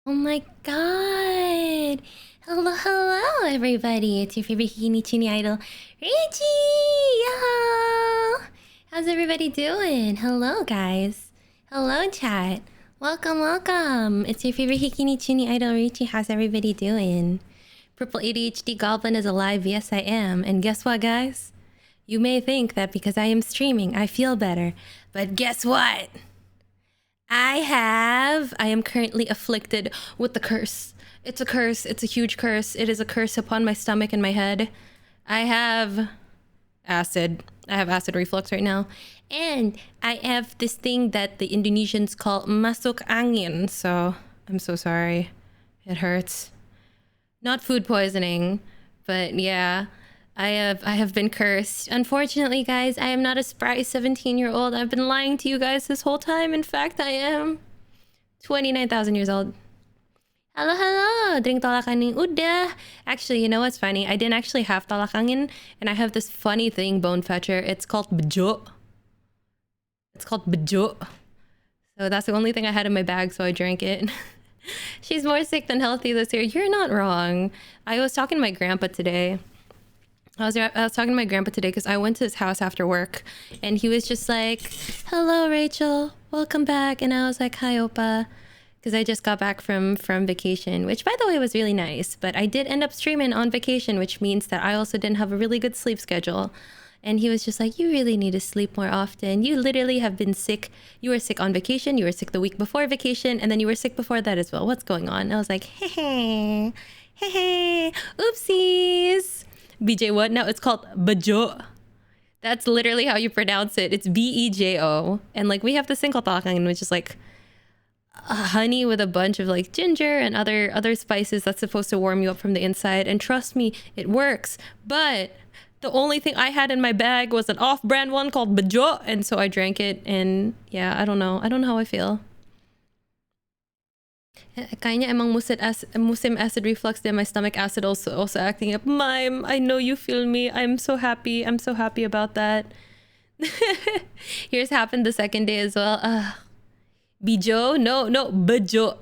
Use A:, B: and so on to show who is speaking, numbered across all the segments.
A: Oh my god! Hello, hello, everybody! It's your favorite Hikini idol, Rachie! Yo! How's everybody doing? Hello, guys. Hello, chat. Welcome, welcome. It's your favorite Hikini idol, Rachie. How's everybody doing? Purple ADHD Goblin is alive. Yes, I am. And guess what, guys? You may think that because I am streaming, I feel better. But guess what? I am currently afflicted with the curse. It's a curse. It's a huge curse. It is a curse upon my stomach and my head. I have acid reflux right now. And I have this thing that the Indonesians call masuk angin. So I'm so sorry. It hurts. Not food poisoning, but yeah. I have been cursed. Unfortunately, guys, I am not a spry 17-year-old. I've been lying to you guys this whole time. In fact, I am 29,000 years old. Hello, hello. Drink tolak angin udah. Actually, you know what's funny? I didn't actually have tolak angin, and I have this funny thing, Bone Fetcher. It's called bejo. It's called bejo. So that's the only thing I had in my bag, so I drank it. She's more sick than healthy this year. You're not wrong. I was talking to my grandpa today. I was talking to my grandpa today because I went to his house after work, and he was just like, "Hello, Rachel, welcome back." And I was like, "Hi, Opa," because I just got back from vacation, which by the way was really nice. But I did end up streaming on vacation, which means that I also didn't have a really good sleep schedule. And he was just like, "You really need to sleep more often. You literally have been sick. You were sick on vacation. You were sick the week before vacation, and then you were sick before that as well. What's going on?" And I was like, "Hey, hey, hey, oopsies." BJ what? No, it's called bejo. That's literally how you pronounce it. It's BEJO. And like we have this thing called talakangin, which is like honey with a bunch of like ginger and other spices that's supposed to warm you up from the inside. And trust me, it works. But the only thing I had in my bag was an off-brand one called bejo, and so I drank it. And yeah, I don't know how I feel. Kayaknya emang musim acid reflux then my stomach acid also acting up. Mime, I know you feel me. I'm so happy about that. Here's happened the second day as well. Bijo? No, bejo.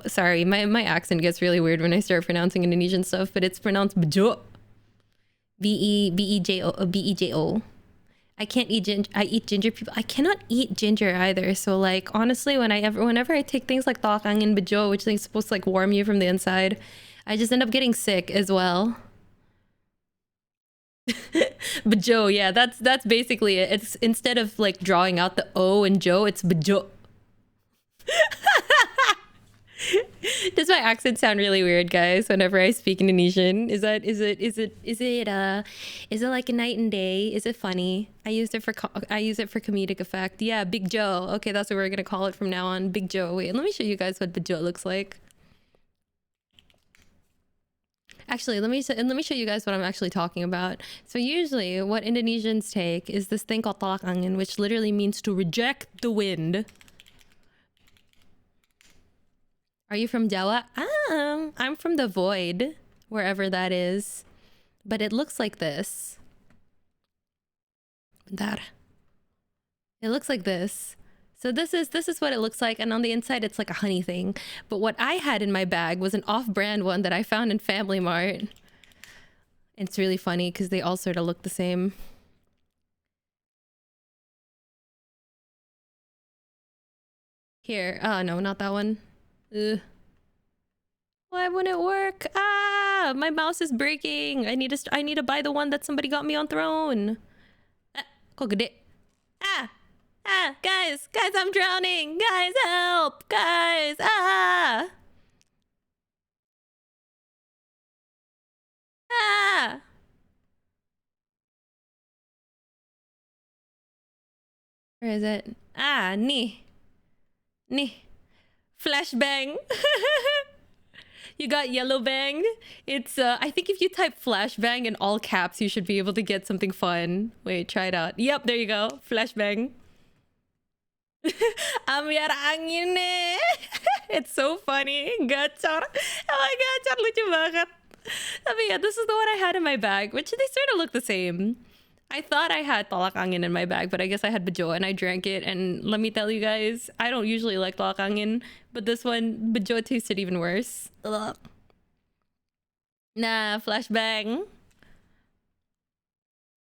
A: Sorry, my accent gets really weird when I start pronouncing Indonesian stuff, but it's pronounced bejo. B-E-J-O. I can't eat ginger. I eat ginger people. I cannot eat ginger either. So like honestly, whenever I take things like talakang and bejo, which is supposed to like warm you from the inside, I just end up getting sick as well. Bejo, yeah, that's basically it. It's instead of like drawing out the O and Joe, it's bejo. Does my accent sound really weird, guys, whenever I speak Indonesian? Is it like a night and day? Is it funny? I use it for comedic effect. Yeah, Big Joe. Okay, that's what we're gonna call it from now on. Big Joe. Wait, let me show you guys what Bejo looks like. Actually, let me show you guys what I'm actually talking about. So usually what Indonesians take is this thing called tolak angin, which literally means to reject the wind. Are you from Jawa? I'm from the void, wherever that is. But it looks like this. It looks like this. So this is what it looks like, and on the inside it's like a honey thing. But what I had in my bag was an off-brand one that I found in Family Mart. It's really funny because they all sort of look the same. Here. Oh no, not that one. Ugh. Why wouldn't it work? Ah, my mouse is breaking. I need to buy the one that somebody got me on Throne. Guys, I'm drowning. Guys, help. Guys, Where is it? Ni. Flashbang. You got yellow bang. It's I think if you type flashbang in all caps, you should be able to get something fun. Wait, try it out. Yep, there you go. Flashbang. Ambiar angin nih. It's so funny. Gacor. Oh my god, lucu banget. Tapi yeah, this is the one I had in my bag, which they sort of look the same. I thought I had tolak angin in my bag, but I guess I had bejo and I drank it. And let me tell you guys, I don't usually like tolak angin, but this one, bejo tasted even worse. Ugh. Nah, flashbang.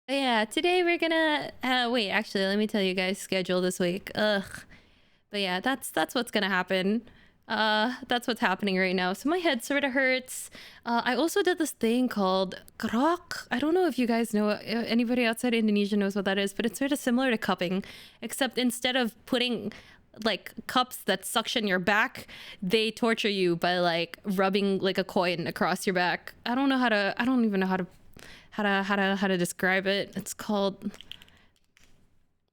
A: But yeah, today we're gonna wait, actually, let me tell you guys schedule this week. Ugh. But yeah, that's what's gonna happen. That's what's happening right now. So my head sort of hurts. I also did this thing called krok. I don't know if you guys know, anybody outside Indonesia knows what that is, but it's sort of similar to cupping, except instead of putting like cups that suction your back, they torture you by like rubbing like a coin across your back. I don't even know how to describe it. It's called,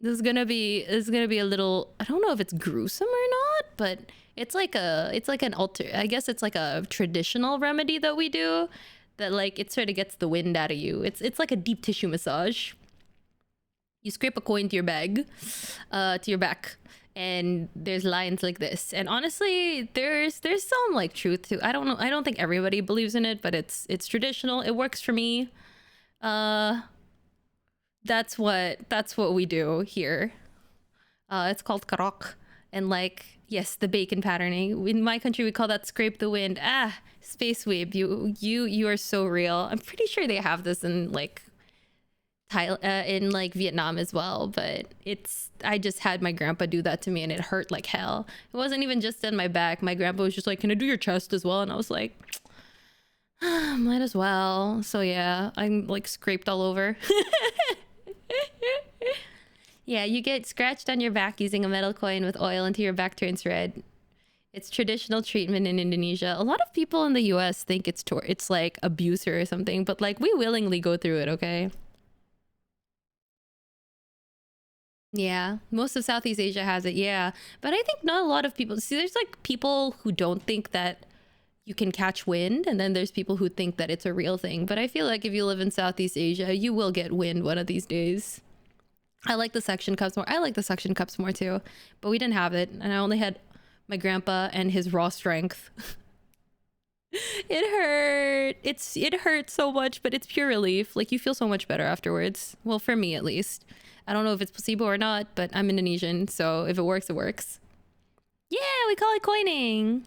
A: this is gonna be a little, I don't know if it's gruesome or not, but it's like an I guess it's like a traditional remedy that we do that like it sort of gets the wind out of you. It's like a deep tissue massage. You scrape a coin to your bag, to your back, and there's lines like this. And honestly, there's some like truth to, I don't know, I don't think everybody believes in it, but it's traditional. It works for me. That's what we do here. It's called karok. And like, yes, the bacon patterning. In my country, we call that scrape the wind. Ah, space weeb. You are so real. I'm pretty sure they have this in like in like Vietnam as well. But I just had my grandpa do that to me and it hurt like hell. It wasn't even just in my back. My grandpa was just like, "Can I do your chest as well?" And I was like, might as well. So yeah, I'm like scraped all over. Yeah, you get scratched on your back using a metal coin with oil until your back turns red. It's traditional treatment in Indonesia. A lot of people in the US think it's like abuse or something, but like we willingly go through it, okay? Yeah, most of Southeast Asia has it, yeah. But I think not a lot of people, see, there's like people who don't think that you can catch wind, and then there's people who think that it's a real thing. But I feel like if you live in Southeast Asia, you will get wind one of these days. I like the suction cups more. I like the suction cups more too, but we didn't have it, and I only had my grandpa and his raw strength. It hurt. It hurts so much, but it's pure relief. Like you feel so much better afterwards. Well, for me at least. I don't know if it's placebo or not, but I'm Indonesian, so if it works, it works. Yeah, we call it coining.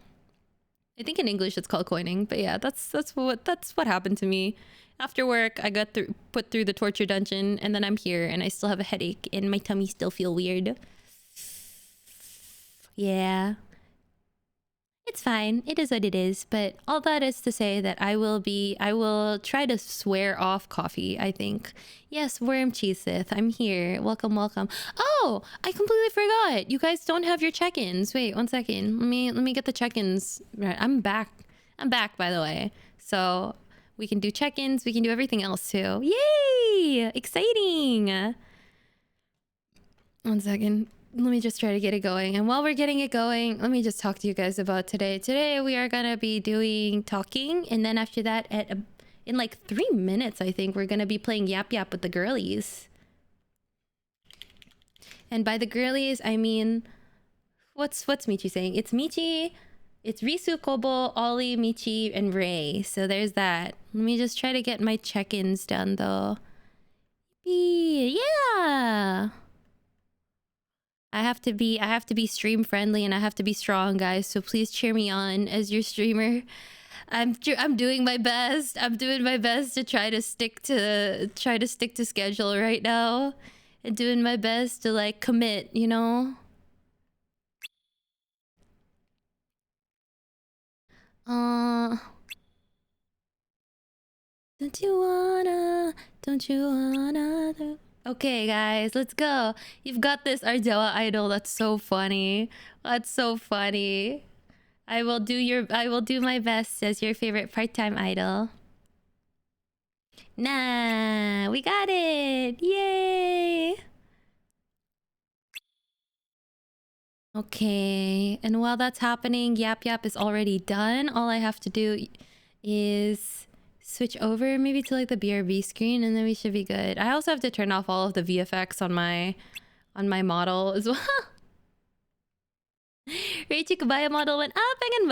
A: I think in English it's called coining, but yeah, that's what happened to me. After work, I got put through the torture dungeon, and then I'm here, and I still have a headache, and my tummy still feel weird. Yeah. It's fine. It is what it is. But all that is to say that I will try to swear off coffee, I think. Yes, Worm Cheeseth, I'm here. Welcome, welcome. Oh, I completely forgot. You guys don't have your check-ins. Wait, 1 second. Let me get the check-ins. Right, I'm back. I'm back, by the way. So we can do check-ins. We can do everything else too. Yay! Exciting. 1 second. Let me just try to get it going. And while we're getting it going, let me just talk to you guys about today. Today we are gonna be doing talking, and then after that, in like 3 minutes, I think we're gonna be playing YAPYAP with the girlies. And by the girlies, I mean, what's Michi saying? It's Michi, it's Risu, Kobo, Ollie, Michi, and Ray. So there's that. Let me just try to get my check-ins done though. Yeah. I have to be stream friendly, and I have to be strong, guys. So please cheer me on as your streamer. I'm doing my best. I'm doing my best to try to stick to schedule right now, and doing my best to like commit, you know. Don't you wanna? Okay, guys, let's go. You've got this, Ardewa idol. That's so funny. That's so funny. I will do my best as your favorite part-time idol. Nah, we got it. Yay. Okay, and while that's happening, YAPYAP is already done. All I have to do is switch over maybe to like the BRB screen, and then we should be good. I also have to turn off all of the VFX on my model as well. Rachie Kabaya model went, pengen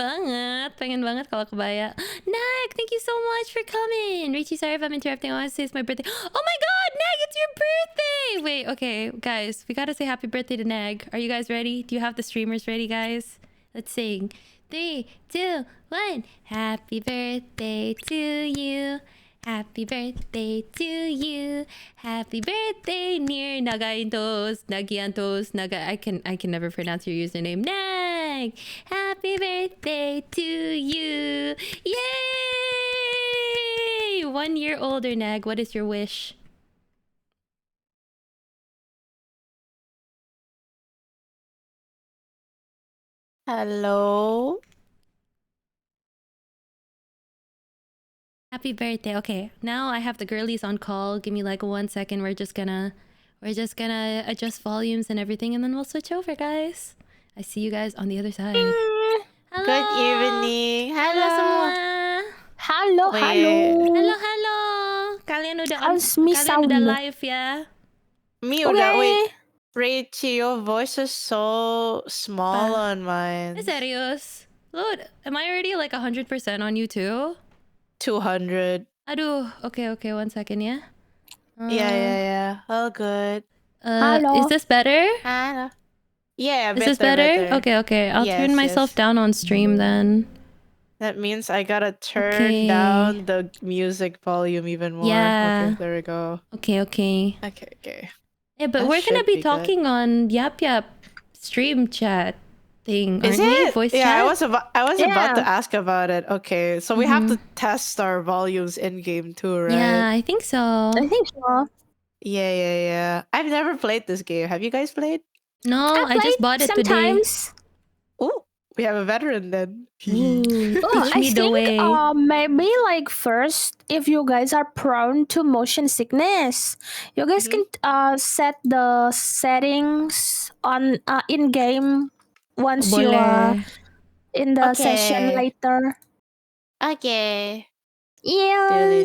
A: banget kalau Kabaya. Nick, thank you so much for coming. Rachie, sorry if I'm interrupting. I want to say it's my birthday. Oh my god, Nag, it's your birthday! Wait, okay, guys, we gotta say happy birthday to Nag. Are you guys ready? Do you have the streamers ready, guys? Let's sing. 3, 2, 1. Happy birthday to you. Happy birthday to you. Happy birthday, near Nagaintos, Nagiantos, Naga. I can never pronounce your username. Nag. Happy birthday to you. Yay! 1 year older, Nag. What is your wish?
B: Hello.
A: Happy birthday. Okay, now I have the girlies on call. Give me like 1 second. We're just gonna adjust volumes and everything, and then we'll switch over, guys. I see you guys on the other side. Hello.
B: Good evening.
A: Halo semua.
C: Halo,
B: Wait.
C: halo.
A: Halo. Kalian udah live ya?
B: Me udah. Wait, Rachie, your voice is so small on mine.
A: Serious? Lord, am I already like 100% on you too?
B: 200.
A: Aduh, okay, 1 second, yeah?
B: Yeah. All good.
C: Hello.
A: Is this better?
B: Hello. Yeah,
A: Is this better? Okay. I'll turn myself down on stream then.
B: That means I gotta turn down the music volume even more.
A: Yeah.
B: Okay, there we go.
A: Okay.
B: Okay.
A: Yeah, but we're gonna be talking on YAPYAP stream chat thing, aren't we? Voice chat?
B: I was about to ask about it. Okay, so we have to test our volumes in game too, right?
A: Yeah, I think so.
B: Yeah. I've never played this game. Have you guys played?
A: No, I just bought it
C: sometimes.
A: today.
B: Oh, we have a veteran then.
A: Teach me the way.
C: Maybe like first, if you guys are prone to motion sickness, you guys can set the settings on in game once you are in the session later.
B: Okay.
C: Yeah.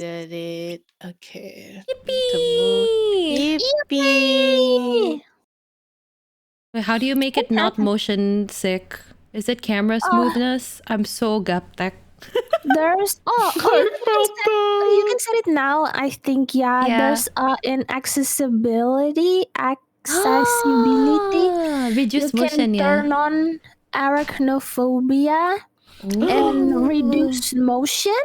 B: Okay.
C: Yippee!
A: Wait, how do you make it not motion sick? Is it camera smoothness? I'm so gaptek.
C: There's you can set it now. I think there's inaccessibility
A: reduce
C: you
A: motion.
C: can turn on arachnophobia and reduce motion.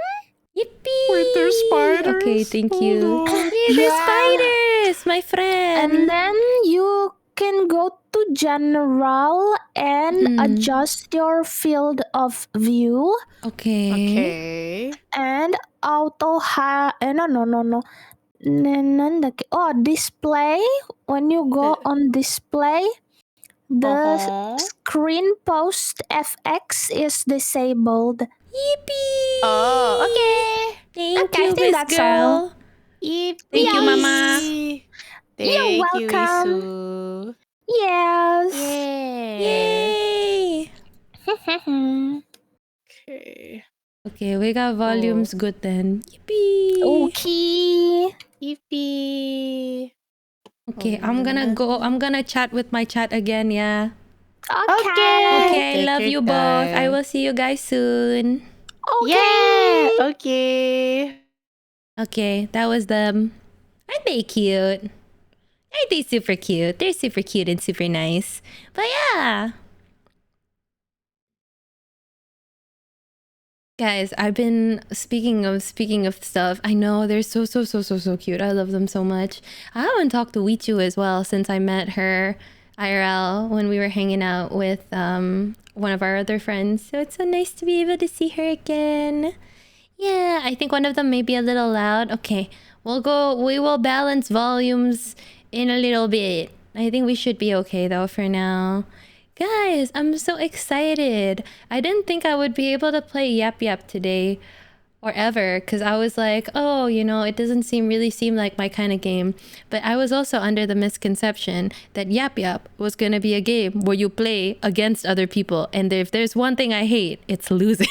A: Yippee!
B: Wait, there's spiders.
A: Okay, thank you. There's spiders, my friend.
C: And then you can go to general and adjust your field of view.
A: Okay.
C: And auto display. When you go on display, the screen post FX is disabled.
A: Yippee!
B: Oh, okay.
A: Thank you, Miss Girl.
B: Yippee.
A: Thank you, Mama.
C: You're welcome.
B: Isu.
C: Yes.
A: Yay! Okay, we got volumes good then. Yippee!
C: Okay.
B: Yippee.
A: Okay, I'm gonna chat with my chat again, yeah.
C: Okay.
A: I love you both. I will see you guys soon.
C: Okay.
B: Yeah.
A: Okay, that was them. Aren't they cute? Aren't they super cute? They're super cute and super nice. But yeah. Guys, I've been speaking of stuff. I know they're so cute. I love them so much. I haven't talked to Wichu as well since I met her IRL when we were hanging out with one of our other friends. So it's so nice to be able to see her again. Yeah, I think one of them may be a little loud. Okay, we will balance volumes in a little bit. I think we should be okay though for now. Guys, I'm so excited. I didn't think I would be able to play YAPYAP today or ever because I was like, oh, it doesn't really seem like my kind of game. But I was also under the misconception that YAPYAP was going to be a game where you play against other people. And if there's one thing I hate, it's losing.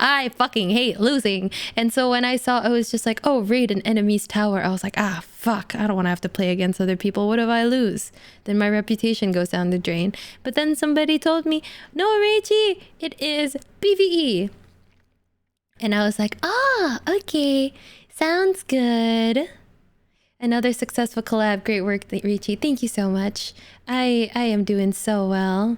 A: I fucking hate losing. And so when I saw it was just like, oh, raid an enemy's tower, I was like, ah, fuck, I don't want to have to play against other people. What if I lose? Then my reputation goes down the drain. But then somebody told me, no, Rachie, it is PvE. And I was like, okay, sounds good. Another successful collab. Great work, Rachie. Thank you so much. I am doing so well.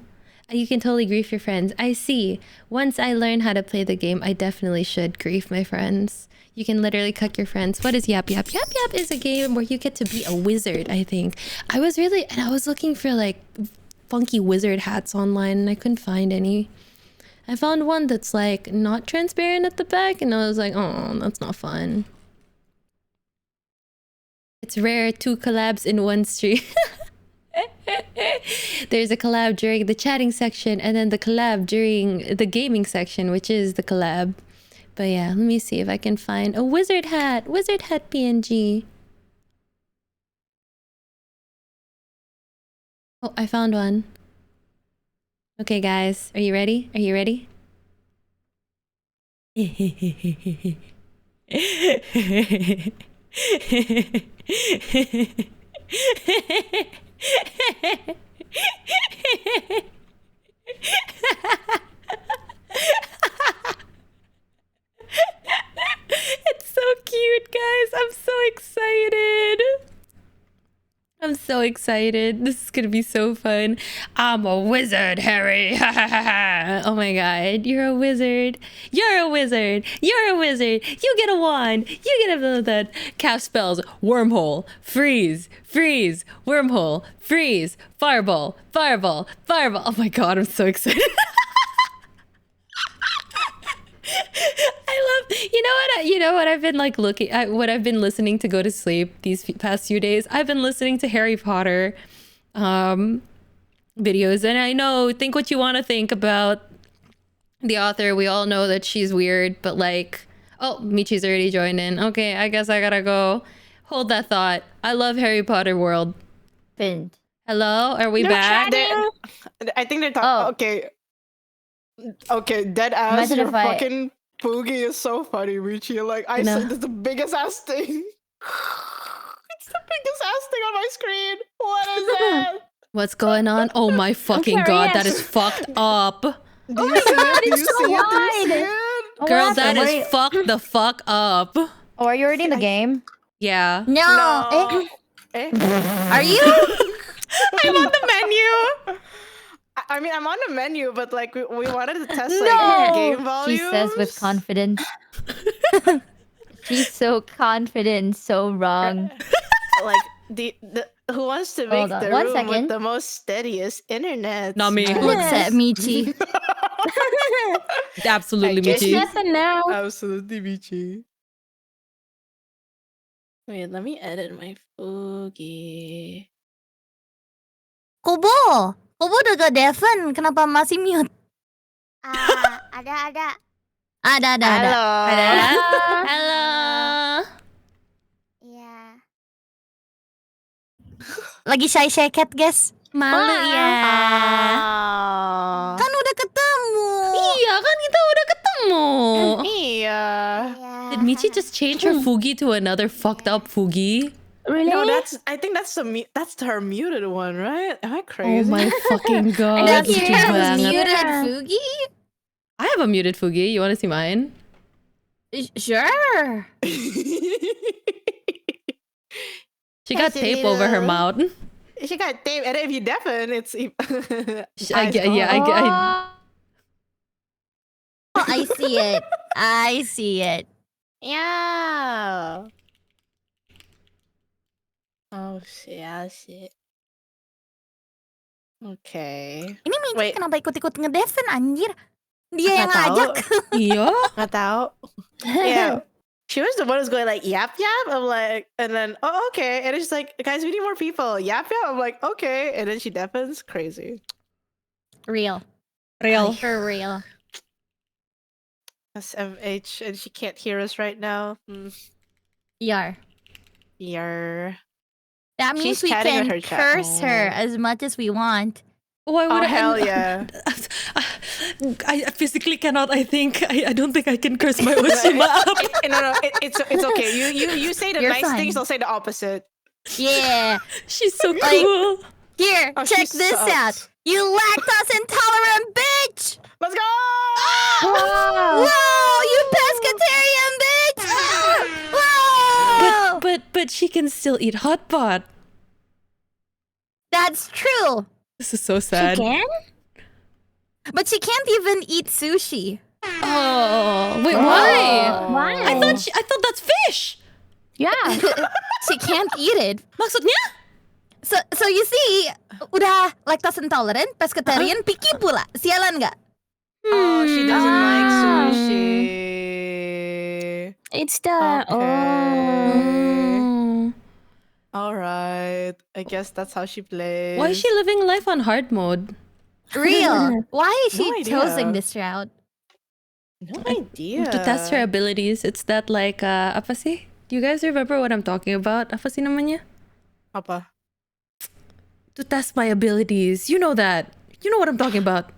A: You can totally grief your friends. I see. Once I learn how to play the game, I definitely should grief my friends. You can literally cuck your friends. What is YAPYAP? YAPYAP is a game where you get to be a wizard, I think. I was looking for like funky wizard hats online and I couldn't find any. I found one that's like not transparent at the back and I was like, oh, that's not fun. It's rare, 2 collabs in one stream. There's a collab during the chatting section and then the collab during the gaming section, which is the collab. But yeah, let me see if I can find a wizard hat PNG. Oh, I found one. Okay, guys, are you ready? Are you ready? It's so cute, guys. I'm so excited. I'm so excited. This is gonna be so fun. I'm a wizard, Harry. Oh my god, you're a wizard. You're a wizard. You're a wizard. You get a wand. You get a that cast spells. Wormhole, freeze, freeze, wormhole, freeze, fireball, fireball, fireball. Oh my god, I'm so excited. I love, you know what I've been like looking at, what I've been listening to go to sleep these past few days. I've been listening to Harry Potter videos, and I know, think what you want to think about the author. We all know that she's weird, but like, oh, Michi's already joined in. Okay, I guess I gotta go. Hold that thought. I love Harry Potter world.
D: Pinned.
A: Hello, are we back?
B: I think they're talking. Okay. Okay, dead ass.
D: Imagine
B: Your
D: if I-
B: fucking Poogie is so funny, Richie. Like, I
A: No.
B: said, it's the biggest ass thing. It's the biggest ass thing on my screen. What is that?
A: What's going on? Oh my fucking god, that is fucked up.
B: Do you see it? Do you
C: it's so
B: see it? Do you
C: wide.
B: see it?
D: Oh,
A: Girl,
D: what
A: that
D: happened?
A: is fucked the fuck up.
D: Oh, are you already in the game?
A: Yeah.
D: No.
B: No.
D: Eh?
B: Eh?
D: Are you?
B: I'm on the menu. I mean, I'm on the menu, but like we wanted to test like
D: No!
B: game volumes.
D: She says with confidence. She's so confident, so wrong.
B: Like the who wants to make
D: Hold on,
B: the
D: 1
B: room
D: second.
B: with the most steadiest internet?
A: Not me.
D: Looks at Michi.
A: Absolutely,
B: I guess
A: Michi.
C: Nothing now.
B: Absolutely, Michi. Wait, let me edit my Fugi.
E: Kobo, Kobo udah gak Devon, kenapa masih mute?
F: Ada.
E: Ada.
B: Halo.
A: Hello.
F: Iya.
E: Lagi shy cat, guys.
A: Malu ya.
B: Ah.
E: Kan udah ketemu.
A: Iya kan kita udah ketemu.
B: Iya.
F: Iya.
A: Did Michi just change her Fugi to another fucked up Fugi?
C: Really?
B: No, I think that's her muted one, right? Am I
A: Oh
B: crazy?
A: my fucking god.
E: That's
A: Lucu
E: you have
A: banget.
E: muted Fugi?
A: I have a muted Fugi. You want to see mine?
E: Sure.
A: She got tape over her mouth.
B: She got tape, and if you deafen, it's.
E: Oh, I see it. I see it.
B: Yeah. Oh shit. Okay.
E: Ini Michi
B: Wait.
E: kenapa ikut-ikut ngedefen anjir? Dia yang
B: Nggak tahu.
E: ngajak.
A: Iya.
B: Nggak tahu. Yeah. She was the one who's going like yap yap. I'm like, and then okay, and it's just like, guys, we need more people. Yap yap. I'm like, okay, and then she deafens. Crazy.
E: Real.
A: Real.
E: For real.
B: SMH, and she can't hear us right now.
E: Yar.
B: Yar.
E: That means
B: She's
E: we
B: chatting
E: can
B: with her chat.
E: curse her as much as we want.
A: Why
B: Oh
A: would
B: hell yeah.
A: I physically cannot. I think I don't think I can curse my Oshima up.
B: No, it's okay. You say the
E: You're
B: nice
E: fine.
B: things, I'll say the opposite.
E: Yeah.
A: She's so
E: Like-
A: cool.
E: Here,
B: Oh,
E: check
B: she
E: this
B: sucks.
E: out. You lactose intolerant bitch!
B: Let's go!
C: Wow.
E: Whoa, you pescatarian bitch! Whoa!
A: But but she can still eat hot pot.
E: That's true.
A: This is so
C: She
A: sad.
C: can?
E: But she can't even eat sushi.
A: Oh, wait, why?
C: Why?
A: I thought that's fish.
C: Yeah.
E: She can't eat it.
A: Maksudnya?
E: So you see, udah lactose intolerant, pescatarian, picky pula. Sialan nggak?
B: Oh, she doesn't like sushi.
C: It's the
A: Mm.
B: All right. I guess that's how she plays.
A: Why is she living life on hard mode?
E: Real. Why is she
B: No idea.
E: choosing this route?
B: No idea.
A: To test her abilities. It's that like, apa sih? Do you guys remember what I'm talking about? Apa sih namanya?
B: Apa?
A: To test my abilities. You know that. You know what I'm talking about.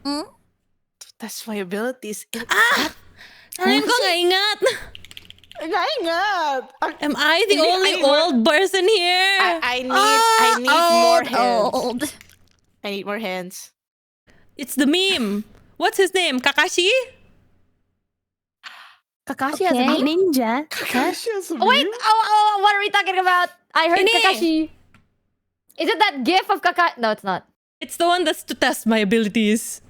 B: Test my abilities.
A: Kalian kok nggak ingat?
B: Nggak ingat.
A: Am I the
B: Ini
A: only
B: I-
A: old person here?
B: I need more hands.
E: Old.
B: I need more hands.
A: It's the meme. What's his name? Kakashi?
E: Kakashi has a
C: okay.
E: name?
C: Ninja.
D: Oh, wait. Oh, what are we talking about? I heard
A: Ini.
D: Kakashi. Is it that gif of Kakashi? No, it's not.
A: It's the one that's to test my abilities.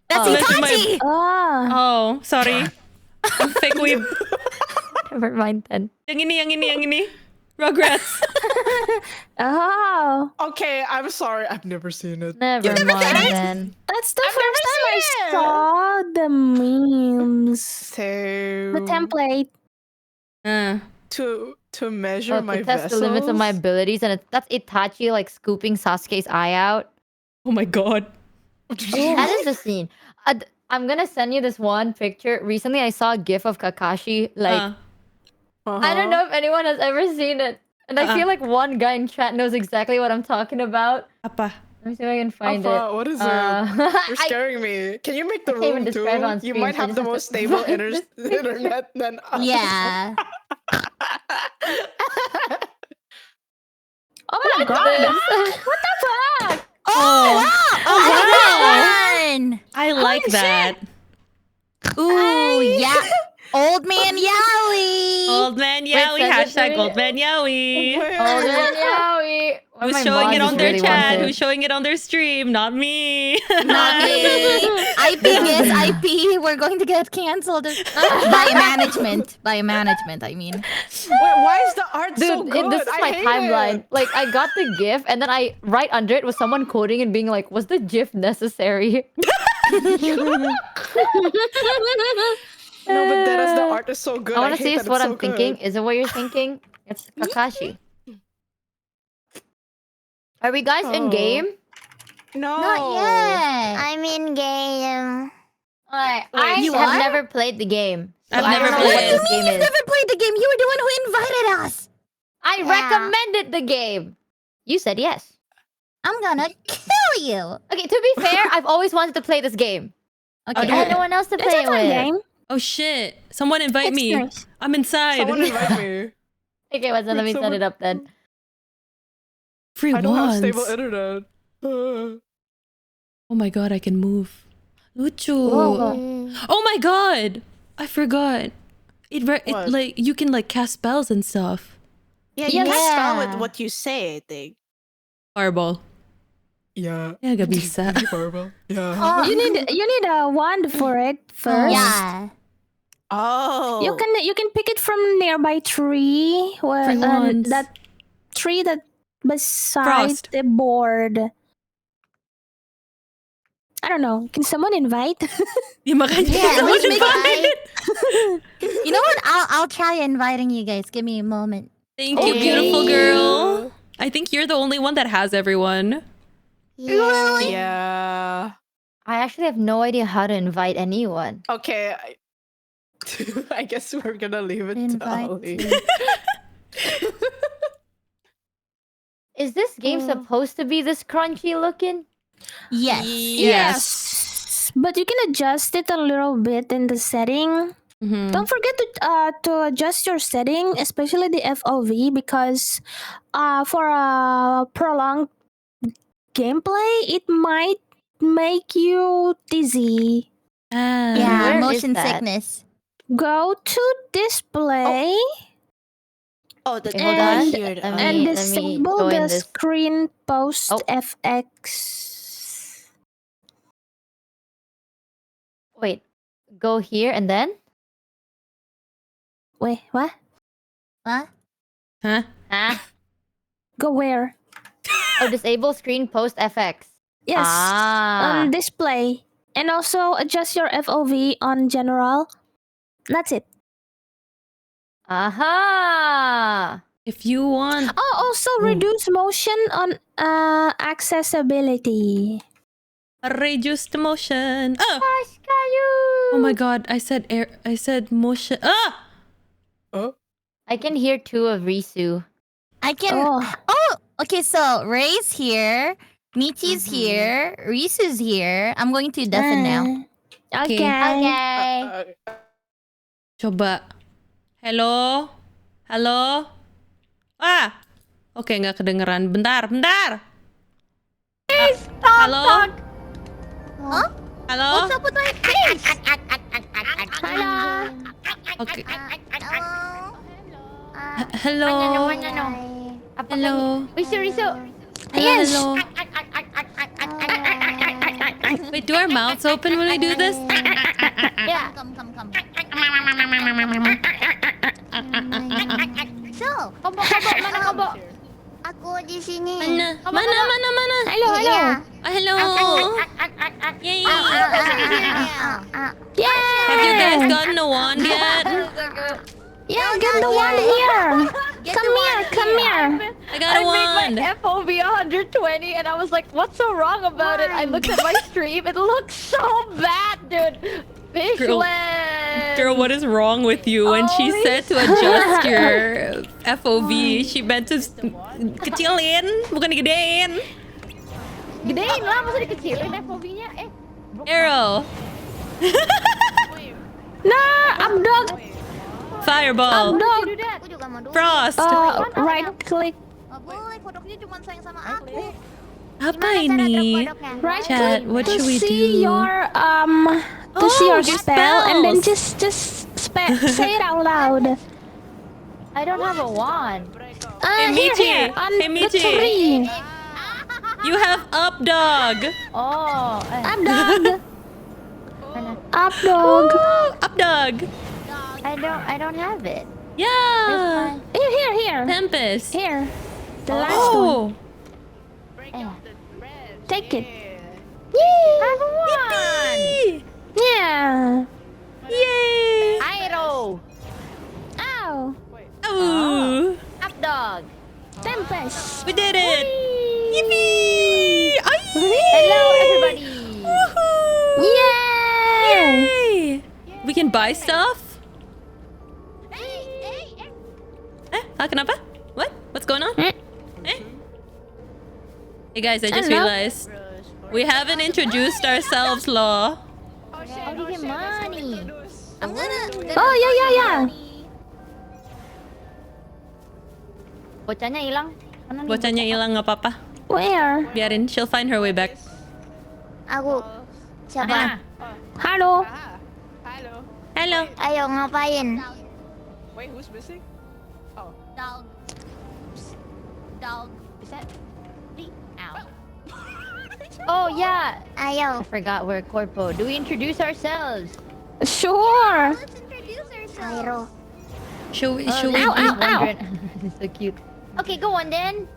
E: That's
A: Measure my-
E: Itachi!
C: Oh.
A: Oh, sorry. I'm fake weeb.
D: Never mind then.
A: Yang ini. Rugrats.
C: Oh.
B: Okay, I'm sorry. I've never seen it.
D: Never mind then.
C: That's the first time I saw the memes.
B: So
C: The template.
B: to measure
D: Oh,
B: my
D: to test the limits of my abilities, and that's Itachi like scooping Sasuke's eye out.
A: Oh my god.
D: That is the scene. I'm gonna send you this one picture. Recently, I saw a gif of Kakashi. Like, I don't know if anyone has ever seen it. And I feel like one guy in chat knows exactly what I'm talking about.
A: Apa?
D: Let me see if I can find
B: Apa, what is it? You're
D: I,
B: scaring me. Can you make the
D: I can't even
B: room too?
D: describe it on
B: You
D: stream,
B: might
D: so I
B: have
D: just
B: the
D: have
B: most
D: to-
B: stable internet than us.
E: Yeah.
C: Oh my god. What the fuck?
A: Oh,
E: One!
A: I like that.
E: Ooh, yeah. Old man Yowie!
A: Old man Yowie.
D: send it to
A: Hashtag
D: me.
A: old man Yowie.
D: Oh, man, Yowie. One of
A: Who's
D: my
A: showing it
D: mods
A: on their
D: really
A: chat?
D: wants it.
A: Who's showing it on their stream? Not me.
E: Not me. IP is IP. We're going to get cancelled by management. By management, I mean.
B: Wait, why is the art so
D: Dude,
B: good?
D: this is
B: I
D: my
B: hate
D: timeline.
B: it.
D: Like, I got the GIF, and then right under it was someone quoting and being like, "Was the GIF necessary?"
B: No, but that is the art is so good.
D: I want to
B: hate
D: see
B: that
D: what
B: it's
D: I'm
B: so
D: thinking.
B: good.
D: Is it what you're thinking? It's Kakashi. Are we guys in
B: Oh.
D: game?
B: No.
E: Not yet. I'm in game.
D: I
E: you
D: have
E: are?
D: never played the game. So
A: I've
D: I
A: never
D: don't know
A: played
D: what
A: it.
D: this game
E: You've
D: is.
E: never played the game. You were the one who invited us.
D: I
E: Yeah.
D: recommended the game. You said yes.
E: I'm gonna kill you.
D: Okay, to be fair, I've always wanted to play this game.
E: Okay.
D: I had no one else to
C: It's
D: play
C: a
D: it
C: fun
D: with.
C: game.
A: Oh shit. Someone invite
C: It's
A: me.
C: nice.
A: I'm inside.
B: Someone invite me.
D: Okay, well, then let me set it up then.
A: Free
B: I don't have
A: wands.
B: stable internet.
A: Oh my god, I can move. Luchu.
C: Whoa.
A: Oh my god. I forgot. It
B: What?
A: like you can like cast spells and stuff.
B: Yeah, you can spell
E: Yeah.
B: with what you say, I think.
A: Fireball.
B: Yeah.
A: Yeah, gak bisa.
B: Horrible. Yeah.
E: Oh,
C: You need a wand for it first.
E: yeah.
B: Oh.
C: You can pick it from nearby tree where
A: Free wands.
C: that tree that beside
A: Frost.
C: the board. I don't know. Can someone invite?
A: Yeah, makanya
E: Yeah,
A: someone
E: let's make
A: invite.
E: You know what? I'll try inviting you guys. Give me a moment.
A: Thank you,
B: Okay.
A: beautiful girl. I think you're the only one that has everyone.
E: Really?
B: Yeah.
D: I actually have no idea how to invite anyone.
B: Okay. I guess we're gonna leave it to
E: Invite
B: Ali.
E: to-
D: Is this game supposed to be this crunchy looking?
E: Yes.
C: Yes. But you can adjust it a little bit in the setting.
A: Mhm.
C: Don't forget to adjust your setting, especially the FOV, because for a prolonged gameplay, it might make you dizzy.
A: Ah.
E: Yeah,
D: Where is
E: motion
D: that?
E: sickness.
C: Go to display
B: Oh, the
D: Okay, hold on.
B: weird.
D: Let
C: And
D: me
C: disable
D: join
C: the
D: this.
C: screen post
D: Oh.
C: FX.
D: Wait, go here and then?
C: Wait, what?
E: What?
A: Huh?
D: Ah.
C: Go where?
D: Oh, disable screen post FX.
C: Yes,
D: Ah.
C: on display. And also adjust your FOV on general. That's it.
D: Aha.
A: If you want...
C: Oh, also reduce motion on accessibility.
A: Reduce the motion. Oh!
D: Gosh, kayo.
A: Oh my god, I said motion. Ah!
D: I can hear 2 of Risu.
E: I can.
C: Oh.
E: Okay. So Ray's here, Michi's here, Risu's here. I'm going to deafen now.
C: Okay.
D: Okay.
A: Coba. Hello? Halo? Ah! Oke, nggak kedengeran. Bentar. Halo?
E: Huh?
A: Halo?
E: What's up with my face?
C: Hello.
A: Oke.
E: Hello.
A: Hello? Hello?
D: Risu.
C: Yes.
A: Hello? Wait, do our mouths open when we do this?
D: Yeah.
E: Come. So,
D: Kobo, mana kobo?
E: aku di sini.
A: Mana?
C: Hello.
A: Oh, hello. Yay.
C: Yeah.
A: Have you guys gotten a wand yet?
C: Yeah, get the one here. Come here.
A: I got a wand.
D: made my FOV 120 and I was like, what's so wrong about it? I looked at my stream. It looks so bad, dude. Fishless.
A: Girl, what is wrong with you? When she said to adjust your FOV, she meant to kecilin, bukan digedein.
D: Gedein lah, masa dikecilin FOV-nya.
A: Arrow.
C: Nah, updog.
A: Fireball.
C: Updog.
D: Do that.
E: Aku juga mau dulu.
A: Frost.
C: Right click.
E: Nggak boleh, kodoknya cuma sayang sama aku.
A: Apa ini?
C: Right
A: Chat,
C: click
A: what
C: to
A: should we
C: see
A: do?
C: your to see your
A: your
C: spell, and then
A: spells.
C: just say it out loud.
D: I don't have a wand.
A: Hey, Michi.
C: Here, on
A: Hey,
C: the
A: Michi.
C: tree.
A: You have up dog.
D: Oh.
C: Updog. Updog.
A: Up dog.
D: I don't have it.
A: Yeah.
C: Here.
A: Tempest.
C: Here. The last one.
A: Oh.
C: Take it.
D: I have a wand.
A: Yippee.
C: Yeah.
A: Yay.
D: Iroh.
C: Ow.
A: Oh.
D: Up dog.
C: Tempest.
A: We did it. Yippee. Ay.
D: Hello, everybody.
A: Woohoo.
C: Yay.
A: Yay. We can buy stuff. Kenapa? What? What's going on? Hey guys, I just
C: Hello.
A: realized we haven't introduced ourselves, Law.
D: How do you get money?
E: I'm gonna.
C: Oh yeah.
D: Bocahnya hilang. Mana nih?
A: Bocahnya hilang, nggak apa-apa.
C: Where?
A: Biarin, she'll find her way back.
E: Aku. Siapa?
C: Hello.
A: Hello.
E: Ayo ngapain?
B: Wait, who's missing?
E: Dog.
D: Is that? Ow. Oh yeah. I
E: Ayo.
D: forgot we're corpo. Do we introduce ourselves?
C: Sure.
E: Let's introduce ourselves. Ayo.
A: Should we?
C: Ow.
D: This is so cute. Okay, go on then.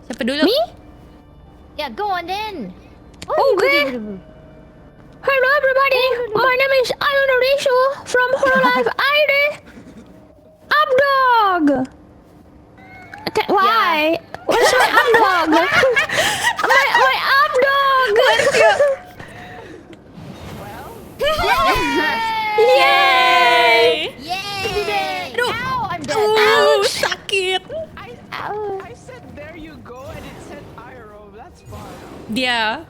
A: Siapa dulu?
C: Me?
D: Yeah, go on then.
C: Okay. Hello everybody. My name is Ayonorishu from Hololive ID. Updog. Why? Where's my updog? my updog. Yay!
E: Yay!
D: Ow, I'm dead.
A: Ooh, sakit.
B: I said there you go and it said Iroh. That's fun.
A: Yeah,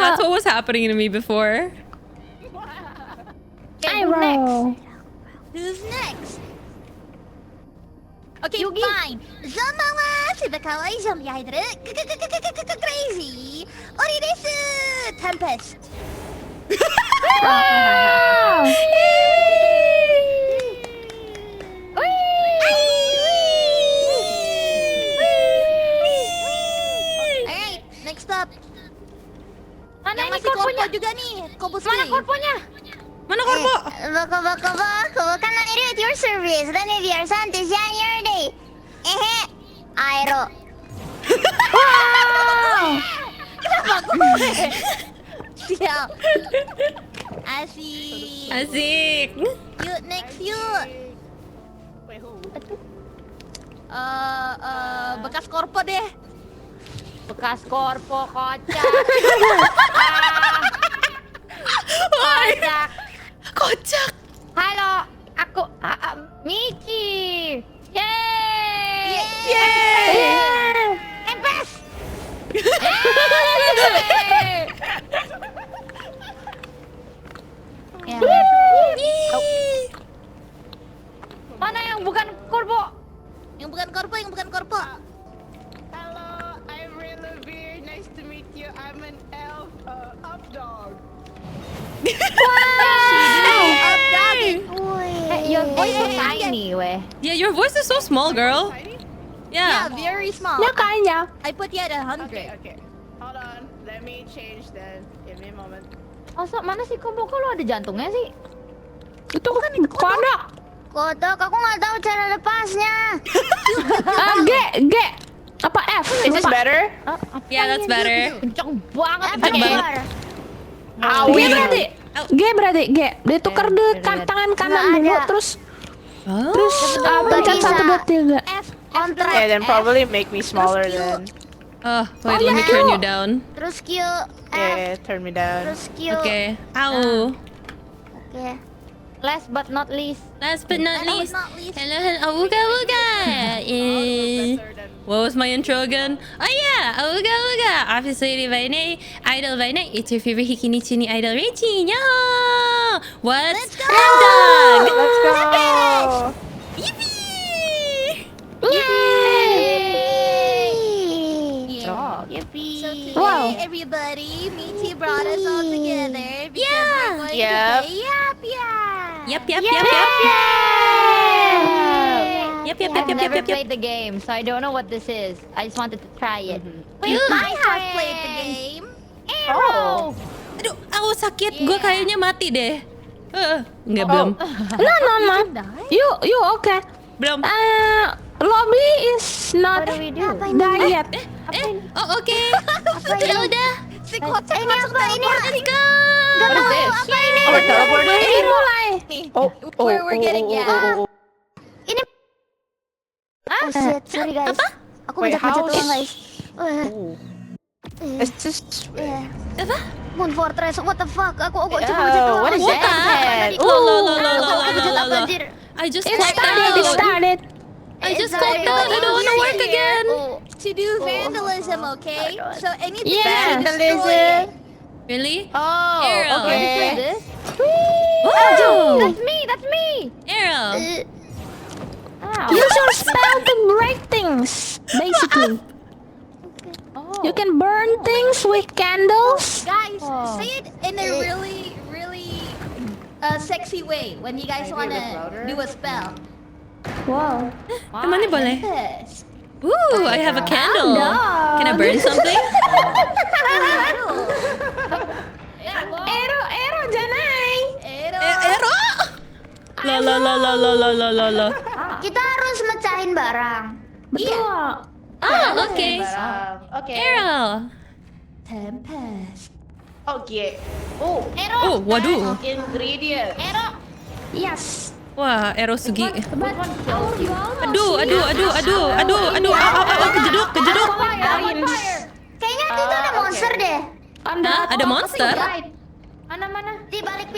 A: that's what was happening to me before.
C: Iroh.
E: Who's next? Okay, fine. Zanma wa shita kawaii zombie hydra. Crazy. Ori desu. Tempest.
C: Wow!
E: juga nih, Kobuski.
D: Mana korponya?
A: Mana korpo?
F: Boko, kan ini with your service. Dan if you're Santis, yan your day. Aero.
E: Wow. Kenapa gue? Siap. Asik.
A: Asik.
E: Yuk, next yuk.
B: Wait, who?
E: Bekas korpo deh.
D: Bekas korpo kocak.
A: Kocak.
D: Halo, aku Michi. Yeay. Empes.
E: Ya.
D: Mana yang bukan korpo?
E: Yang bukan korpo.
B: Hello, I'm really weird. Nice to meet you. I'm an elf, up dog.
D: Your voice is tiny, weh.
A: Yeah, your voice is so small, girl.
B: Tiny?
E: Yeah,
A: Yeah.
E: very small.
C: Ya kayaknya.
E: I put you at 100.
B: Okay. Hold on. Let me change then. Give me a moment.
D: Masa mana sih korpo kalau ada jantungnya sih?
C: Itu kan kodok.
F: Kodok, aku nggak tahu cara lepasnya.
C: G. Apa F?
B: Is this
C: Lupa.
B: better?
A: Yeah, that's better.
D: Kenceng banget.
A: Kenceng banget.
C: G berarti. G berarti G. Dia tuker deh tangan kanan
F: Nggak
C: dulu
F: ada.
C: terus
A: Oh.
C: pencet 1 2 3.
E: F.
F: On track.
B: Yeah, then probably make me smaller then.
A: Oh, wait, let me turn you down.
F: Terus Q, F,
B: Yeah, turn me down.
F: terus Q.
A: Okay. Ow.
F: Oke.
D: Last but not least.
A: Last but not least.
E: Not least.
A: Hello. Awuga. What was my intro again? Oh yeah, Awuga. Obviously by name, idol by night. It's your favorite Hikinichi idol, Rachie. Yo! What's up, dog?
B: Let's go.
A: Yippee!
E: Yeah.
F: Yippee.
E: So today,
C: Wow.
E: everybody, Michi brought us all together because
A: Yeah.
E: we're going
B: Yep.
E: to play YAPYAP.
A: Yep.
D: I've never played the game, so I don't know what this is. I just wanted to try it.
E: Wait, I have played the game.
B: Oh.
A: Aduh, sakit. Gue
E: Yeah.
A: kayaknya mati deh. Enggak, belum.
C: No. You okay?
A: Belum.
C: Lobby is not
D: What do we do?
C: die yet.
A: Oh, oke. Udah.
E: Si kocak
F: Ini
E: masuk
F: apa? Ini
E: telepon.
A: Let's go.
F: Gak tahu apa ini.
B: Oh, we're teleporting?
C: Ini mulai.
E: Nih,
B: Oh,
E: we're getting
F: Ini. Oh shit, sorry guys. Aku
B: Wait,
F: pencet-pencet
B: how
F: doang
B: is-
F: guys.
B: It's just.
A: Apa?
F: Moon Fortress, what the fuck? Aku
B: Oh,
F: pencet-pencet doang.
B: what is
A: What the
B: that?
A: heck?
B: Ooh.
F: Aku pencet apa anjir?
A: I just
C: It
A: clocked
C: started.
A: out. I just clocked out. I don't want to work again.
E: to do vandalism, okay? So anything
C: Yeah.
E: you destroy,
A: Really?
B: Oh,
A: Arrow.
B: okay.
D: This?
A: Oh,
D: That's me.
A: arrow.
D: Ow.
C: Use your spell to break things, basically.
D: Oh.
C: You can burn things with candles.
E: guys,
D: Oh.
E: say it in a really sexy way when you guys
B: Maybe a bit
E: wanna
B: louder?
E: do a spell.
C: Wow.
A: Emang ini boleh?
E: Yes.
A: Ooh, I have a candle. Can I burn something?
C: Arrow, janai.
A: Arrow. La.
F: Kita harus mecahin barang.
C: Betul.
A: Okay.
B: Okay.
A: Arrow.
E: Tempest.
B: Okay. Oh,
A: Oh, waduh.
B: ingredient.
C: Yes.
A: Wah, arrow sugi.
C: But our
A: Aduh. Kejeduk.
F: Kayaknya itu ada monster deh.
A: Hah? Ada monster?
D: Mana?
F: Di balik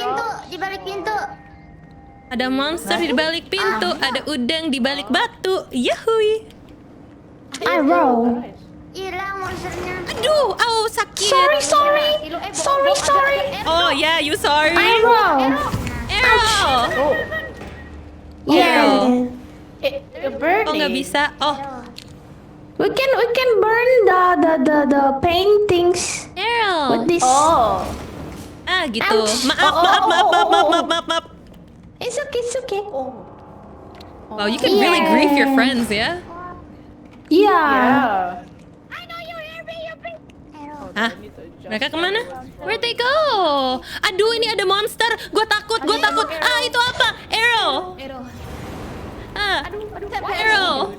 F: pintu.
A: Ada monster di balik pintu. Ada udang di balik batu. Yahui.
C: Arrow.
F: Hilang monsternya.
A: Aduh, sakit.
C: Sorry.
A: Oh yeah, you sorry.
C: Arrow.
A: Arrow.
C: Yeah.
B: You're burning.
A: Oh, nggak bisa. Oh,
C: We can burn the paintings
A: arrow.
C: with this.
B: Oh.
A: Ah, gitu.
C: Ouch.
A: Maaf.
C: It's okay.
A: Wow, you can really grief your friends, ya?
C: Yeah.
B: Yeah.
A: Hah? Mereka kemana? Where'd they go? Aduh, ini ada monster. Gue takut. Ah, itu apa? Arrow. Ah, arrow.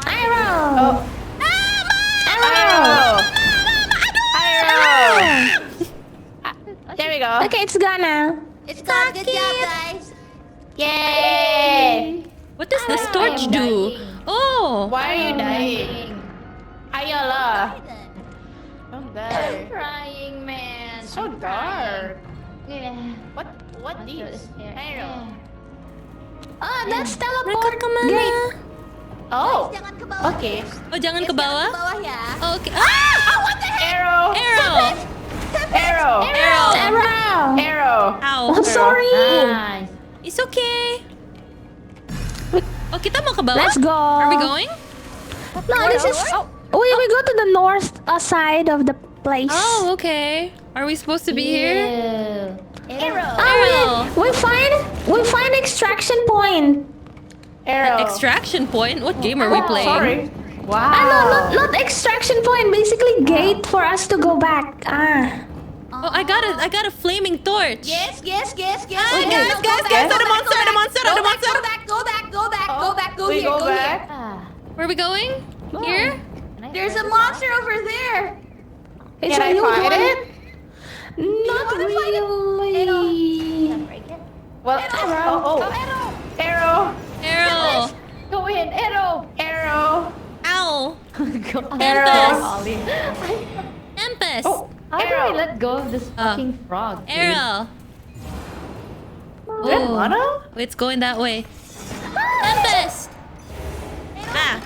C: Arrow.
B: There we go.
C: Okay, it's gone now.
F: It's gone. Good job, guys.
B: Yay!
A: What does this torch do? Oh.
B: Why are you dying? Ayala. Don't die.
D: Crying, man.
B: So dark.
D: Yeah.
B: What these? Arrow.
C: Oh, that's
A: Mereka
C: teleport
A: kemana?
C: gate.
B: Oh.
F: Jangan ke bawah.
B: Okay.
A: Oh, jangan ke
F: Ke
A: bawah?
F: bawah ya.
A: Oke. Ah!
B: Arrow.
A: Arrow.
B: Arrow.
C: Arrow.
B: Arrow.
A: Ow.
C: Oh, sorry.
D: Nice.
A: It's okay. Oh, kita mau ke bawah?
C: Let's go.
A: Are we going?
C: No, this is. We go to the north side of the place.
A: Oh, okay. Are we supposed to be here?
F: Arrow.
A: Arrow.
C: We find extraction point.
B: Arrow.
A: Extraction point? What game are we playing?
B: Sorry.
C: Ah, no, not extraction point. Basically, gate for us to go back. Ah.
A: Oh, I got a flaming torch.
F: Yes.
A: Ah, guys, ada monster.
F: Go
B: We
F: here.
B: go back.
A: Where are we going? Here?
F: There's a monster over there.
C: It's
B: Can
C: a
B: I
C: huge
B: fight
C: one.
B: it?
C: Not really.
B: Well, Arrow.
A: Arrow.
D: Go in, arrow.
B: Arrow.
A: Ow.
B: Arrow.
A: Tempest.
B: Oh,
D: How do I let go of this fucking frog? dude?
A: Arrow.
B: Red
A: Oh,
B: mono?
A: it's going that way. Tempest. Ah.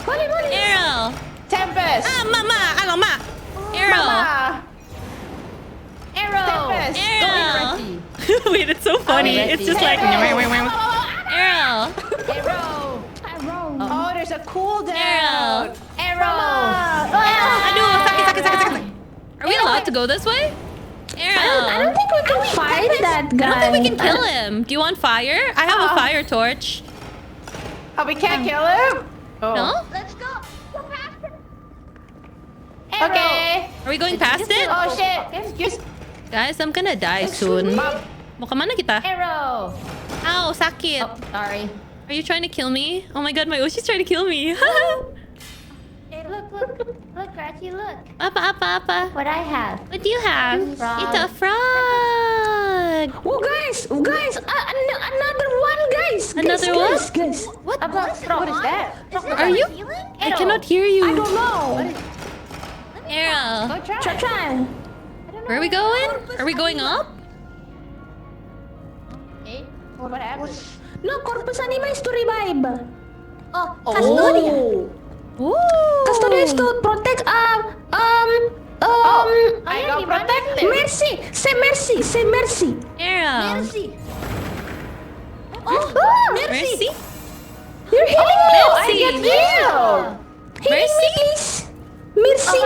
A: Arrow.
B: Tempest.
A: Ah, mama. Alam, ma. Arrow.
B: Mama.
D: Arrow.
B: Tempest.
A: Arrow.
D: Rachie.
A: Wait, it's so funny.
D: Rachie.
A: It's just like arrow.
D: Arrow.
B: Oh, there's a cooldown.
A: Arrow.
D: Arrow.
A: Aduh, sakit. Are we allowed to go this way? Arrow.
C: I don't think we can fight that
A: I
C: guy.
A: don't think we can kill him. Do you want fire? I have a fire torch.
B: Oh, we can't kill him? Oh.
A: No?
F: Let's go. Go past it.
B: Okay.
A: Are we going past it?
B: Oh, shit. Excuse
A: Guys, I'm gonna die soon.
B: Mom.
A: Mau kemana kita?
D: Arrow.
A: Ow, sakit.
D: Oh, sorry.
A: Are you trying to kill me? Oh my god, my Oshi's trying to kill me.
F: Hey, look, Rachie, look.
A: Apa?
F: What I have.
A: What do you have?
F: Frog.
A: It's a frog.
C: Oh, guys, another one, guys.
A: Another one?
C: Guys.
A: What?
B: What is that?
A: Are you? I cannot hear you.
C: I don't know.
A: Arrow.
C: Try.
A: Where are we going? Are we going up?
D: Okay.
B: What happened?
C: No, corpus anima is to revive.
F: Oh, Custodia.
A: Ooh.
C: Custodia is to protect.
B: I got protected.
C: Mercy. Say mercy.
A: Arrow.
F: Mercy.
A: Mercy.
C: You're healing me.
A: Mercy.
B: I get healed.
C: Healing me, please. Mercy.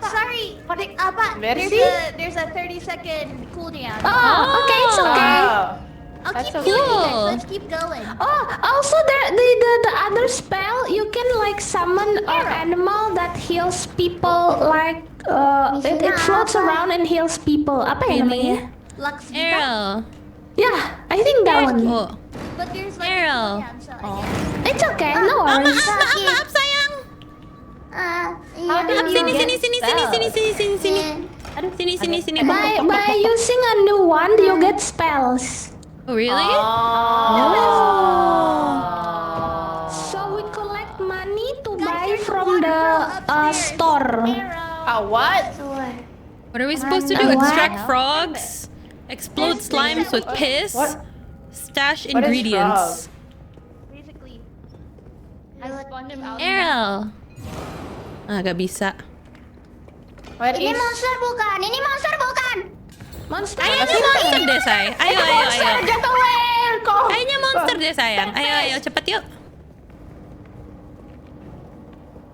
F: Sorry. Apa?
B: Mercy?
F: There's a 30-second cooldown.
C: Oh, okay, it's okay.
B: Oh.
F: I'll keep
B: That's
F: healing
A: okay.
F: you guys. Let's keep going.
C: Oh, also the other spell, you can like summon an animal that heals people like it floats around and heals people. Apa ya namanya?
F: Lux Vita.
A: Arrow.
C: Yeah, I think that one.
A: Oh.
F: But there's like
A: Arrow.
F: a cooldown, so I guess.
C: It's okay, no worries.
A: Maaf sayang. Sini.
C: By using a new wand, you get spells.
A: Oh, really?
C: So we collect money to buy from the store.
B: What?
A: What are we supposed to do? Extract frogs? Explode slimes with piss? Stash
B: What is
A: ingredients.
F: Basically.
D: I spawned him out.
A: Arrow. Ah, gak bisa.
B: What
F: Ini
B: is?
F: monster bukan. Ini monster bukan.
C: Monster.
A: Kayaknya monster deh, say. Ayo.
B: Get away! Kok?
A: Kayaknya monster deh, sayang. Ayo, cepet yuk.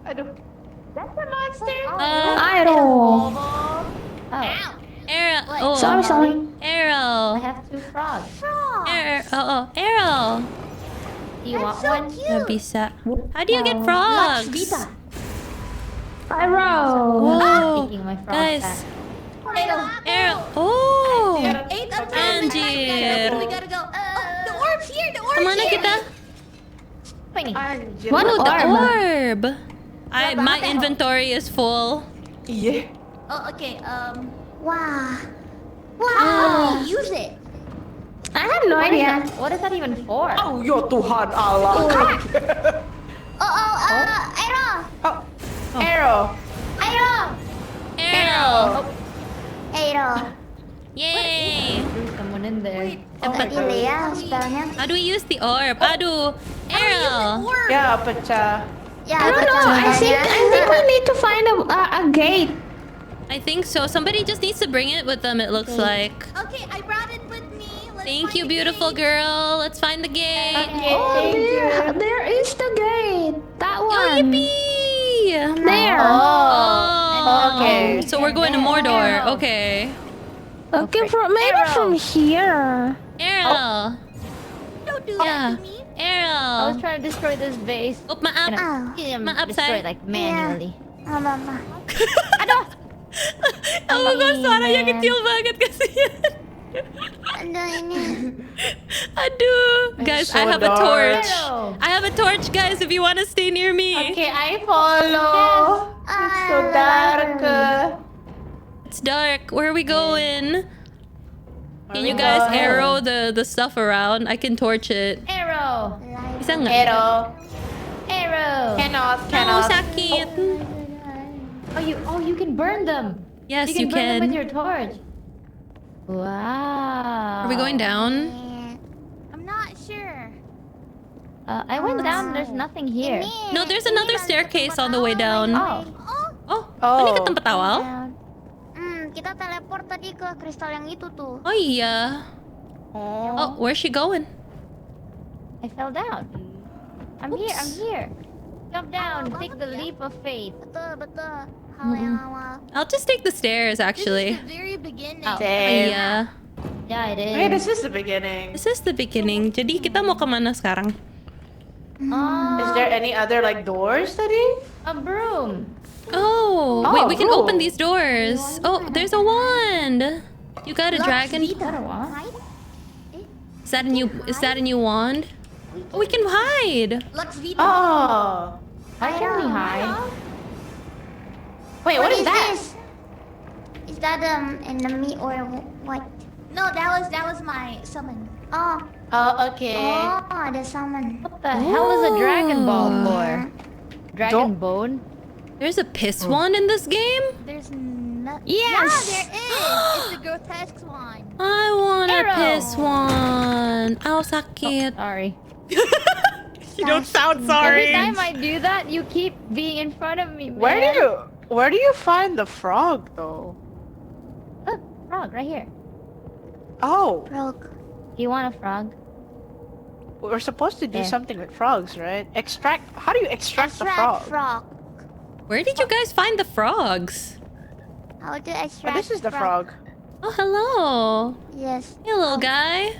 B: Aduh. That's a monster.
C: Arrow.
A: Arrow. Oh,
C: Sorry.
A: arrow.
D: I have 2 frogs.
A: Arrow.
D: Do you want
F: So
D: one?
A: Gak
F: cute.
A: bisa. How do you get frogs?
C: Arrow.
A: Whoa.
D: Taking my frogs
A: Guys,
D: back.
A: Arrow. Oh.
E: 8 up.
A: Anjir.
E: We gotta go. The orb's here. The orb's
A: Kemana
E: here.
A: kita?
D: Pointy.
C: What
A: Oh, the
C: orb?
A: orb. My inventory is full.
B: Yeah.
E: Oh, okay.
F: Wah.
E: How do you use it?
C: I have no idea.
D: What is that even for?
B: Oh, ya Tuhan Allah.
F: Arrow.
B: Arrow.
A: Arrow.
F: Arrow.
A: Yay.
D: There's someone in there.
F: Gila ya spellnya.
A: How do we use the orb? Aduh. Arrow.
B: Ya, pecah.
F: Ya,
C: I don't know. I think we need to find a gate.
A: I think so. Somebody just needs to bring it with them, it looks like.
E: Okay, I brought it with me.
A: Thank you, beautiful girl. Let's find the gate.
C: Oh, there is the gate. That
A: Oh,
C: one.
A: yippee!
C: There.
A: Oh,
B: okay.
A: So we're going to Mordor. Okay.
C: Okay, maybe from here.
A: Arrow.
E: Don't do
A: Yeah.
E: that to me.
D: I
A: Arrow.
D: was trying to destroy this base.
A: Oh, maap.
D: Destroy it like manually.
F: Apa-apa.
A: Oh my god, suaranya kecil banget kasihan.
F: Ada ini.
A: Aduh. Guys, I
B: so
A: have a
B: dark.
A: torch. I have a torch, guys, if you want to stay near me.
B: Okay, I follow. It's so dark.
A: It's dark. Where are we going? Can you guys arrow the stuff around? I can torch it.
D: Arrow.
A: Bisa nggak?
B: Arrow.
D: Arrow.
B: Cannot.
A: Oh, sakit.
D: Oh, you can burn them.
A: Yes,
D: You
A: you
D: can burn them with
A: can.
D: your torch. Wow.
A: Are we going down?
E: I'm not sure.
D: I went down. There's nothing here.
A: No, there's another staircase on the way down.
D: Oh.
A: Oh, ini ke tempat awal?
F: Kita teleport tadi ke kristal yang itu tuh.
A: Oh iya. Oh, where's she going?
D: I fell down. I'm here. Jump down. Take the leap of faith.
F: Betul. Hal yang awal.
A: I'll just take the stairs, actually.
E: This is the very beginning.
A: Iya.
D: Yeah, it is.
B: Hey, this is the beginning.
A: This is the beginning. Jadi kita mau kemana sekarang?
B: Is there any other like doors, Teddy?
D: A broom.
A: Oh, wait, we can
B: ooh.
A: open these doors. Oh, there's a wand. You got a dragon?
D: Is that a wand?
A: Is that a new wand? Oh, we can hide.
E: Lux Vita.
B: Oh.
D: How can we hide?
B: Wait, what is that?
F: This? Is that enemy or what?
E: No, that was my summon.
F: Oh,
B: Okay.
F: ada summon.
D: What the hell is a dragon ball for? Dragon
B: Don't-
D: bone?
A: There's a piss wand in this game?
E: There's nothing.
C: Yes.
E: Yeah, there is. It's a grotesque one.
A: I want a
D: Arrow.
A: piss wand. Ow, sakit.
D: Sorry.
B: You don't sound
D: Every
B: sorry.
D: time I do that, you keep being in front of me, man.
B: Where do you find the frog though?
D: Look, frog right here.
B: Oh,
F: Rogue.
D: Do you want a frog?
B: we're supposed to do
D: Yeah.
B: something with frogs, right? How do you extract the frog?
F: Frog.
A: Where did you guys find the frogs?
F: How to
B: Oh,
F: extract
B: this is the frog.
A: Oh, hello.
F: Yes.
A: Hey, little guy.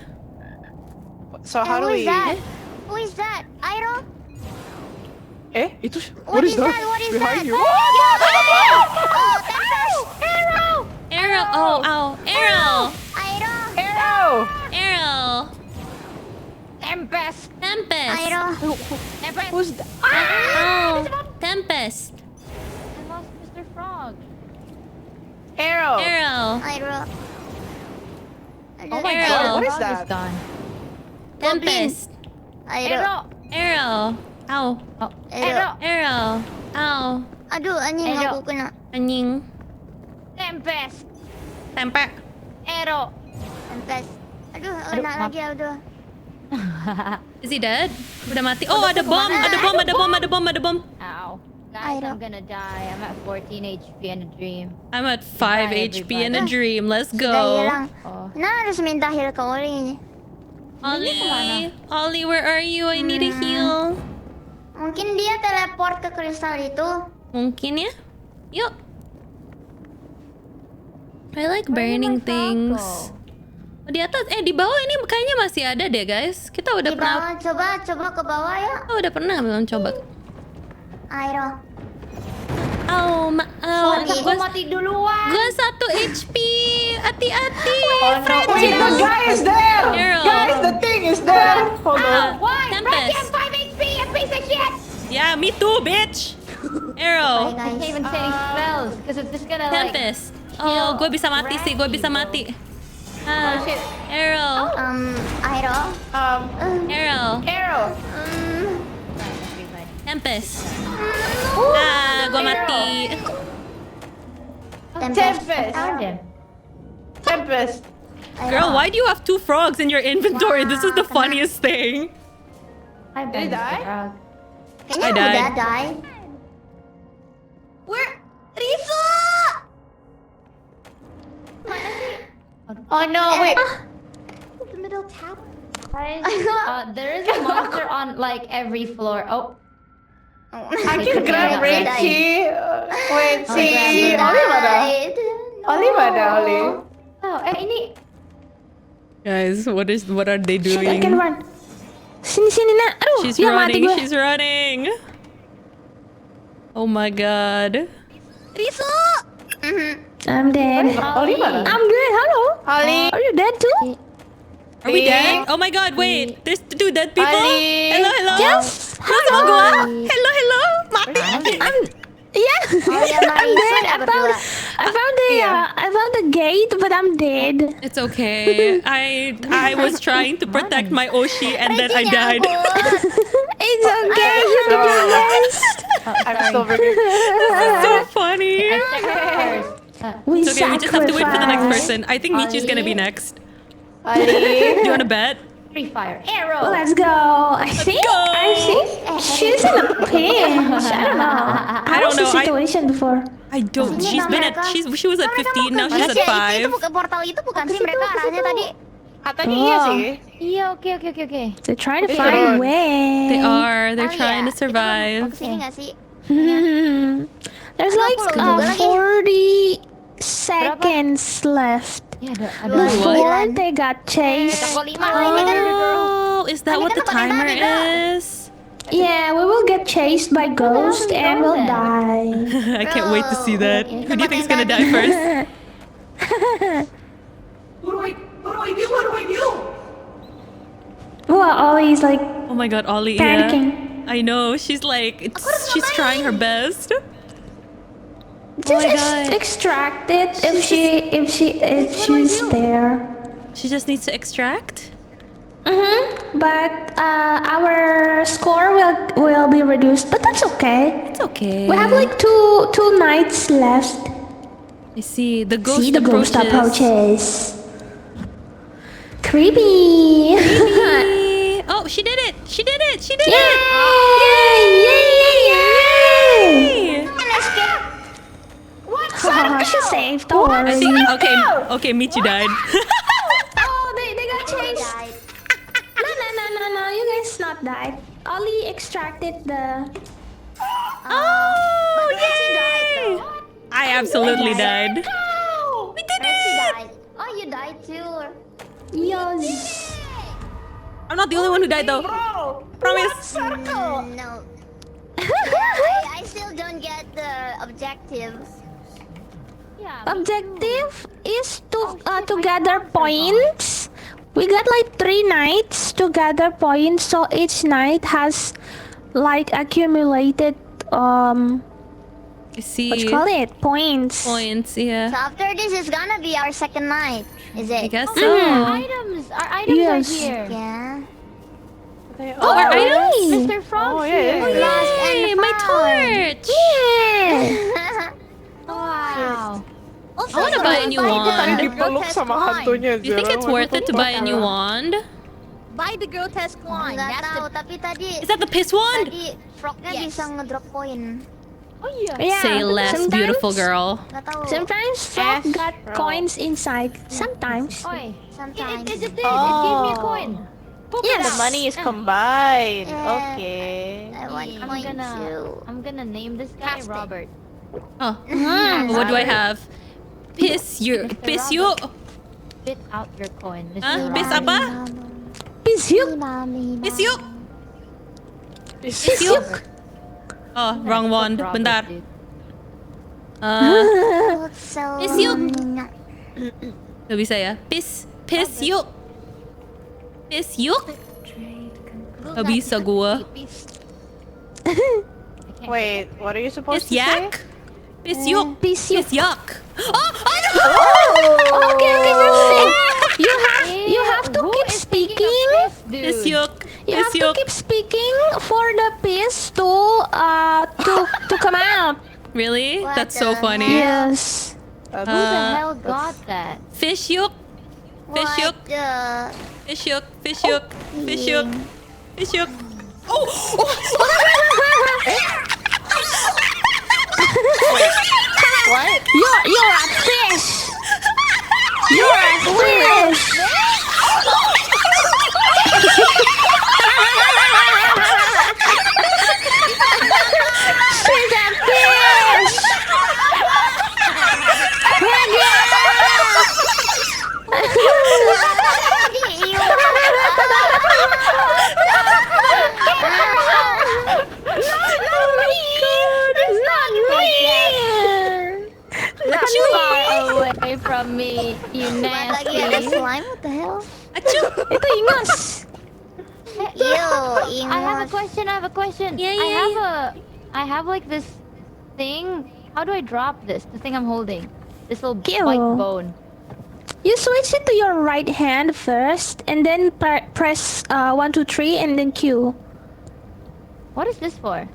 B: So how
F: Who
B: do
F: is
B: we?
F: that? Who is that? Iron?
B: Itu.
F: What is that? What is
B: behind
F: that?
B: you?
F: Arrow!
A: Arrow. Oh, ow. Arrow.
F: Iron!
B: Arrow!
A: Arrow.
D: Tempest.
A: Tempest.
F: Iron!
B: Who's that?
A: Oh, Tempest.
D: I lost Mr. Frog.
B: Arrow!
A: Arrow.
F: Iron!
D: Oh my
A: Arrow.
D: god,
B: What is
D: frog
B: that?
D: is gone.
A: Tempest.
F: Iron!
A: Arrow. Ow.
D: Oh,
F: Arrow!
A: Arrow. Ow.
F: Aduh, anjing
D: Arrow.
F: aku kena.
A: Anjing.
D: Tempest.
A: Temper.
D: Arrow.
F: Tempest. Aduh, kena
D: maaf.
F: lagi, aduh.
A: Is he dead? Udah mati. Oh, ada bom. Ada bom. Ada bom. Ada bom. Ada bom.
D: Ow. Guys,
F: Arrow.
D: I'm gonna die. I'm at 14 HP in a dream.
A: I'm at 5
D: Goodbye,
A: HP in a
D: everybody.
A: dream. Let's
F: Sudah
A: go.
F: hilang.
D: Oh.
F: Nah, harus minta heal ke Oli.
A: Ollie. Ollie, where are you? I need a heal.
F: Mungkin dia teleport ke kristal itu.
A: Mungkin ya? Yuk. I like
D: Where did
A: burning
D: my frog
A: things.
D: go?
A: Oh, di atas. Di bawah ini kayaknya masih ada deh, guys. Kita udah
F: Di
A: pernah.
F: bawah, coba ke bawah ya.
A: Oh, udah pernah belum coba.
F: Airo.
A: Gua mati duluan. Gua 1 HP. Hati-hati.
B: Wait, the guy is there.
A: Arrow.
B: Guys, the thing is there. Hold on.
A: Tempest.
F: I'm 5 HP, a piece of shit.
A: Yeah, me too, bitch. Arrow.
D: I can't even say spells because it's just gonna like.
A: Tempest. Oh, gue bisa mati sih. Gue bisa mati.
D: Shit.
A: Arrow.
F: Arrow.
A: Arrow. Tempest. Gue mati.
B: Tempest.
A: Girl, why do you have 2 frogs in your inventory? This is the funniest thing.
B: Did he die?
A: I died.
F: Udah die. Where? Risa!
B: Oh no, wait.
F: The middle tab.
D: Guys, there is a monster on like every floor. Oh.
B: I can grab Rachie. Wait, see. Oli mana? Oli?
D: Oh, ini.
A: Guys, what are they doing?
C: I can run. Sini nak. Aduh,
A: She's
C: ya mati
A: running.
C: gue.
A: She's running. Oh my god.
F: Risa!
C: I'm dead.
B: Oli mana?
C: I'm good. Hello.
B: Oli.
C: Are you dead too?
A: Are we dead? Oh my god, wait. There's 2 dead people?
B: Ali.
A: Hello?
C: Yes.
A: Sama gua? Hello? Mati.
C: Yeah. I'm dead. I found the gate, but I'm dead.
A: It's okay. I was trying to protect my Oshi and then I died.
C: It's okay. You did your best.
B: I'm so very
A: So funny.
C: We
A: It's okay, we just have to wait for the next person. I think Michi's gonna be next.
B: Ali.
A: Do you wanna bet?
D: Free fire arrow.
C: Let's go. I think she's in a pinch. I don't know.
A: I don't know.
C: The situation before.
A: I don't. She was at 15. Now she's at 5.
F: Itu bukan portal itu bukan sih mereka arahnya tadi.
B: Katanya iya sih.
D: Iya, oke.
C: They're trying to find a way.
A: They are. They're
F: Oh,
A: trying
F: iya.
A: to survive.
F: Kesini nggak sih?
C: There's like 40 seconds left.
D: Ya, ada
C: Before they got chased.
A: Oh, is that what the timer is?
C: Yeah, we will get chased by ghosts and we'll die.
A: I can't wait to see that. Who do you think's gonna die first?
B: What do I do?
C: Well, Ollie's like
A: Oh my god, Ollie.
C: panicking.
A: Yeah. I know. She's like, she's trying her best.
C: Just
A: my God.
C: extract it if she's there.
A: She just needs to extract.
C: But our score will be reduced, but that's okay.
A: It's okay.
C: We have like two nights left.
A: I see the ghost
C: See the
A: approaches.
C: ghost approaches. Creepy.
A: Oh, she did it! She did it! She did
C: Yay!
A: it!
C: Yay!
F: What?
C: She saved. Don't
A: I
C: worry.
A: think okay, Michi died.
C: Oh, they got chased. No. You guys not died. Ollie extracted the.
A: Oh,
F: Rachie died
A: yay!
F: though.
A: I absolutely died.
F: We did it! Died. Oh, you died too.
C: Yes.
A: I'm not the only one who died though. Promise.
F: No. I still don't get the objectives.
C: Objective is to gather points. We got like 3 nights to gather points, so each night has like accumulated
A: I see.
C: what you call it, points.
A: Points, yeah.
F: So after this is gonna be our second night, is it?
A: I guess so.
D: Items. Our items
C: Yes.
D: are here.
F: Yeah.
A: Oh, our items?
D: Mr. Frog's here.
F: Lost
A: Hey,
F: and
A: my torch!
C: Yeah.
D: Wow.
F: Also,
A: I wanna buy a new wand.
B: Dipeluk sama hantunya.
A: You think it's worth it to buy a new wand?
E: Buy the grotesque wand.
F: Nggak
E: That's
F: tahu,
E: the
F: tapi tadi
A: Is that the piss wand?
F: tadi frognya
E: Yes.
F: bisa ngedrop poin.
D: Oh yeah.
C: Yeah.
A: Say less,
C: sometimes-
A: beautiful girl.
F: Nggak tahu.
C: Sometimes frog got coins inside. Sometimes.
D: Oi.
F: Sometimes.
D: It did. It gave me a coin.
C: Yes.
B: The money is combined.
F: Yeah.
B: Okay.
F: I want
D: I'm
F: coin
D: gonna
F: too.
D: name this guy
E: Cast it.
D: Robert.
A: Oh, what do I have? Piss you. Piss you.
D: Spit out your coin, Mr.
A: Huh?
D: Robert.
A: Piss apa?
C: Pisyuk.
A: Piss you.
C: Pisyuk.
A: Oh, wrong wand.
D: Robert,
A: Bentar.
D: dude.
F: So
A: Piss yuk. Gak bisa ya? Piss yuk. Piss yuk. Gak bisa gua.
B: Wait, what are you supposed
A: Piss
B: to say?
A: yak. Piss yuk.
C: Piss yuk.
A: Piss yak. Oh, aduh.
C: Okay, perfect. You have to keep speaking.
A: Piss yuk.
C: You
A: Piss
C: have to
A: yuk.
C: keep speaking for the piss to come out.
A: Really?
F: What
A: That's so
F: the
A: funny.
C: Yes.
D: Who the hell got that?
A: Fish yuk. Fish yuk. Fish yuk. Fish yuk. Fish yuk. Fish yuk. Oh.
B: What?
C: You're a fish. You're a fish. She's a fish.
D: Away from me, you
F: Lagi ada
D: nasty.
F: slime, what the hell?
A: Achoo.
C: Itu ingus.
F: Ew,
D: I have a question.
A: Yeah.
D: I have like this thing. How do I drop this? The thing I'm holding. This little
C: Ew.
D: white bone.
C: You switch it to your right hand first, and then press 1, 2, 3, and then Q.
D: What is this for?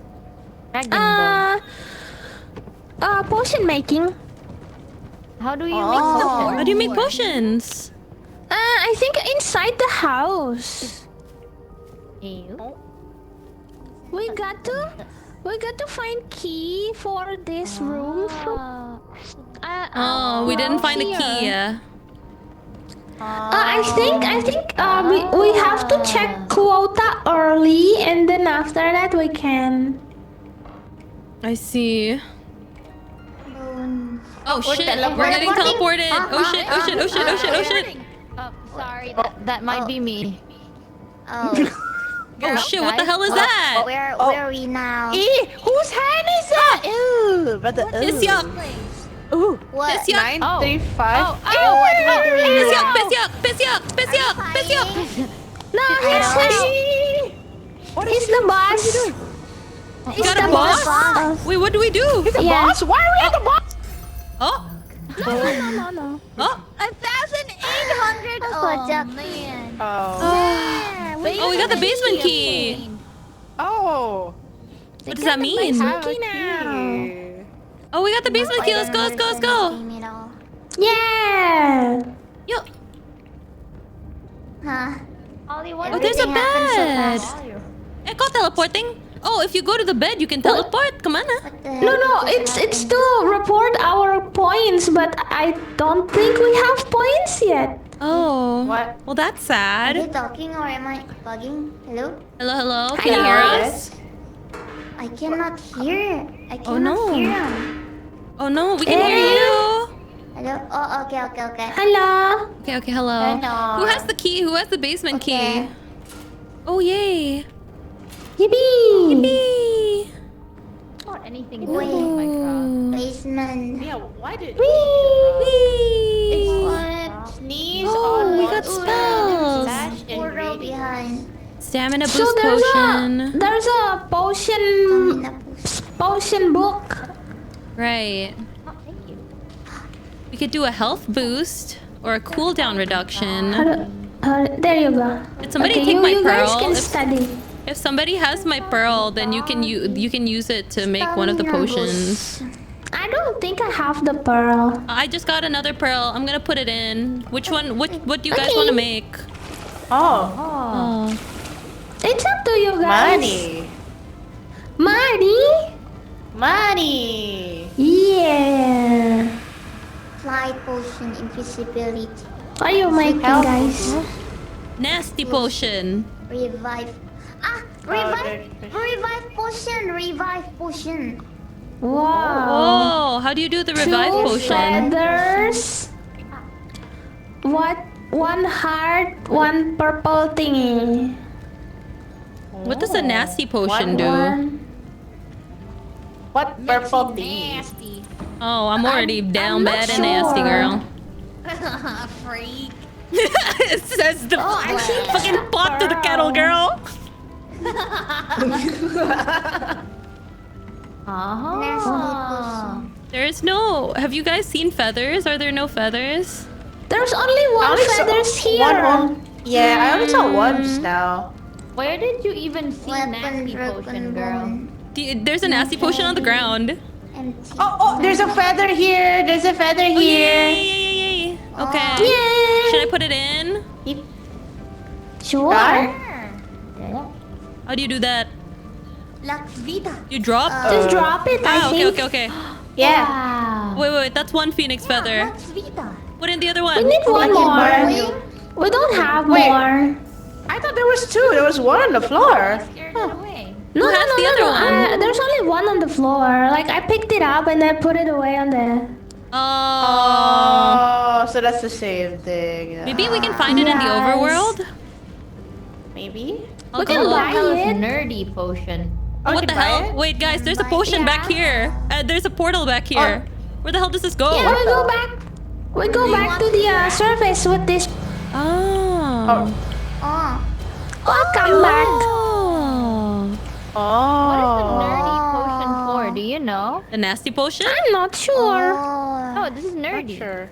D: Dragon bone.
C: Potion making.
D: How do you make potion?
A: How do you make potions?
C: I think inside the house.
D: Ew.
C: We got to find key for this room.
A: We didn't find a key.
C: I think we have to check quota early, and then after that we can.
A: I see. Oh shit,
F: teleporting.
A: we're getting teleported. Oh shit, oh shit, oh shit, oh shit, oh shit.
D: Oh, sorry. That might be me.
F: Oh,
A: Oh shit, what the hell is that?
F: where are we now?
B: Whose hand is that? Ew, brother.
A: Piss yuck.
B: Ooh.
F: What?
A: Piss yuck.
B: 935.
F: What we doing?
A: Piss yuck, piss yuck, piss yuck, piss yuck, piss yuck.
C: No, he's the boss.
A: You got a boss? Wait, what do we do?
C: Yes.
B: Why are we at the boss?
A: Oh,
C: No.
A: oh,
F: 1,800. Oh,
D: man.
B: Oh.
A: oh, we got the basement key.
B: Oh.
A: What does that mean?
B: Have a
C: Key now.
B: key.
A: Oh, we got the basement key. Let's go, let's go, let's go.
C: Yeah.
A: Yo,
F: Huh?
D: Ollie, what
A: oh, there's a
F: Everything happened so
A: bed.
F: fast.
A: Echo teleporting. Oh, if you go to the bed, you can teleport. Come on,
F: What the heck
C: No,
F: just
C: it's
F: happened?
C: to report our points, but I don't think we have points yet.
A: Oh.
B: What?
A: Well, that's
F: Are you
A: sad.
F: talking or am I bugging? Hello?
A: Hello, hello. Can you hear us?
F: I cannot hear. I cannot
A: Oh, no.
F: hear him.
A: Oh no, we can hear you.
F: Hello? Oh, okay.
C: Hello.
A: Okay, okay, hello.
F: Hello.
A: Who has the key? Who has the basement
F: Okay.
A: key? Oh, yay.
C: Yippee.
A: Yippee.
D: or anything in Minecraft?
F: Basement.
B: Yeah, why did
A: Whee!
F: What?
B: sneeze
A: Oh,
B: on
A: we
B: one
A: got
B: side,
A: spells.
B: dash and
F: Portal
B: reading?
F: behind.
A: Stamina
C: So
A: boost potion.
C: there's a potion book.
A: Right.
D: Oh, thank you.
A: We could do a health boost or a cooldown reduction.
C: There you go.
A: Did somebody
C: Okay,
A: take my
C: you guys
A: pearl?
C: can
A: If,
C: study.
A: if somebody has my pearl, then you can use it to make one of the
F: Stamina
A: potions.
C: I don't think I have the pearl.
A: I just got another pearl. I'm gonna put it in. Which one? What do you guys
C: Okay.
A: want to make?
B: Oh,
A: Oh.
C: It's up to you guys.
B: money.
C: Money? Yeah.
F: Flight potion. Invisibility.
C: What are you making, guys?
A: Nasty potion.
F: Revive. Revive potion. Revive potion.
C: Wow.
A: Oh, how do you do the revive
C: Two
A: potion?
C: feathers. What? One heart, one purple thingy.
A: What does a nasty potion do?
C: One.
B: What purple thing?
E: Nasty.
A: Oh, I'm already down bad and nasty, girl.
F: Freak.
A: It says the fucking pot to the kettle, girl. There's no. Have you guys seen feathers? Are there no feathers?
C: There's only one feathers here.
B: Yeah, I only saw one just now.
D: Where did you even see
F: Weapon
D: nasty
F: broken
D: potion, girl?
F: bone.
A: There's a nasty potion on the ground.
F: Empty.
B: Oh, there's a feather here. There's a feather
A: Oh,
B: here.
A: yay. Okay.
C: Yay.
A: Should I put it in?
C: Sure.
A: How do you do that?
F: Lux Vita.
A: You drop?
C: Just drop it, I think.
A: Okay.
B: Yeah.
D: Wow.
A: Wait. That's one phoenix feather.
F: Lux Vita.
A: Put in the other one.
C: We need one more.
F: Wing.
C: We don't have
B: Wait.
C: more.
B: I thought there was two. There was one on the floor.
D: Scared it away.
C: No,
A: has the other one?
C: There's only one on the floor. Like, I picked it up and I put it away on the...
A: Oh.
B: Oh, so that's the same thing.
A: Maybe we can find it in the
C: Yes.
A: overworld?
B: Maybe.
A: I'll
C: We
A: go
C: can
A: look.
C: buy
D: That was
C: it.
D: nerdy potion.
B: Oh,
A: What
B: you
A: the
B: can buy
A: hell?
B: it?
A: Wait, guys, there's a potion back here. There's a portal back here. Where the hell does this go?
C: Yeah, we go back. We go back to the surface with this.
A: Oh.
F: Oh.
C: Welcome back.
A: Oh.
D: What is the nerdy potion for? Do you know?
A: The nasty potion?
C: I'm not sure.
F: Oh.
D: Oh, this is nerdy.
B: Sure.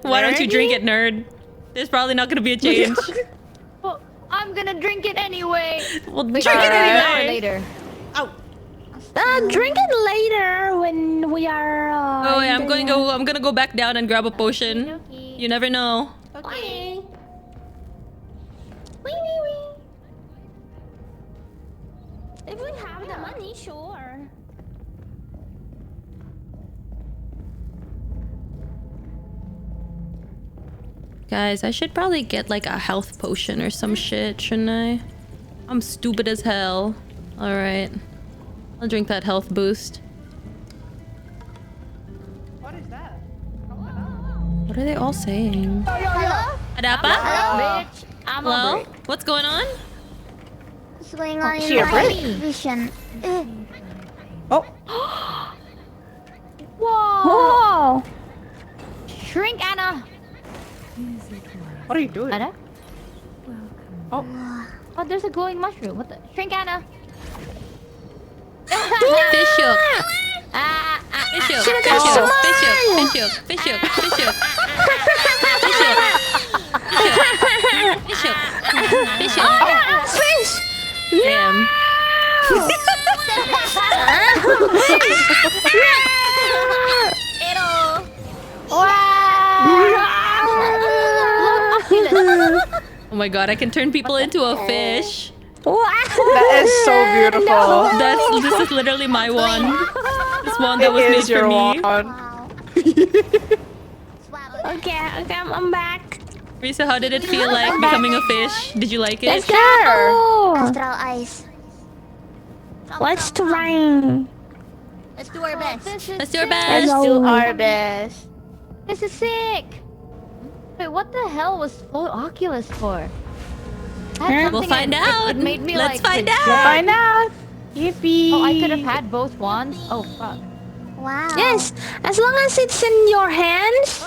A: Why don't you drink it, nerd? There's probably not gonna be a change.
D: Well, I'm gonna drink it anyway.
A: Well,
D: Wait,
A: drink it
D: now or
A: anyway.
D: later.
C: Drink it later when we are.
A: Oh wait, I'm gonna go back down and grab a potion.
D: Okay.
A: You never know.
C: Okay. Wee. If we have the money, sure.
A: Guys, I should probably get like a health potion or some shit, shouldn't I? I'm stupid as hell. Alright. I'll drink that health boost.
B: What is that?
A: What are they all saying?
F: Hello?
A: Adapa?
D: Bitch, I'm a
A: Hello?
D: brick.
A: What's going on?
F: What's going on in
B: She a
F: my
B: brick?
F: vision?
B: Oh,
C: Whoa!
D: Shrink Anna.
B: what are you doing?
D: Anna?
B: Oh,
D: Oh, there's a glowing mushroom. What the? Shrink Anna.
A: Fish hook. Fish hook. Fish hook.
C: Oh.
A: Fish hook. Fish hook. Fish hook. Fish hook. Fish hook. Fish hook.
C: Fish!
A: Damn. Oh my god, I can turn people into a fish.
B: that is so beautiful.
A: This is literally my wand. This wand that
B: It
A: was made
B: is
A: for
B: your
A: me.
B: wand.
F: Wow. Swab.
C: Okay, I'm back.
A: Risa, how did it feel like becoming a fish? Did you like it?
C: Let's go!
F: Astral eyes.
C: Let's try.
F: Let's do our best.
A: Let's do our
C: Let's
A: best.
C: go.
B: Do our best.
D: This is sick. Wait, what the hell was Flow Oculus for? That's
A: We'll
D: something
A: find out.
D: It made me
A: Let's
D: like
A: find
D: reject-
A: out.
B: Find out. Yippee.
D: Oh, I could have had both wands. Oh fuck.
F: Wow.
C: Yes, as long as it's in your hands.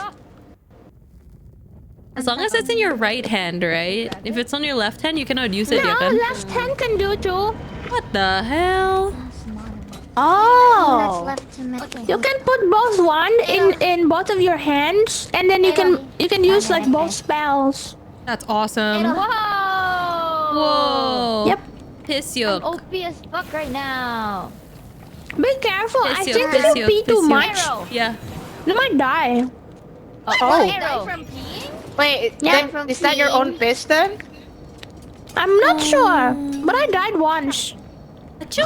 A: As long as it's in your right hand, right? If it's on your left hand, you cannot use it,
C: No,
A: Yakan.
C: left hand can do too.
A: What the hell?
B: Oh.
F: That's left to me.
C: You can put both wand in both of your hands, and then you can use like both spells.
A: That's awesome.
D: Whoa.
A: Whoa.
C: Yep.
A: Piss
D: I'm
A: yoke.
D: OP as fuck right now.
C: Be careful. I
A: Piss
C: think
A: yoke,
C: if you
A: piss
C: pee
A: yoke,
C: too
A: piss
C: much,
D: Arrow.
A: Yeah.
C: you might die.
B: Oh.
D: Arrow.
F: From peeing?
B: Wait,
C: Yeah.
B: then, is that your own piston?
C: I'm not sure, but I died once.
A: Achoo.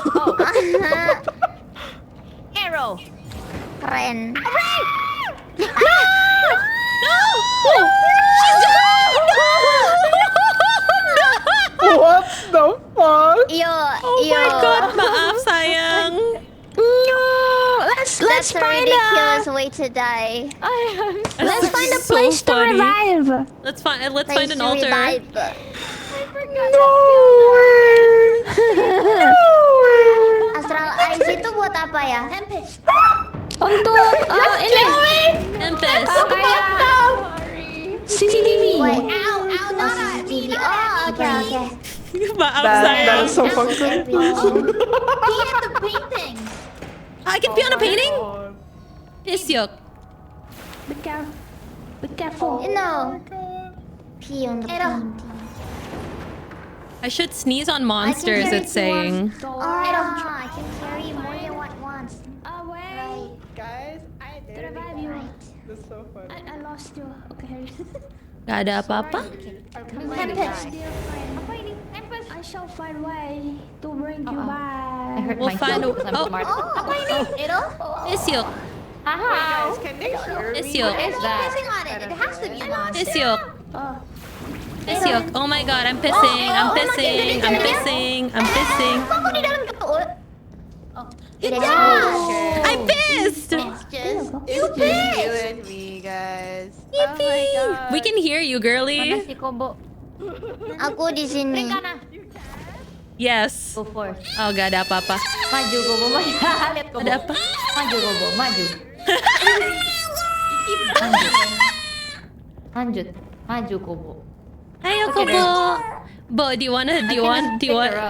D: Arrow.
F: Keren.
B: What the fuck?
F: Yo,
A: Oh
F: yo.
A: my god, maaf sayang.
C: No, let's
F: That's a
C: find
F: ridiculous way to die.
C: let's find a
A: so
C: place to
A: funny.
C: revive.
A: Let's find
F: Place
A: an
F: to
A: altar.
F: revive.
B: Nowhere.
F: Astral eyes itu buat apa ya?
C: Untuk ini
A: Tempest.
C: CCTV.
F: Wait, ow, not on TV. Oh, okay.
A: Maaf
B: That's
A: sayang.
B: so fucking
F: Be at the painting.
A: I can pee on a painting? Pisyok.
C: Be careful.
F: No. Pee on the painting.
A: I should sneeze on monsters, it's saying.
F: I can carry more than once.
C: Away.
B: Guys, I
C: To revive you.
B: This is so funny.
C: I lost you. Okay.
A: Gak ada apa-apa?
F: Tempest.
C: I shall find way to bring you
D: I
C: back.
D: hurt
A: We'll find a-
D: myself because I'm smart.
A: Pisyok.
B: Guys, can they hear me?
A: Pisyok.
D: What is that?
F: Pissing on it. It has to be a monster.
A: Pisyok.
C: Oh.
A: Pisyok. Oh my god, I'm pissing. I'm pissing. I'm pissing. I'm pissing.
F: Kok di dalam ketut?
A: Good job! I pissed!
F: It's just
B: It's just you and me, guys.
A: Yippee! We can hear you,
D: Mana
A: girly.
D: si Kobo?
F: aku di sini.
A: Yes.
D: Go forth.
A: Oh, gak ada apa-apa.
D: Maju Kobo, maju. Lihat Kobo.
A: Ada apa?
D: Maju Kobo, maju. Lanjut. Maju Kobo.
A: Ayo, Kobo. Bo, do you want?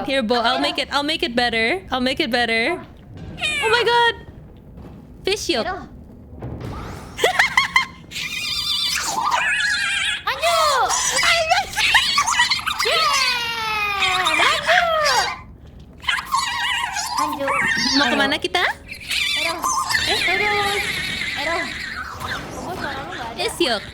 A: Here, Bo, I'll make it better. I'll make it better. Oh my god! Fish yolk. Mau kemana kita? Fish yolk.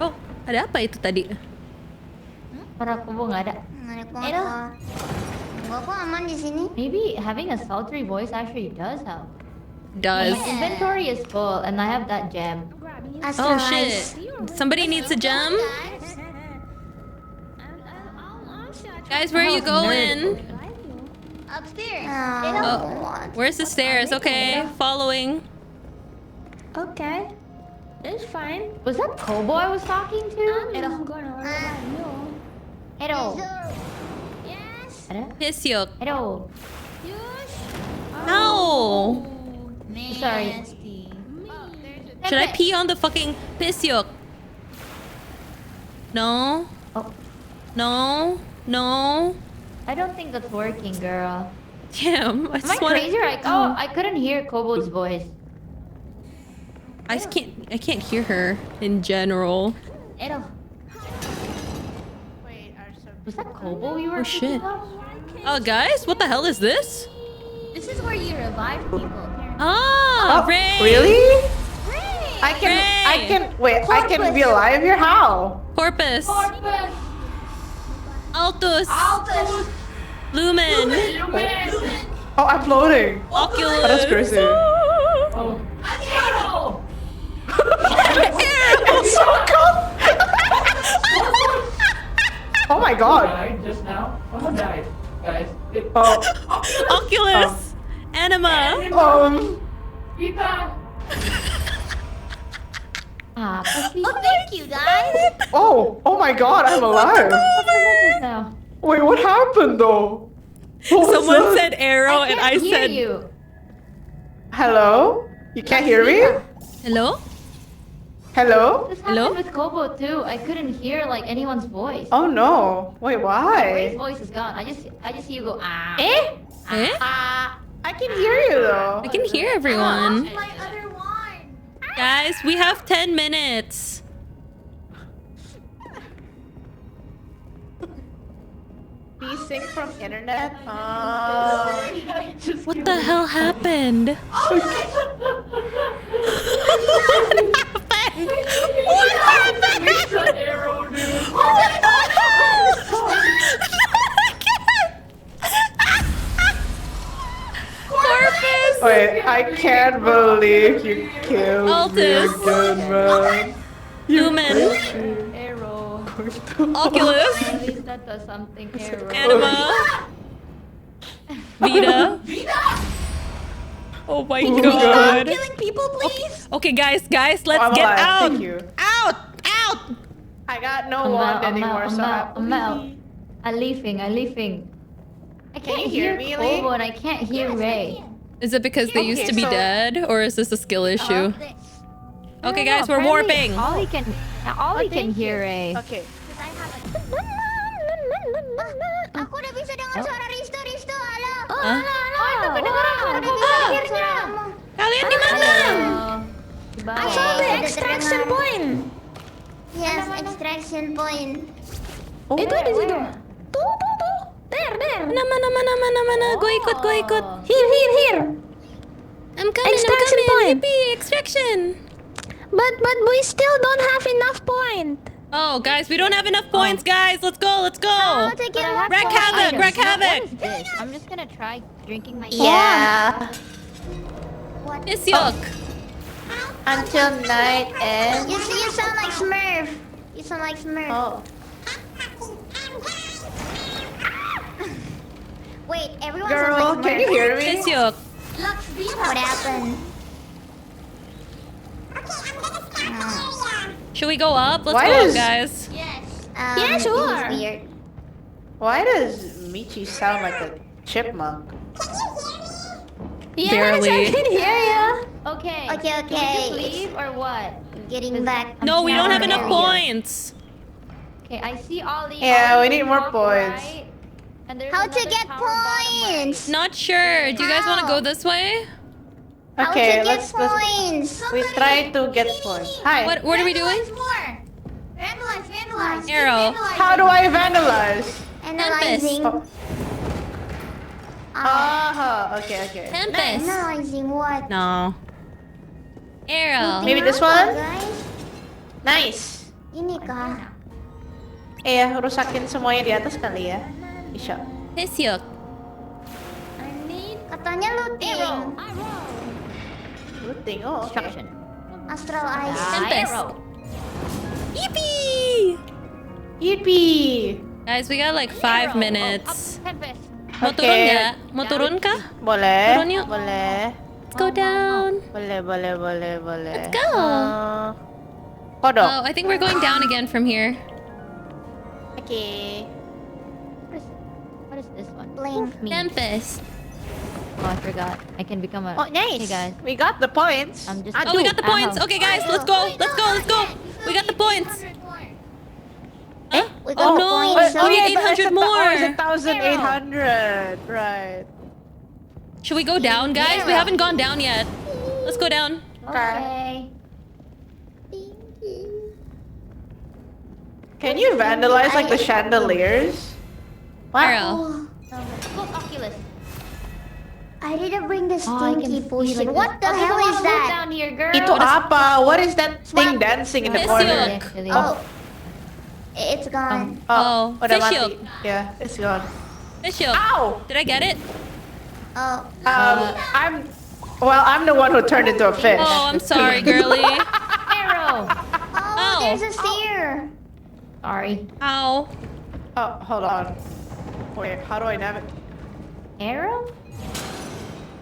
A: Oh, ada apa itu tadi?
D: Para Kobo nggak ada.
F: Aku aman di sini.
D: Maybe having a sultry voice actually does help.
A: Does.
D: My inventory is full and I have that gem.
A: Oh shit! Somebody needs a gem. Guys, where are you going?
F: Upstairs.
A: Oh, where's the stairs? Okay, following.
C: Okay. It's fine.
D: Was that Kobo I was talking to?
C: I'm gonna revive you.
D: Hello.
C: Yes.
D: Ada?
A: Piss yolk.
D: Hello.
A: No!
D: Sorry.
A: Should I pee on the fucking piss yolk? No.
D: Oh,
A: No. No.
D: I don't think that's working, girl.
A: Damn. I
D: Am I
A: just want.
D: crazy? I couldn't hear Kobo's voice.
A: I can't hear her in general.
D: Hello.
B: Wait,
D: Was that Kobo we were
A: Oh shit.
D: speaking of?
A: Oh guys, what the hell is this?
F: This is where you revive people.
A: Ah, Ray.
B: Really? I
A: Ray.
B: can be alive here. How?
A: Porpoise. Altus. Lumen.
B: Oh, I'm floating.
A: Oculus.
B: Oh, that's crazy. It's so cool. Oh my god.
G: Died just now. Someone died, guys.
B: Oh,
A: Oculus. Anima.
G: Pizza.
D: Ah, pussy.
F: Oh, thank you guys.
B: oh my god, I'm alive.
D: What's this now?
B: Wait, what happened though? What was
A: Someone
B: that?
A: said arrow and I
D: can't hear
A: said
D: you.
B: Hello? You can't hear me?
A: hello.
B: Hello?
D: This
A: Hello?
D: happened with Kobo too. I couldn't hear like anyone's voice.
B: Oh no. Wait,
D: Ray's
B: why?
D: voice is gone. I just see you go ah.
B: Eh?
A: Eh?
B: I can hear you though.
A: I can hear everyone.
F: My other one.
A: Guys, we have 10 minutes.
B: Desync from internet?
A: What the hell happened? What happened? What happened?
G: Arrow, dude.
A: Corpus!
B: Wait, I can't believe you killed me
A: Altus.
B: again, man.
A: Lumen.
D: Arrow.
A: Oculus.
D: At least that does something. Arrow.
A: Anima. Vita. Oh my
B: Oh
A: god.
F: Killing people, please.
A: Okay, guys, let's
B: I'm
A: get
B: alive,
A: out.
B: thank you.
A: Out! Out!
B: I got no wand anymore, so
D: I'm out. I'm leaving. I can't hear
B: me,
D: Kobo and I can't hear Ray.
A: Is it because they used to be dead, or is this a skill issue? Okay, guys, we're warping.
D: All we can hear Ray.
B: Okay.
F: Aku udah bisa dengar suara Risto, halo.
A: Hah?
F: Aku dengar suara kamu.
A: Kalian di mana?
C: I saw the extraction point.
F: Yes, extraction point.
C: Itu di situ. Tuh. There.
A: Mana? Gue ikut.
C: Here.
A: I'm coming.
C: Extraction point.
A: Yippee, extraction.
C: But we still don't have enough point.
A: Oh, guys, we don't have enough points, guys. Let's go. Wreck havoc.
D: What is this? I'm just gonna try drinking my.
B: Yeah.
A: It's yuck.
B: Until night and.
F: You sound like Smurf.
B: Oh.
F: Wait, everyone
B: Girl,
F: sounds like Smurf.
B: can you hear me?
A: It's yuck.
F: What happened?
A: Should we go up? Let's
B: Why
A: go up,
B: does-
A: guys.
F: Yeah,
C: Yeah, sure.
F: This is weird.
B: Why does Michi sound like a chipmunk?
C: Yes,
A: Barely.
C: I can hear you.
D: Okay.
F: Okay.
D: Do we just leave or what?
F: Getting back.
A: No, we don't have
F: down
A: enough
F: area.
A: points.
D: Okay, I see Ollie.
B: Yeah, we
D: Ollie
B: need more
D: walk
B: points.
D: right, and there's
F: How to
D: another
F: get
D: tower bottom
F: points?
A: Not sure. Do you guys want to go this way?
F: How
B: Okay,
F: to get
B: let's.
F: points?
B: We try to get points. Hi.
A: What are we doing?
F: Vandalize.
A: Arrow.
B: How do I vandalize?
F: Analyzing.
B: Okay.
A: Tempest.
F: Analyzing what?
A: No. Arrow.
B: Maybe this one?
F: Guys,
B: Nice.
F: ini kah?
B: Rusakin semuanya di atas kali ya. Bisa.
A: It's yuck.
F: Katanya looting.
B: Looting. Oh, okay.
F: Astral eyes.
A: Tempest. Yippee!
B: Yippee!
A: Guys, we got like 5 minutes.
D: Tempest.
A: Mau turun nggak? Mau turun kah?
B: Boleh.
A: Turun yuk.
B: Boleh.
A: Let's go down.
B: Boleh.
A: Let's go.
B: Kodok.
A: Oh, I think we're going down again from here.
B: Okay.
D: What is this one?
F: Blink.
D: Me.
A: Tempest.
D: Oh, I forgot. I can become a.
B: Oh, nice.
D: Hey guys.
B: We got the points.
D: I'm just.
A: Oh, we got the points. Okay, guys, let's go. We got the points. Huh?
F: We got
A: Oh
F: the
A: no,
F: points.
A: we need
B: but it's
A: 800
B: Oh,
A: more.
B: it's 1,800. Right.
A: Should we go down, guys? We haven't gone down yet. Let's go down.
D: Okay.
B: Can you vandalize like the chandeliers?
A: Arrow.
D: Look, Oculus.
F: I didn't bring the
D: Oh, I can
F: stinky
D: see,
F: potion.
D: like,
F: What the
D: there's
F: hell
D: a lot
F: is
D: of wood
F: that?
D: down here, girl?
B: Itu apa? What is that thing dancing in the
A: It's
B: corner?
A: yuck.
D: Actually.
F: Oh, it's gone.
A: Oh,
B: udah
A: fish
B: mati.
A: yolk.
B: Yeah, it's gone.
A: Fish yolk.
B: Ow!
A: Did I get it?
F: Oh,
B: I'm the one who turned into a fish.
A: Oh, I'm sorry, girly.
D: Arrow.
F: oh, there's a steer.
D: Sorry.
A: Ow.
B: Oh, hold on. Wait, how do I navigate?
D: Arrow.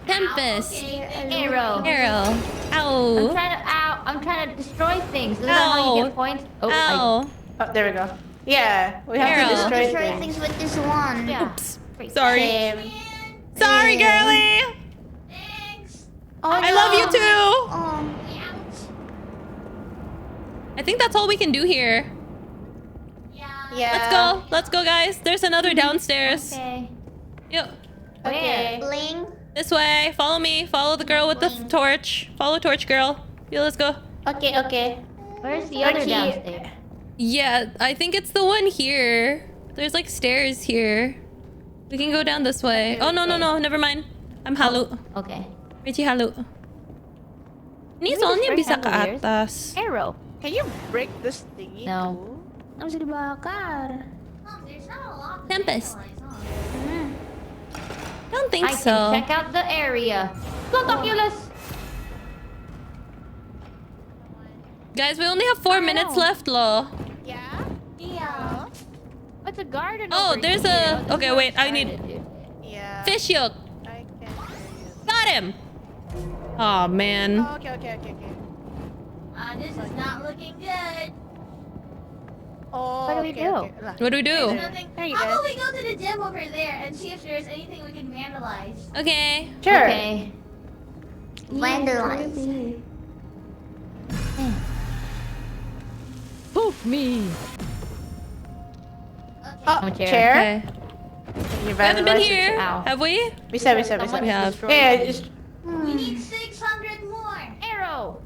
A: Tempest.
D: Arrow.
A: Arrow. Ow.
D: I'm trying to destroy things. Is that how you
A: Ow.
D: get points? Oh,
A: Ow.
B: Oh, there we go. Yeah, we have
A: Arrow.
B: to destroy
F: Destroy
B: things.
F: things with this one.
D: Yeah.
A: Oops.
D: Great.
A: Sorry.
B: Same.
A: Sorry, girly.
F: Oh,
A: I love you too.
F: Oh,
A: I think that's all we can do here.
B: Yeah.
A: Let's go, guys. There's another downstairs.
D: Okay.
A: Yep.
B: Okay.
F: bling.
A: This way. Follow me. Follow the girl with the torch. Follow torch girl. Yeah, let's go.
B: Okay.
D: Where's the other
B: Rachie.
D: downstairs?
A: Yeah, I think it's the one here. There's like stairs here. We can go down this way. Oh, no. Never mind. I'm halu.
D: Okay.
A: Richie halu. Ni
D: Maybe
A: soalnya
D: the
A: bisa
D: first
A: ke
D: handle
A: atas.
D: Arrow.
B: Can you break this thingy?
D: No.
B: too?
C: Nggak bisa dibakar.
A: Tempest. Don't think
D: I
A: so.
D: can check out the area. Look, Oculus.
A: Guys, we only have 4 minutes left, lo.
F: Yeah.
D: What's a garden?
A: Oh,
D: over
A: there's
D: here?
A: a... Okay, wait. I need...
B: Yeah.
A: Fish yolk.
B: I can hear you.
A: Got him. Oh man.
B: Oh, okay.
F: This is not looking good.
B: Oh,
D: What do we do?
A: What do we do?
F: Nothing.
B: There you
F: How
B: go.
F: about we go to the gym over there and see if there's anything we can vandalize?
A: Okay.
B: Sure.
D: Okay.
F: Vandalize.
D: Poof me.
B: Oh,
D: No chair.
B: chair.
A: Okay.
B: You
A: We haven't been
B: vandalized it.
A: here,
D: Ow.
A: have we?
B: We said.
A: We have.
B: Yeah, just.
F: We need 600 more.
D: Arrow.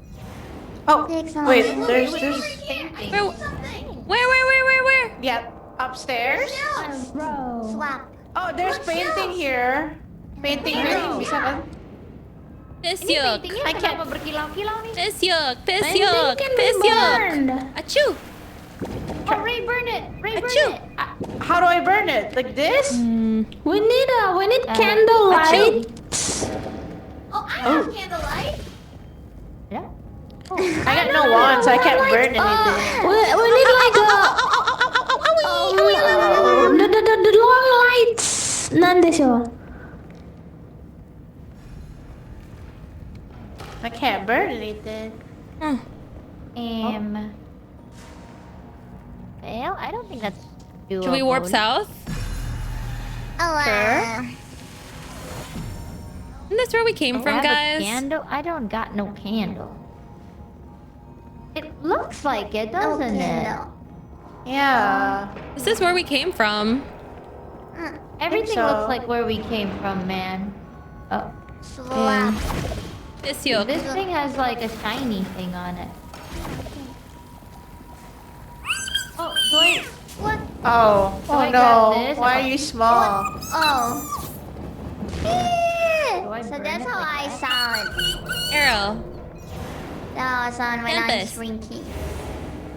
B: Oh,
F: 600.
B: wait.
F: Look,
B: There's
F: look,
B: this.
F: over here. I
A: Where-
F: see something.
A: Where?
B: Yeah, upstairs.
F: Yes. Swap.
B: Oh, there's painting here. Painting room. Bisa kan?
A: Pisyok.
B: I can't.
D: berkilau-kilau nih?
A: Pisyok.
C: Anything
A: Pisyok.
C: can be
A: Pisyok.
C: burned.
A: Achoo.
D: Oh, Ray, burn it. Ray, burn
A: Achoo.
D: it.
B: How do I burn it? Like this?
C: We need candlelight.
F: Oh, I have candlelight.
D: Yeah.
B: I got no wand, so I can't burn anything.
C: We need like a the long lights. Nande siya.
B: I can't burn anything.
D: Well, I don't think that's doable.
A: Should we warp south?
F: Oh,
A: Isn't this where we came from,
D: Grab a
A: guys?
D: Candle? I don't got no candle. It looks like it, doesn't it?
B: Yeah.
A: Is this where we came from?
D: Everything
B: so.
D: looks like where we came from, man. Oh,
F: Swap.
A: Pisyok.
D: this thing has like a shiny thing on it. Oh, do I?
F: What?
B: Oh.
D: Do I
B: Oh
D: grab
B: no.
D: this?
B: Why are you small?
F: Oh.
D: I
F: So
D: burn
F: that's
D: it
F: how
D: like
F: I
D: that?
F: sound.
A: Arrow.
F: That's how I sound when I'm
A: Tempest.
F: shrinking.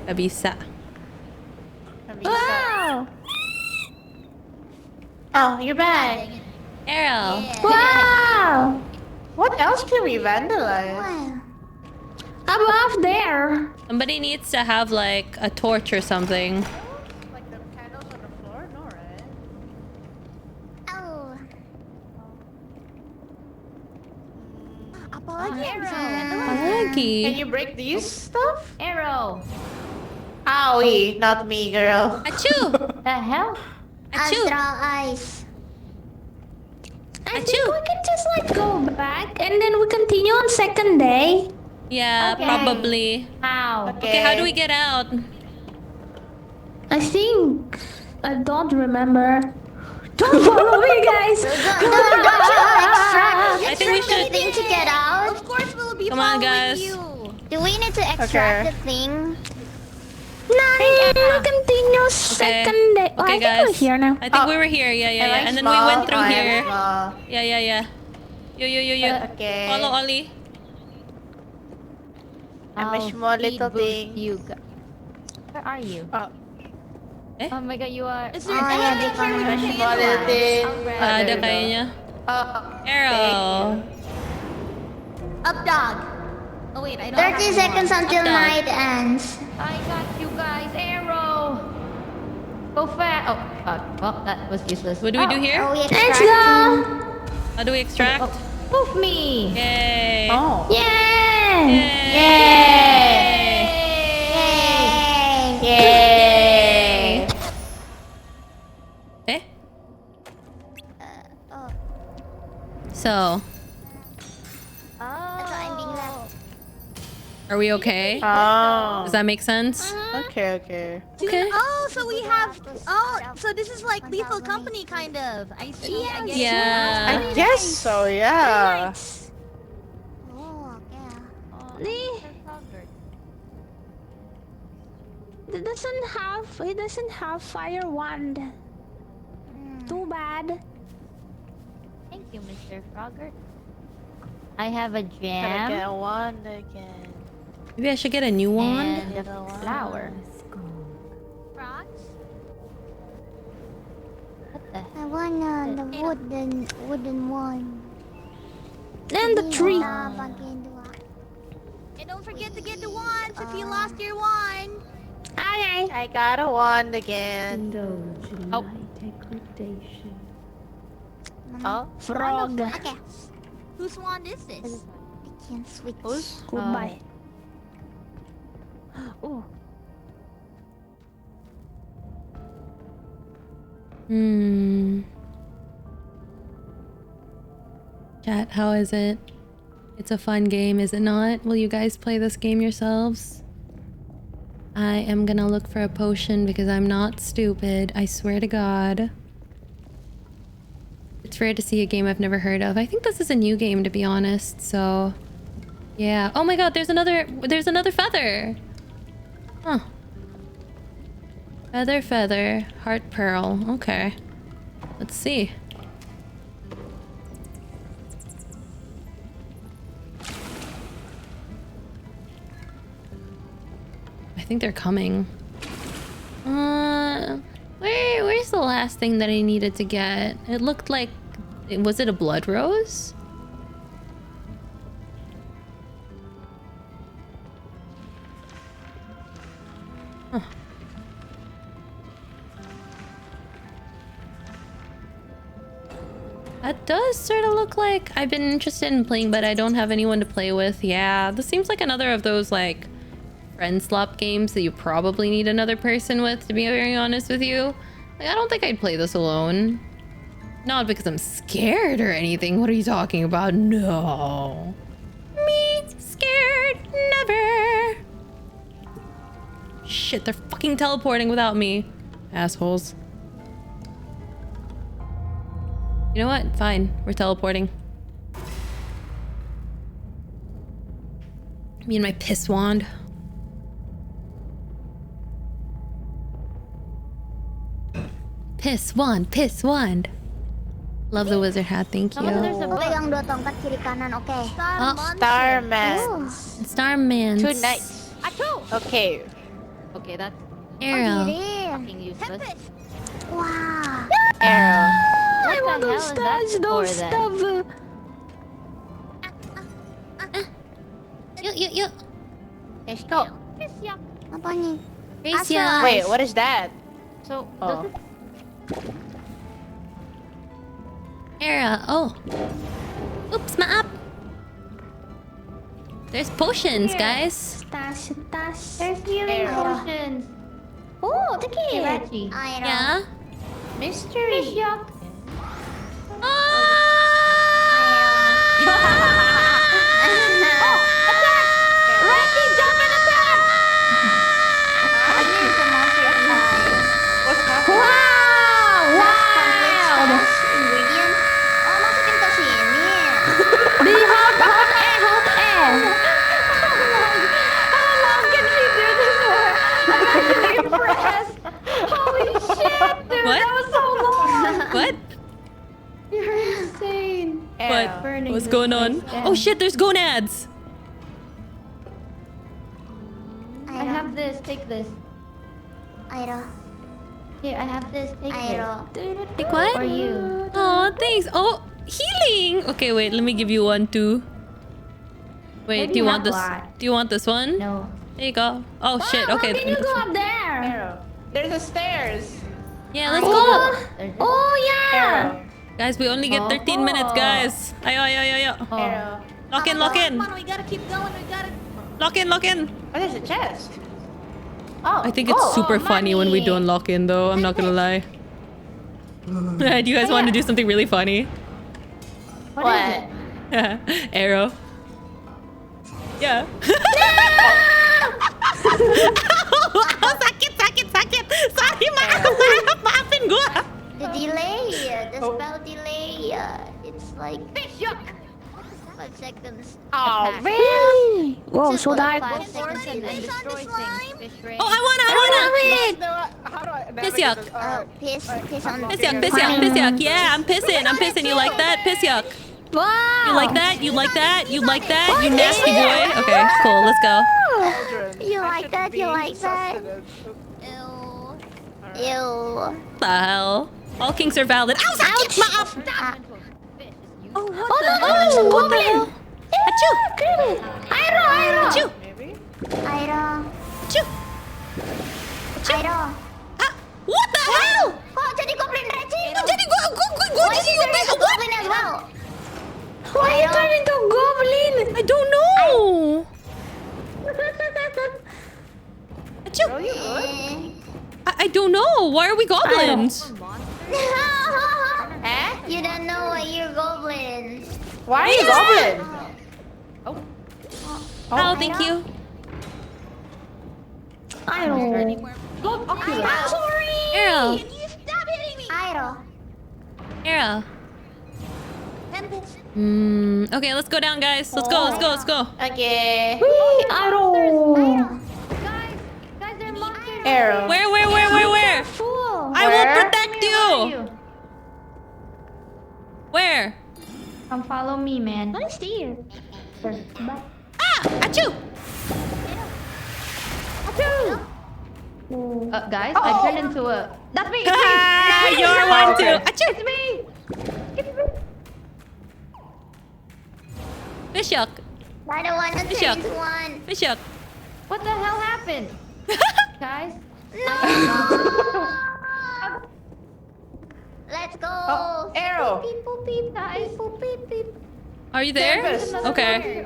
A: Abisa.
C: Wow.
B: Oh, you're back.
A: Arrow.
C: Wow.
B: What else can we vandalize?
F: Wow.
C: Above there.
A: Somebody needs to have like a torch or something.
B: Like the candles on the floor? No, right?
F: Oh.
B: Can
A: Lucky.
B: you break these stuff?
D: Arrow.
B: Owie, not me, girl.
A: Achoo.
D: The hell?
A: Achoo.
F: Astral eyes.
C: I think
A: Achoo.
C: we can just like go back and then we continue on second day.
A: Yeah,
D: Okay.
A: probably.
D: How?
A: Okay, how do we get out?
C: I think I don't remember. Don't follow me, guys.
F: Don't you extract
A: I think we
F: the
A: should-
F: thing to get out?
E: Of course we'll be
A: Come on,
E: following
A: guys.
E: you.
F: Do we need to extract
B: Okay.
F: the thing?
C: We continue second day. Oh,
A: Okay,
C: I think
A: guys.
C: we're here now.
A: I think
B: Oh.
A: we were here. Yeah.
B: Am I
A: And then we
B: small?
A: went through
B: Oh, I am
A: here.
B: small.
A: Yeah. Yo.
B: Okay.
A: Follow Ollie.
B: I'm a
D: I'll
B: small
D: speed
B: little
D: boost
B: thing.
D: You Where are you?
B: Oh,
D: Oh my god, you are.
E: Is there
F: Oh, yeah,
E: anything
F: they
E: here we
B: I'm a
E: can
B: small
E: vandalize?
B: little thing.
A: Ada
D: there you go.
A: kayaknya.
B: Oh,
A: Arrow.
E: Up dog. Oh wait, I don't
F: 30
E: have
F: seconds
E: one.
F: until
A: Up dog.
F: night ends.
D: I got you guys. Arrow. Go fast. Oh, fuck. Well, that was useless.
A: What do we do here?
F: Are we
C: Let's
F: extracting?
C: go.
A: How do we extract?
D: Poof me.
A: Yay.
B: Oh.
C: Yeah.
A: Yay.
F: Yay!
B: Yay!
A: Eh?
F: Oh,
A: So,
F: that's why I'm being left.
A: are we okay?
B: Oh.
A: Does that make sense?
B: Okay.
A: Okay.
E: Oh, so we have. Oh,
F: Stop.
E: so this is like lethal company, kind of. I see. I guess.
A: Yeah.
B: I guess so, yeah.
F: Oh, yeah.
C: He doesn't have fire wand. Too bad.
D: Thank you, Mr. Frogger. I have a
B: Gotta
D: jam
B: get one again.
A: Maybe I should get a new wand.
D: and a flower.
E: Frogs?
D: What the
F: I want the wooden one.
C: And the tree.
E: And don't forget to get the wands if you lost your wand.
C: Okay.
B: I got a wand again.
D: Oh.
B: Oh,
C: Frog.
F: Okay.
E: Whose wand is this?
F: I can't switch.
C: Goodbye. Oh.
A: Chat, how is it? It's a fun game, is it not? Will you guys play this game yourselves? I am gonna look for a potion because I'm not stupid. I swear to God. It's rare to see a game I've never heard of. I think this is a new game, to be honest, so... Yeah. Oh my God, there's another feather! Huh. Feather, heart pearl. Okay. Let's see. I think they're coming. Where's the last thing that I needed to get? It looked like... Was it a blood rose? Huh. That does sort of look like... I've been interested in playing, but I don't have anyone to play with. Yeah, this seems like another of those, like... friend slop games that you probably need another person with, to be very honest with you. Like, I don't think I'd play this alone. Not because I'm scared or anything. What are you talking about? No. Me scared? Never. Shit, they're fucking teleporting without me. Assholes. You know what? Fine. We're teleporting. Me and my piss wand. Piss wand. Love the wizard hat, thank you.
F: Pegang 2 tongkat kiri kanan, oke.
B: Starman.
A: Starman.
B: 2 knights. Okay.
D: Okay, that's
A: Arrow.
D: fucking useless.
F: Wah.
B: Arrow.
C: I want to touch those stuff.
A: Yuk.
B: Let's go.
F: Apa nih?
A: Rachie.
B: Wait, what is that?
D: So,
B: Oh.
A: Arrow. Oh. Oops, my up. There's potions, guys.
C: Stash.
D: there's healing potions.
F: Oh, the kid.
D: Rachie.
A: Yeah?
B: Mystery.
F: Rachie, jump and attack! Ini is a monster attack.
B: What's happening?
C: Wow!
F: Complete stash ingredient. Oh, masukin ke sini.
C: Di hot air.
D: How long can she do this for? I'm actually impressed. Holy shit, dude,
A: What?
D: that was so long.
A: What?
D: You're insane.
A: What?
D: Burning
A: What's
D: this
A: going on?
D: place down.
A: Oh shit, there's gonads!
D: I have this. Take this.
F: Airo.
D: Here, I have this. Take
F: Airo.
D: this.
A: Like what?
D: For you.
A: Oh, thanks. Oh, healing! Okay, wait, let me give you one too. Wait,
D: Maybe
A: do you want
D: have
A: this?
D: one.
A: Do you want this one?
D: No.
A: There you go. Oh shit,
C: How
A: okay.
C: can you go up there?
B: Arrow. There's a stairs.
A: Yeah, let's go!
D: There's
C: Oh yeah.
B: Arrow.
A: Guys, we only get 13 minutes, guys. Ayo.
B: Arrow.
A: Lock in.
F: Come on, we gotta keep going. We gotta.
A: Lock in.
B: Oh, there's a chest. Oh.
A: I think it's super funny when we don't lock in, though. I'm not gonna lie. Do you guys want to do something really funny?
D: What is it?
A: Arrow. Yeah. Sakit. Sorry, maafin gua.
F: The delay, the spell delay, it's like 5 seconds.
B: Oh,
F: attack.
C: Really? Whoa,
F: Just
C: so
F: like
C: dark.
F: 5 seconds and
D: And
F: destroy
D: destroy
F: things.
D: things. Fish ray.
A: Oh, I wanna.
B: How do I
A: Piss
B: navigate
A: yuck.
B: this?
F: Piss on
A: Piss yuck. Yeah, I'm pissing. You like that? Piss yuck.
C: Wow.
A: You like that? You nasty boy. Okay, cool. Let's go.
B: Children.
F: You
B: I
F: like
B: should
F: that?
B: be
F: You like that?
B: sustenance.
F: Ew.
A: What the hell? All kinks are valid. Ow, sakit! Maaf!
C: Oh no, there's a goblin.
A: Achoo!
C: Airo.
A: Achoo!
B: Maybe?
F: Airo.
A: Achoo!
F: Airo.
A: Ah, what the hell?
F: Kok jadi goblin Rachie?
A: Jadi gua
F: Why
A: jadi
F: is there a goblin as well?
C: Why you turn into goblin?
A: I don't know. Achoo!
B: Oh, you good?
F: Eh,
A: I don't know. Why are we goblins?
F: You don't know what you're goblin.
B: Why are you goblin?
A: Oh, thank you.
C: Idol.
A: Arrow.
F: You stop hitting me. Idol.
A: Arrow.
F: Tempest.
A: Okay, let's go down, guys. Let's go.
B: Okay.
C: Idol.
F: Guys, they're monsters.
B: Arrow.
A: Where? I will protect you. Where?
F: Come follow me, man.
C: Nice dear.
A: Ah! Achoo!
F: Guys, I turned into a. That's me.
A: Ah, you're one too. Achoo!
F: It's me.
A: Fishhook.
F: I don't want to
A: Fish
F: turn
A: up.
F: into one.
A: Fishhook.
F: What the hell happened? Guys? No! Let's go!
B: Oh, arrow.
F: Beep, boop, beep, guys. Beep, beep, beep.
A: Are you there?
B: Tempest.
A: Okay.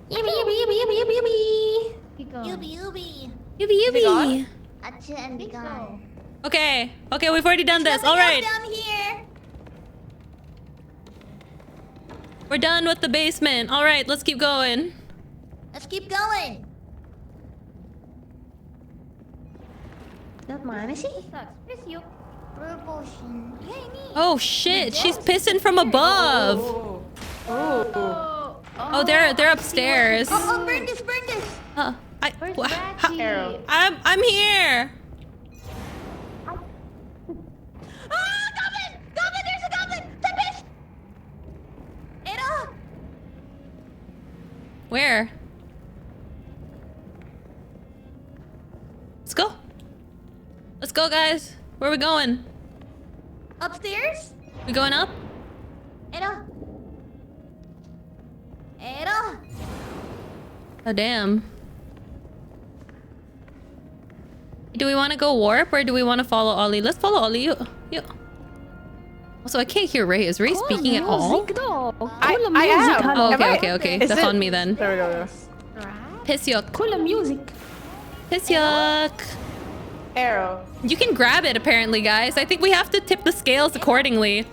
C: Yippee, yippee, yippee, yippee, yippee, yippee.
F: Keep going.
A: Yubi
B: Is it
A: yubi.
B: gone?
F: Acha and be gone.
A: Okay, we've already done this. All right.
F: Down here.
A: We're done with the basement. All right, let's keep going.
F: Let's keep going.
C: Dat mana sih?
F: Sucks. Miss you. Blue potion. Yay, me.
A: Oh shit, she's pissing from above. Oh, they're upstairs.
F: Oh, burn this.
A: Where's
F: Rachie?
B: Arrow.
A: I'm here.
F: Goblin! Goblin! There's a goblin! Tempest! Ito!
A: Where? Let's go, guys. Where are we going?
F: Upstairs?
A: We going up?
F: Ito.
A: Oh damn. Do we want to go warp or do we want to follow Ollie? Let's follow Ollie. You. Also, I can't hear Ray. Is Ray speaking at all?
B: I am.
A: Oh,
B: Am I?
A: okay.
B: Is
A: That's
B: it-
A: on me then.
B: There we go.
A: Pissyuk.
C: Cool music.
A: Pissyuk.
B: Arrow.
A: You can grab it apparently, guys. I think we have to tip the scales accordingly.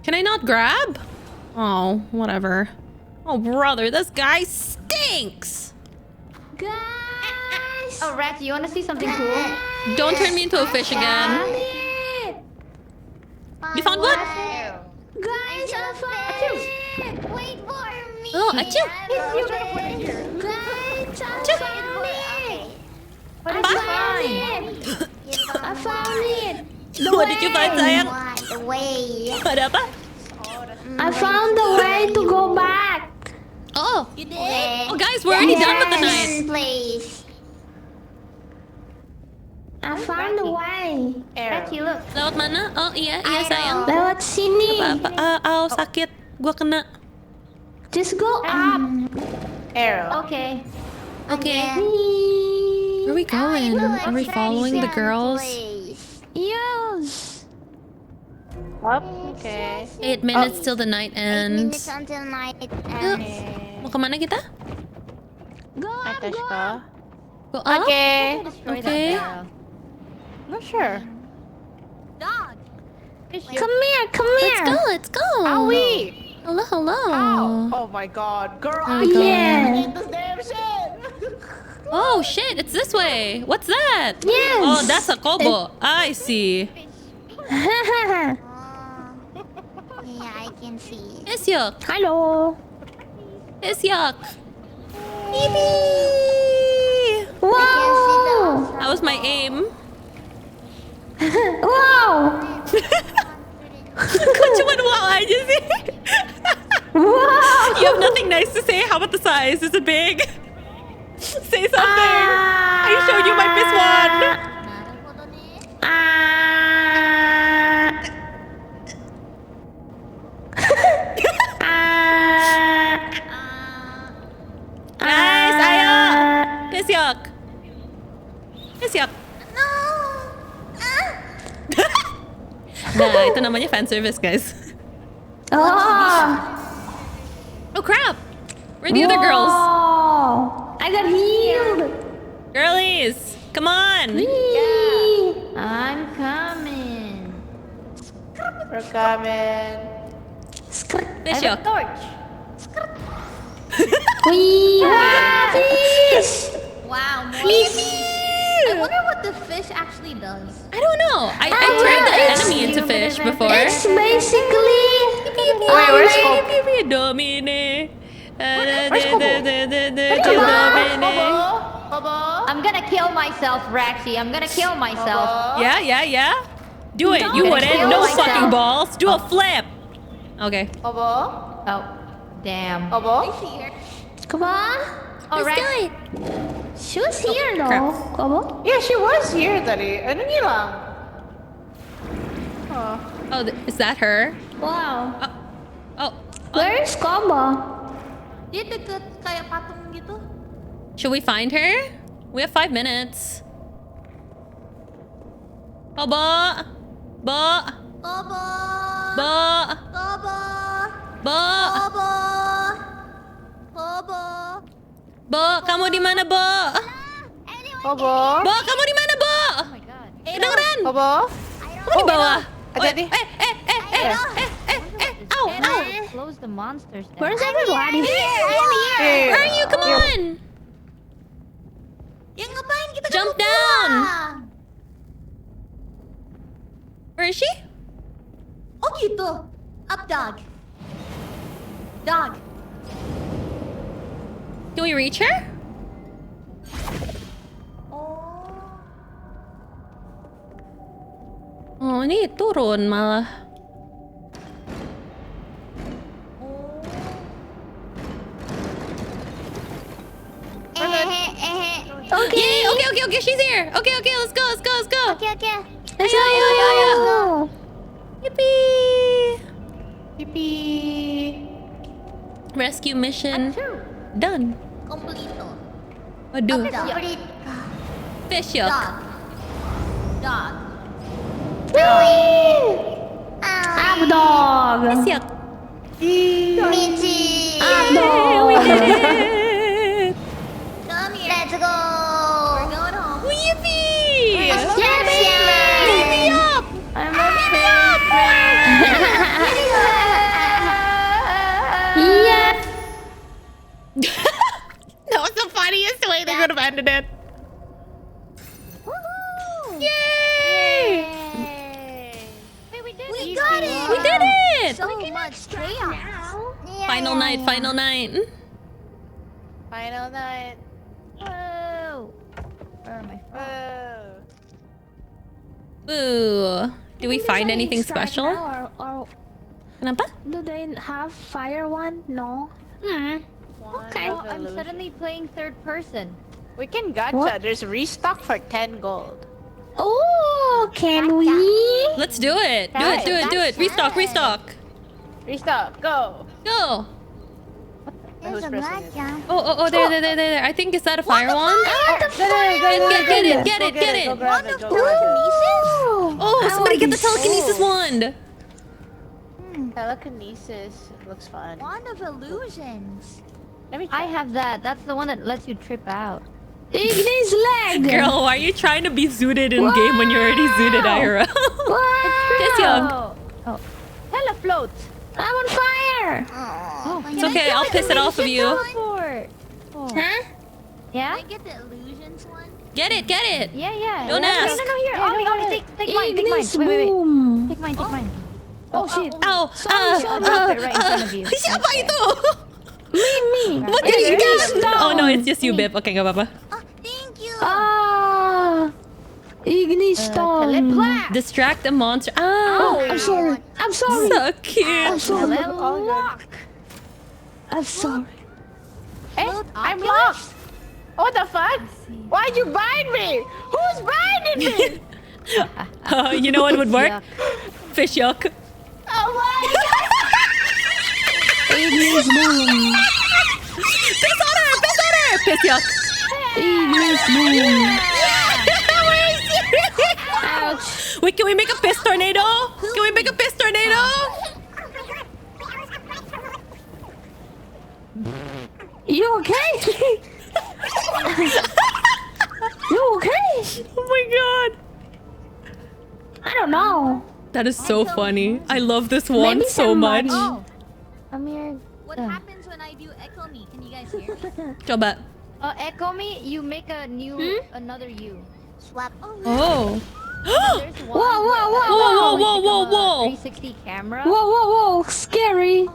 A: Can I not grab? Oh, whatever. Oh, brother, this guy stinks.
F: Guys! Oh, Rachie, you want to see something cool?
A: Don't turn me into a fish again. You found what?
F: Guys, I found it! Wait for me!
A: Oh, achoo!
F: Guys, I found it!
C: I found it.
A: What did you find, sayang?
F: The way.
A: Ada apa?
C: I found the way to go back.
A: Oh,
F: You did?
A: oh, guys, we're already done with the night.
F: Place.
C: I found the way.
F: Rachie, look.
A: Lewat mana? Oh, iya sayang.
C: Lewat sini.
A: Aw, sakit. Gua kena.
C: Just go up.
B: Arrow.
F: Okay.
A: Okay. Where are we going? Are we following the girls?
C: Yes.
B: Up. Okay.
A: 8 minutes till the night
F: 8 minutes
A: ends.
F: until night
A: Yuk.
F: ends.
A: Mau kemana kita?
C: Go up,
B: Atas
C: go
B: ka.
C: up.
A: Go up?
B: Okay.
A: Okay.
B: Not sure.
F: Dog.
C: Come here, come here.
A: Let's go.
B: Owie.
A: Hello, hello.
B: Ow. Oh my god. Girl.
A: Where are we going?
C: Yeah.
B: This damn shit.
A: Oh shit, it's this way. What's that?
C: Yes.
A: Oh, that's a kobo. I see.
F: Yeah, I can see.
A: Pissyuk.
C: Hello.
A: Pissyuk. Yippee!
C: Wow.
A: That was my aim.
C: Wow.
A: Kok cuman wow aja sih?
C: Wow.
A: You have nothing nice to say? How about the size? Is it big? Say something. I showed you my piss one. Nice, ayo. Pissyuk. Pissyuk.
F: No!
A: Nah, ito namanya fan service, guys.
C: Oh.
A: Oh crap! Where are the other girls?
C: I got healed.
A: Girlies, come on!
D: I'm coming.
B: We're coming.
A: Fish
D: I have a
A: hook.
D: torch.
C: We have fish.
E: Wow, more I wonder what the fish actually does.
A: I don't know. I turned the enemy into fish before.
C: It's basically.
B: Wait, where's Scope?
A: Domine.
D: I'm gonna kill myself, Rachie. I'm gonna kill myself.
A: Yeah. Do it. You
D: Don't
A: wouldn't.
D: kill
A: No
D: myself.
A: fucking balls. Do a flip. Okay.
B: Obo?
D: Oh, damn.
B: Obo?
C: Come on.
D: Oh,
A: Let's do
D: Rachie.
A: it.
C: She was here, no?
A: crap.
C: Kobo?
B: Yeah, she was here tadi. Ano niya lang? Oh.
A: Oh, is that her?
C: Wow.
A: Oh.
C: Where is Kobo?
E: Dia deket kayak patung gitu.
A: Should we find her? We have 5 minutes. Oh, Bo.
E: Kobo.
A: Bo.
E: Kobo.
A: Bo.
E: Kobo. Kobo.
A: Bo, kamu di mana, Bo?
B: Obo?
A: Bo, kamu di mana, Bo?
D: Oh my god.
A: Kedengeran?
B: Obo?
A: Kamu di bawah.
B: Hati-hati.
A: Ow, ow.
D: Close the monsters down.
C: Where's everybody?
B: Here.
A: Where are you? Come on.
E: Ya ngapain kita
A: Jump
E: ke bawah?
A: down. Where is she?
E: Oh gitu. Up dog. Dog.
A: Can we reach her? Oh, ini turun malah. Okay, she's here. Okay, let's go.
F: Okay.
A: Ayo. Yippee.
B: Yippee.
A: Rescue mission done.
E: Completo.
A: Waduh,
F: Complete.
A: fish hook.
E: Dog.
C: Up dog.
A: Fish hook.
F: Michi.
C: Up dog.
A: We did it.
E: Come here.
F: Let's go.
E: We're going home.
A: Yippee.
F: Beep
A: me up.
C: I'm Yeah.
A: That was the funniest way they could have ended it. Yay!
E: We did
F: We
E: it.
F: got it.
A: We did it.
E: So much chaos.
A: Final night.
B: Final night.
D: Whoa. Where am I from?
B: Whoa.
A: Ooh. Do we find anything special?
C: Or
A: Kenapa?
C: do they have fire one? No. Okay.
D: Oh, I'm suddenly playing third person.
B: We can gacha.
C: What?
B: There's restock for 10 gold.
C: Oh, can we?
A: Let's do it. Do it. Restock.
B: Restock. Go.
A: Go.
F: There's a blackjack.
A: Oh, there. I think, is that a fire wand? Get it.
B: Go grab it.
A: Oh, somebody get the telekinesis wand.
B: Telekinesis. Looks fun.
E: Wand of illusions.
B: Let me
D: I have that. That's the one that lets you trip out.
C: Ignis leg.
A: Girl, why are you trying to be zooted in game when you're already zooted IRL? Kiss young.
D: Oh. Telefloat.
C: I'm on fire.
A: It's okay, I'll piss it off of you.
D: Teleport.
C: Huh?
D: Yeah?
E: Can I get the illusions one?
A: Get it.
D: Yeah.
A: Don't ask.
D: No, here. Ollie, take mine.
C: Ignis
D: Wait.
C: boom.
D: Take mine.
C: Oh shit.
A: Ow!
D: I'll drop it right in front of you.
A: Siapa itu?
C: Me.
A: What did you get? Oh no, it's just you, Bip. Okay, gak apa-apa.
E: Oh, thank you.
C: Ah. Ignis stone.
D: Teleplat.
A: Distract the monster. Ah!
C: I'm sorry.
A: So cute.
C: I'm sorry.
D: Lock.
C: I'm sorry.
B: Hey, I'm lost. What the fuck? Why'd you bind me? Who's binding me?
A: You know what would work? Fish hook.
B: Oh my god.
C: Ignis boom.
A: Piss on her! Piss hook.
C: Ignis boom.
A: Where is he?
C: Ouch.
A: Wait, can we make a fist tornado? Can we make a fist tornado?
C: You okay? You okay?
A: Oh my god.
C: I don't know.
A: That is so funny. I love this one
C: Maybe
A: so much.
C: somebody-
D: Amir.
E: What happens when I do echo me? Can you guys hear me?
A: Coba.
D: Echo me, you make a new, another you.
F: Swap.
A: Oh.
D: There's one
C: Whoa, whoa, whoa,
D: that
A: whoa,
D: always
A: whoa, whoa,
D: become a
A: whoa.
D: 360 camera.
C: Whoa, whoa, whoa! Scary.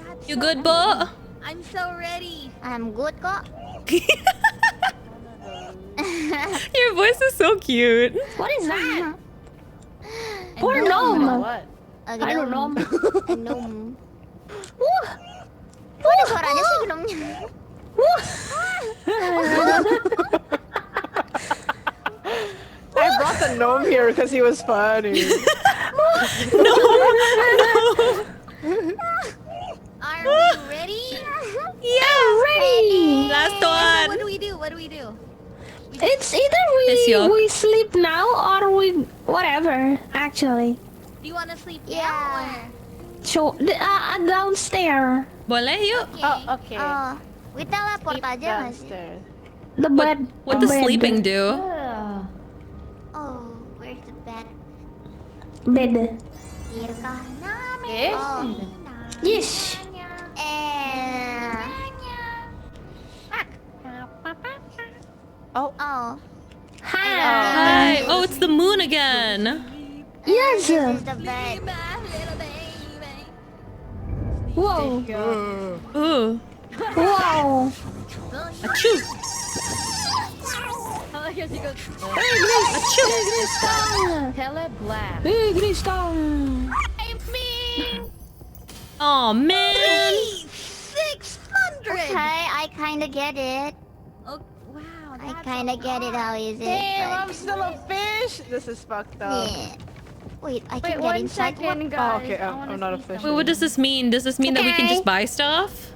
E: That's
A: You
E: so
A: good,
E: cool.
A: Bo?
E: I'm so ready.
F: I'm good kok.
A: Your voice is so cute.
C: What is that?
E: And
C: Poor
E: no,
C: gnome.
B: What?
C: I don't know.
F: Gnome. Mana suaranya sih gnomenya?
B: I brought the gnome here because he was funny.
E: Are we ready?
A: Yeah,
C: Ready.
A: last
E: What
A: one.
E: do we do? What do we do?
C: It's either
A: Piss you off.
C: we sleep now or we whatever. Actually,
E: Do you want to sleep
F: Yeah.
E: now or?
C: so downstairs,
A: Boleh yuk.
B: Oh, okay.
F: Oh, we teleport
B: Sleep
F: aja nggak sih?
B: downstairs.
C: the bed.
A: What
C: the
A: does
C: bed.
A: sleeping do?
F: Oh, where's the bed?
C: Bed.
F: Here kah?
D: Eh?
F: Oh.
C: Yes.
B: Oh,
F: Oh.
C: Hi.
A: Hi. Oh, it's the moon again.
C: Yes.
F: This is the bed.
C: Whoa.
A: Ooh.
C: Whoa.
A: Achoo.
D: Oh, here she goes.
C: Achoo.
D: Teleblast.
C: Big stone.
A: Oh man.
E: 600.
F: Okay, I kinda get it.
E: Oh, wow.
F: I
E: That's
F: kinda
E: a
F: get it.
E: lot.
F: How is it?
B: damn,
F: but-
B: I'm still a fish. This is fucked up.
F: Yeah. Wait, I
D: Wait,
F: can get
D: one
F: inside.
D: second, guys.
B: Oh, okay,
D: I
B: I'm
D: wanna
B: not a
D: see
B: fish.
A: Wait, what does this mean? Does this mean that we can just buy stuff?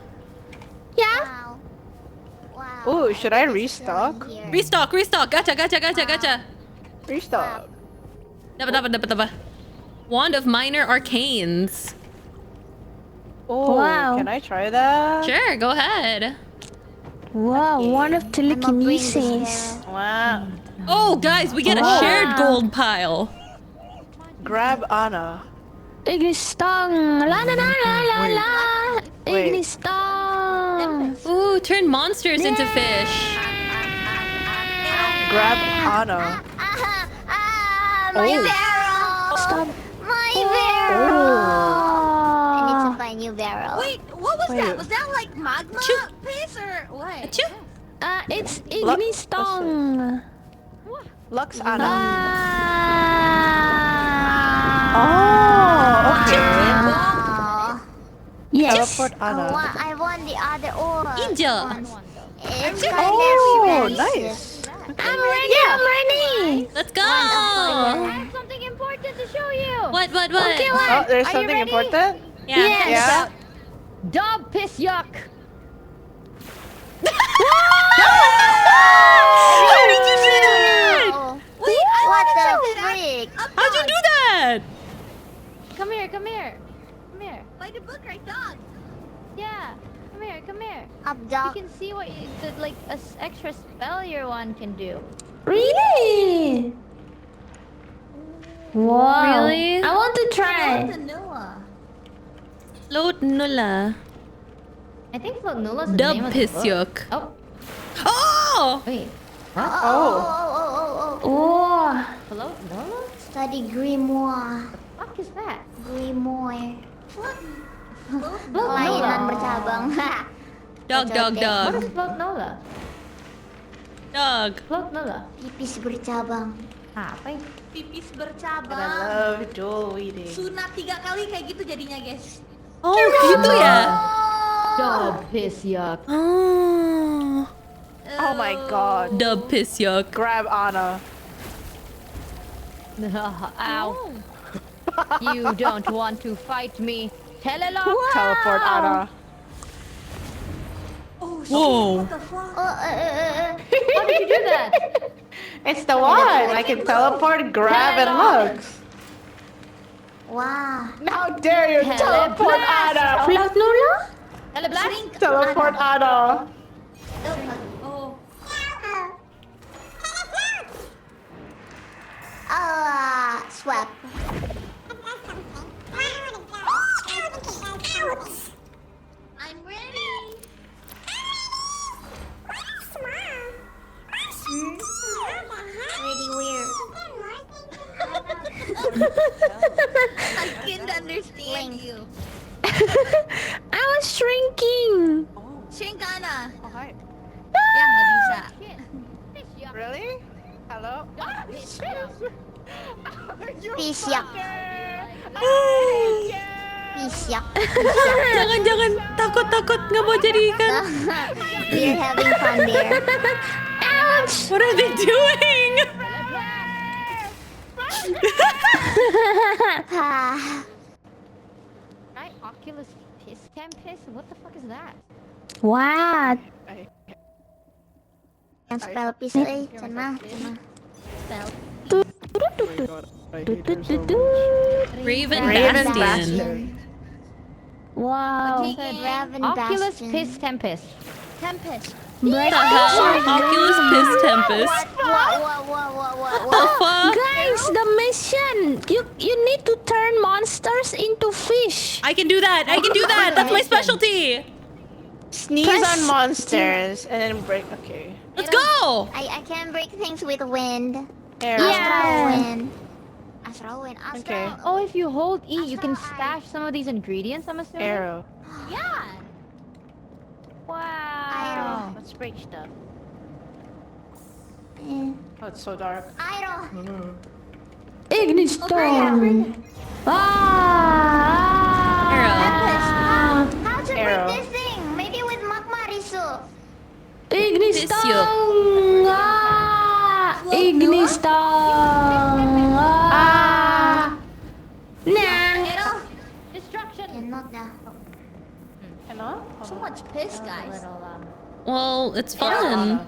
C: Yeah.
F: Wow. Wow.
B: Ooh, should I
F: What is
B: restock?
F: going here?
A: Restock, restock. Gacha, gacha, gacha, gacha.
B: Restock.
A: Dapat. Wand of Minor Arcanes.
B: Oh,
C: Wow.
B: can I try that?
A: Sure, go ahead.
C: Wow. One of
F: I'm gonna bring this
C: telekinesis.
F: here.
B: Wow.
A: Oh, guys, we get a shared gold pile.
B: Grab Anna.
C: Ignistong. La la la la la la.
B: Wait.
C: Ignistong.
A: Ooh, turn monsters into fish.
B: Grab Anna.
F: My
B: Oh.
F: barrel!
C: Stop.
F: My barrel! I need to
B: Oh.
F: find new barrel.
E: Wait, what was
B: Wait.
E: that? Was that like magma
A: Achoo.
E: piss or what?
A: Achoo.
C: It's Ignistong.
B: Lux Anna.
C: Ah.
B: Oh, okay.
F: Oh,
C: Yes.
B: Teleport Anna.
F: I want the other one.
A: Ijo.
F: It's
B: Oh,
F: kind of
B: nice.
C: I'm ready. I'm ready.
A: Let's go.
D: I have something important to show you.
A: What?
C: Okay, what?
B: Oh, there's
D: Are you
B: something
D: ready?
B: important?
A: Yeah.
B: Yeah.
D: Dub piss yuck.
A: How did you do that?
F: Wait, what the freak?
A: How'd you do that?
D: Come here, come here. Come here.
E: By the book, right, dog?
D: Yeah. Come here, come here.
F: Up
D: You
F: dog.
D: can see what like a extra spell your one can do.
C: Really? Wow.
A: Really?
C: I want to try.
E: Vanilla.
A: Load Nula.
D: I think Nula's the
A: Dub
D: name of
A: piss
D: the book.
A: yuck.
D: Oh,
A: Oh!
D: wait.
B: Oh.
C: Oh.
D: Hello, Nula?
F: Study grimoire.
D: What the fuck is that?
F: Grimoire.
D: Float
F: Kelainan
D: Nola.
F: bercabang.
A: Dog, dog,
D: What
A: dog.
D: is Float Nola?
A: Dog.
D: Float Nola.
F: Pipis bercabang.
D: Apa itu?
E: Pipis
B: And I
E: bercabang.
B: love Joel eating.
E: Sunat 3 kali kayak gitu jadinya, guys.
A: Oh, gitu ya?
D: Dub piss yuck.
A: Oh.
B: Oh my god.
A: Dub piss yuck.
B: Grab Anna.
D: Ow. You don't want to fight me. Telelock.
B: Teleport Anna.
E: Oh, shit.
A: Whoa.
E: What the fuck?
F: Oh,
D: How did you do that?
B: It's the one. I can teleport, grab, and hug.
F: Wow.
B: How dare you teleport Anna?
C: Float Nula?
B: Teleport Anna.
F: Swap. I'm ready. Pretty weird.
E: I can't understand you.
C: I was shrinking.
E: Shrink Ana.
B: Oh, hi.
E: Yeah, nggak bisa.
B: Really? Hello?
F: Pisyak. Pisyak.
A: Jangan takut nggak mau jadi ikan.
F: We're having fun there.
A: What are they doing?
D: Right? Oculus Piss Campus? What the fuck is that?
C: What?
F: Yang spell piece eh, cuma.
A: Raven
B: Raven
A: Bastion.
C: Wow.
F: Raven
D: Oculus
F: Bastion.
D: Piss Tempest.
E: Tempest.
A: What the hell? Oculus Piss Tempest.
F: What?
A: The fuck?
C: Guys, the mission. You need to turn monsters into fish.
A: I can do that. That's my specialty.
B: Sneeze
C: Press-
B: on monsters and then break. Okay.
A: Let's go.
F: I can break things with wind.
B: Arrow.
F: Astral wind. Astral wind. Astral.
B: Okay.
D: Oh, if you hold E, you can stash some of these ingredients, I'm assuming?
B: Arrow.
E: Yeah.
D: Wow. Let's break stuff.
B: Oh, it's so dark.
F: Idol.
C: Ignition.
F: How to
B: Arrow.
F: break this thing? Maybe with magma risu.
C: Ignition. Nah.
D: Destruction!
F: Cannot na.
B: Hello?
E: So much piss, guys.
A: Well, it's fun.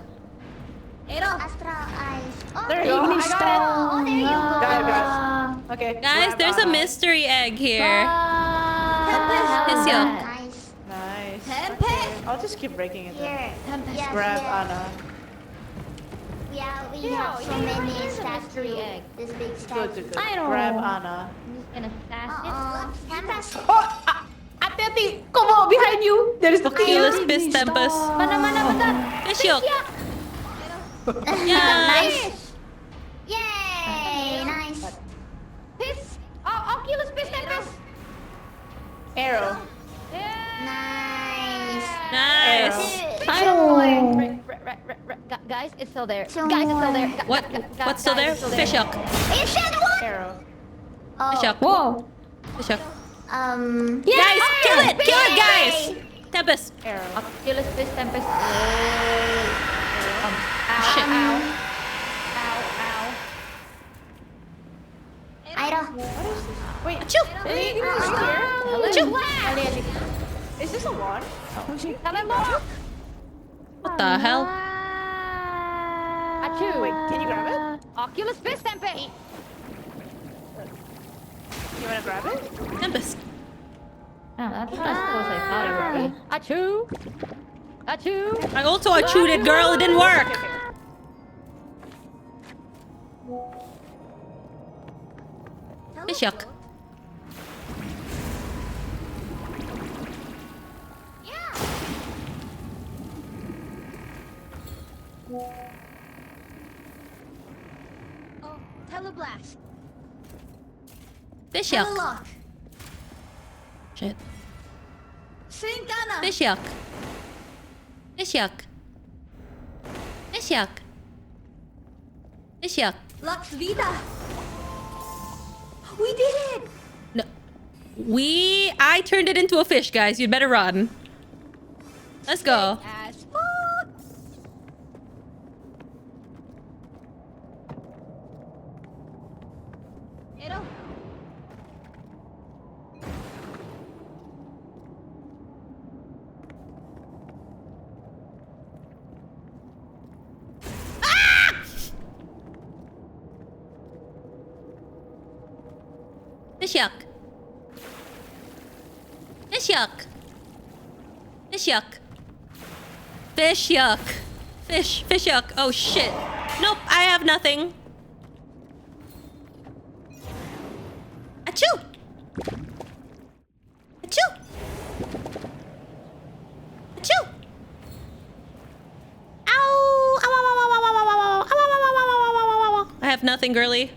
F: Astral eyes. Oh,
B: There you go. I got it.
F: Oh, there you go.
B: Got it, guys. Okay.
A: Guys,
B: grab
A: there's a
B: Anna.
A: mystery egg here.
D: Tempest!
A: Yolk.
F: Nice.
B: Nice.
E: Tempest.
B: Okay. I'll just keep breaking it. Then.
F: Here. Yes,
B: Grab
F: yes.
B: Anna.
F: Yeah, we have so many statues.
D: egg.
F: This big
B: Good,
F: statue.
B: good, good.
C: I don't
B: Grab
C: know.
B: Anna.
D: I'm just gonna stash
F: Tempest.
B: Oh! Ati-ati! Kumo! Behind you! There is the
A: Oculus Piss Tempest.
D: Mana?
A: Fish Yolk. Yeah.
F: Nice. Yay! Nice.
D: Piss! Oh, Oculus Piss Tempest!
B: Arrow.
F: Nice.
A: Nice.
D: Guys, it's still there.
F: Two
D: Guys, it's still there.
F: more.
A: What? What's still there? Fish Yolk.
F: Fish and what?
B: Arrow.
A: Fish Yolk.
C: Whoa.
A: Fish Yolk.
F: Yeah.
A: Guys, kill it, guys. Tempest.
B: Arrow.
D: Oculus Piss Tempest.
A: Shit.
F: Idol.
B: Wait.
A: Achoo.
B: Is this a wand?
A: What the hell?
D: Achoo.
B: Wait, can you grab it?
D: Oculus Piss Tempest!
B: You wanna grab it?
A: Tempest.
D: Oh, that's not as close as I thought it would be. Achoo! Achoo!
A: I also achooed it, girl. It didn't work. Fish Yolk.
E: Oh, teleblast.
A: Fish Yolk.
E: Telelock.
A: Shit.
E: Shrink Ana.
A: Fish Yolk. Fish Yolk. Fish Yolk. Fish Yolk.
E: Lux Vita. We did it.
A: No. I turned it into a fish, guys. You'd better run. Let's go.
E: As fuck. It'll.
A: Fish yuck. Fish yuck. Fish yuck. Fish yuck. Fish yuck. Oh shit. Nope, I have nothing. Achoo! Achoo! Achoo! Ow! Ow, ow, ow, ow, ow, ow, ow, ow, ow, ow, ow, ow, ow, ow. I have nothing, girly.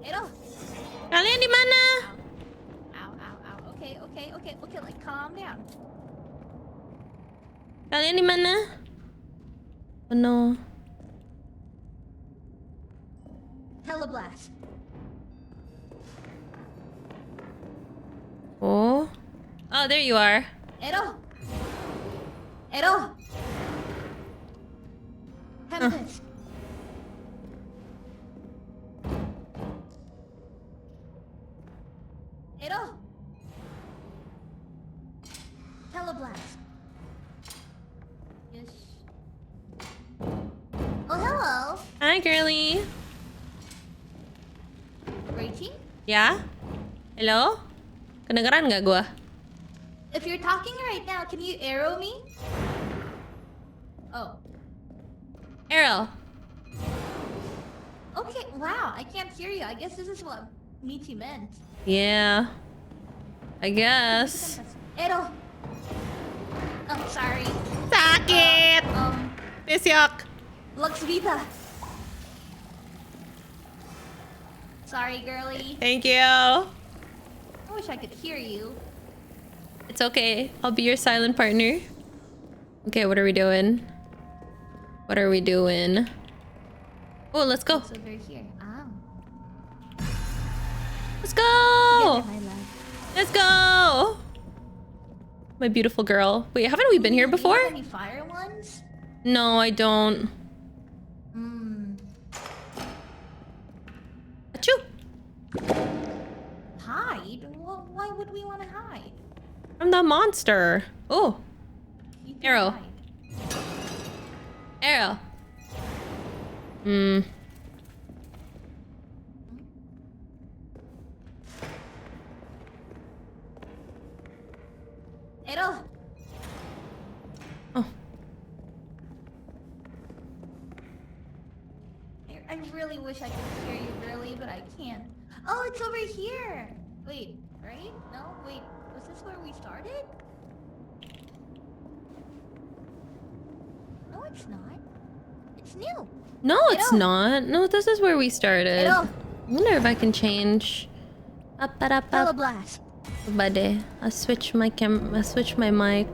E: Edo.
A: Kalian di mana?
E: Ow, ow, ow. Okay, like calm down.
A: Kalian di mana? Oh no.
E: Teleblast.
A: Oh. Oh, there you are.
E: Edo. Tempest. Edo. Teleblast. Yes. Oh, hello.
A: Hi, girly.
E: Rachie?
A: Ya? Hello? Kedengeran nggak gua?
E: If you're talking right now, can you arrow me? Oh.
A: Errol.
E: Okay, wow, I can't hear you. I guess this is what Michi meant.
A: Yeah. I guess.
E: Edo. Oh, sorry.
A: Sakit! Fish yuck.
E: Lux Vita. Sorry, girly.
A: Thank you.
E: I wish I could hear you.
A: It's okay. I'll be your silent partner. Okay, what are we doing? What are we doing? Oh, let's go.
E: It's over here. Oh.
A: Let's go!
E: My love.
A: Let's go! My beautiful girl. Wait, haven't we been here before?
E: Do you have any fire ones?
A: No, I don't. Achoo!
E: Hide? Well, why would we want to hide?
A: I'm the monster. Oh,
E: You can
A: Arrow.
E: hide.
A: arrow.
E: Edo.
A: Oh.
E: I really wish I could hear you, girly, but I can't. Oh, it's over here. Wait, right? No, wait. Was this where we started? No, it's not. It's new.
A: No, it's
E: Edo.
A: not. No, this is where we started.
E: Edo.
A: I wonder if I can change. Up, up, up.
E: Teleblast.
A: Buddy, I switch my mic.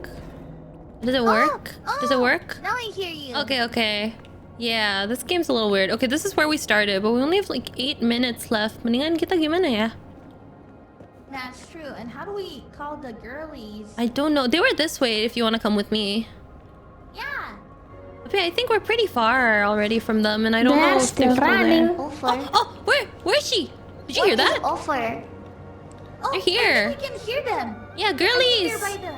A: Does it work? Does it work?
E: Now I hear you.
A: Okay, okay. Yeah, this game's a little weird. Okay, this is where we started, but we only have like 8 minutes left. Mendingan kita gimana ya?
E: That's true. And how do we call the girlies?
A: I don't know. They were this way if you want to come with me.
E: Yeah.
A: Okay, I think we're pretty far already from them, and I don't know
C: They're
A: if
C: still
A: they're
C: running.
A: there.
F: Offer.
A: Oh, where is she? Did you hear
F: What is
A: that?
F: offer?
E: Oh,
A: They're here.
E: I think we can hear them.
A: Yeah,
E: I think
A: girlies.
E: they're by the...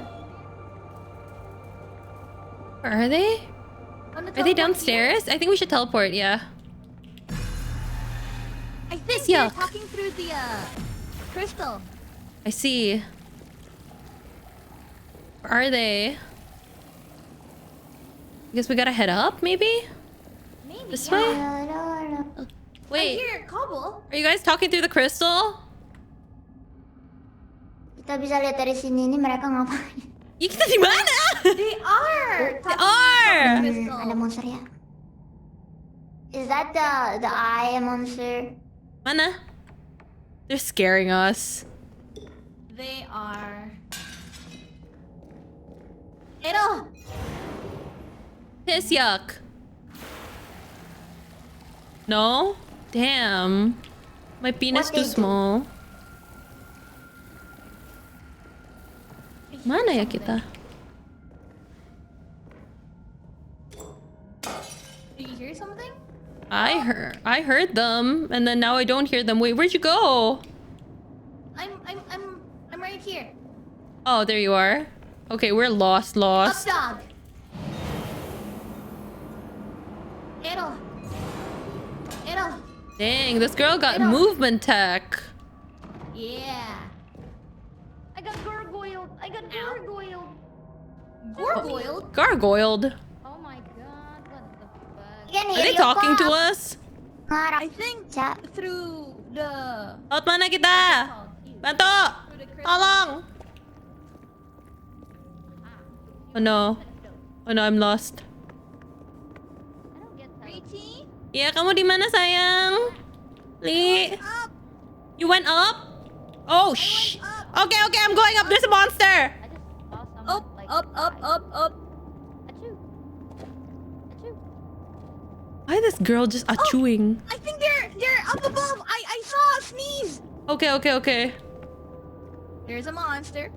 A: Where are they?
E: on the
A: Are they
E: teleport here.
A: downstairs? I think we should teleport, yeah.
E: I think
A: This
E: they're
A: yuck.
E: talking through the crystal.
A: I see. Where are they? I guess we gotta head up, maybe?
E: Maybe.
A: This
E: yeah.
A: way?
F: No.
A: Wait,
E: I hear Cobble.
A: are you guys talking through the crystal?
F: Kita bisa lihat dari sini ini mereka ngapain?
A: You kita di mana?
E: They are.
A: They are.
F: Ada monster ya? Is that the eye monster?
A: Mana? They're scaring us.
E: They are. Edo.
A: Piss yuck. No? Damn. My penis
F: What
A: too
F: they do?
A: small. Mana ya kita?
E: Do you hear something?
A: I heard them, and then now I don't hear them. Wait, where'd you go?
E: I'm right here.
A: Oh, there you are. Okay, we're lost.
E: Up dog. It'll.
A: Dang, this girl got movement tech.
E: Yeah.
D: I got gargoyled.
E: Gargoyled?
A: Gargoyled.
D: Oh my god, what the fuck?
F: You can
A: Are
F: hear
A: they
F: you
A: talking to
F: cough.
A: us?
E: I think
F: Chat.
E: through the...
A: Out mana kita? Bantu! Tolong! Oh no. Oh no, I'm lost.
D: I don't get that.
E: Rachie?
A: Yeah, kamu di mana sayang? Li?
E: Up!
A: You went up? Oh shh. Okay, I'm going up. There's a monster.
D: I just saw someone
E: Up,
D: like
E: up.
D: Achoo. Achoo.
A: Why this girl just achooing?
E: I think they're up above. I saw a sneeze.
A: Okay.
E: There's a monster.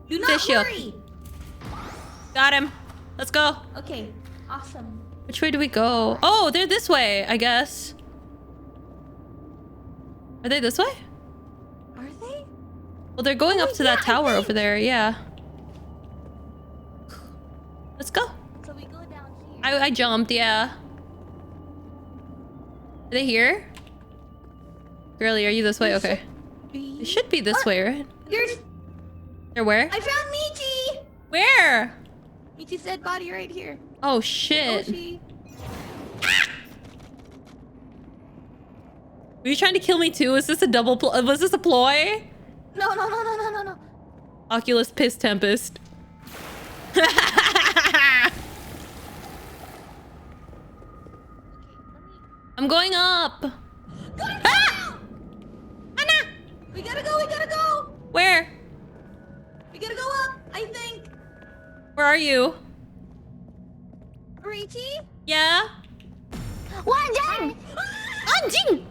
E: Do not
A: Fish hook.
E: worry.
A: Got him. Let's go.
E: Okay, awesome.
A: Which way do we go? Oh, they're this way, I guess. Are they this way?
E: Are they?
A: Well, they're going up to that
E: yeah, I
A: tower
E: think.
A: over there. Yeah. Let's go.
E: So we go down here.
A: I jumped. Yeah. Are they here? Girlie, are you this way? Okay. It should be this way, right?
E: There's.
A: They're where?
E: I found Michi.
A: Where?
E: Michi's dead body right here.
A: Oh shit.
E: She.
A: Were you trying to kill me too? Is this a double was this a ploy?
E: No.
A: Oculus Piss Tempest. I'm going up. Ah! Anna!
E: We gotta go.
A: Where?
E: We gotta go up. I think.
A: Where are you?
E: Rachie?
A: Yeah?
F: Wanjang!
A: Anjing!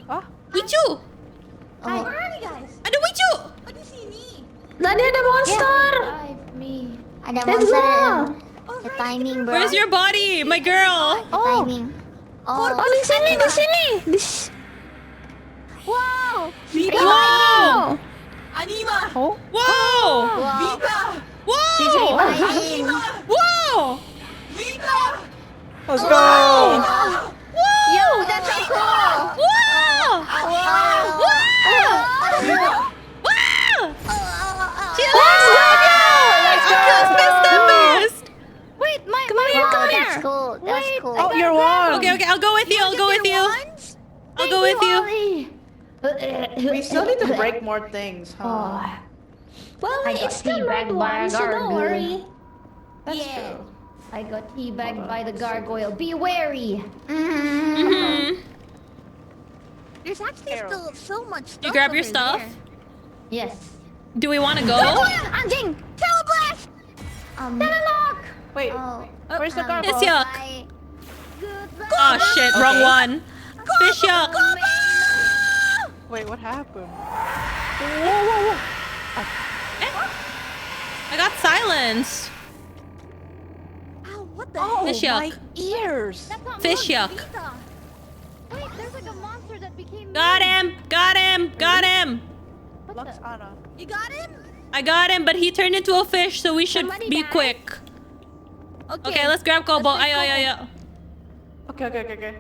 B: Ah.
A: Wicu!
E: Hi. Where are you guys?
A: Ada Wicu!
E: What do you see me?
C: Tadi ada monster.
D: Revive me.
F: Ada
C: Let's
F: monster.
C: go.
F: The timing, bro.
A: Where's your body, my girl?
F: The timing.
C: Oh, di sini.
F: Wow!
A: Whoa!
E: Anima!
C: Oh,
A: Whoa!
E: Vita!
F: She's
A: Whoa!
F: reviving.
A: Whoa!
E: Vita!
B: Let's go.
A: Whoa!
F: Yo, that's so cool!
A: Whoa!
F: Wow!
A: Wow!
F: Let's go!
A: Tempest!
F: Wait, come
C: here,
F: wow,
C: come
F: that's
C: here.
F: cool. That's cool.
B: Oh, you're one.
A: Okay, I'll go with you. I'll go with you. I'll go with you.
B: We still need to break more things, huh?
C: well,
D: I got
C: it's the right
D: teabagged by a
C: one, so don't
D: gargoyle.
C: worry.
B: That's
E: Yeah.
B: true.
D: I got teabagged by the gargoyle. Be wary.
A: Mm-hmm.
E: There's actually still so much stuff.
A: You grab your
E: over
A: stuff?
E: there.
D: Yes.
A: Do we want to go?
F: Anjing!
E: Teleblast!
F: Lock!
B: Wait,
F: Oh.
B: where's the gargoyle?
A: It's yuck.
F: Bye.
A: Oh shit, wrong one. Fish yuck.
B: Wait, what happened?
A: I got silenced.
E: Ow, what the
B: Oh,
A: Fish
B: my
A: yuck.
B: ears.
D: That's not
A: Fish yuck.
E: Vita.
D: Wait, there's like a monster that became
A: Got
D: me.
A: him. Got him. Got him.
D: What
B: Lux
D: the?
B: Anna.
E: You got him?
A: I got him, but he turned into a fish, so we should
E: Somebody
A: be
E: died?
A: quick.
E: Okay.
A: Okay, let's grab Kobo.
E: Let's
A: Ayo,
E: grab
A: ayo,
E: Kobo.
A: ayo.
B: Okay.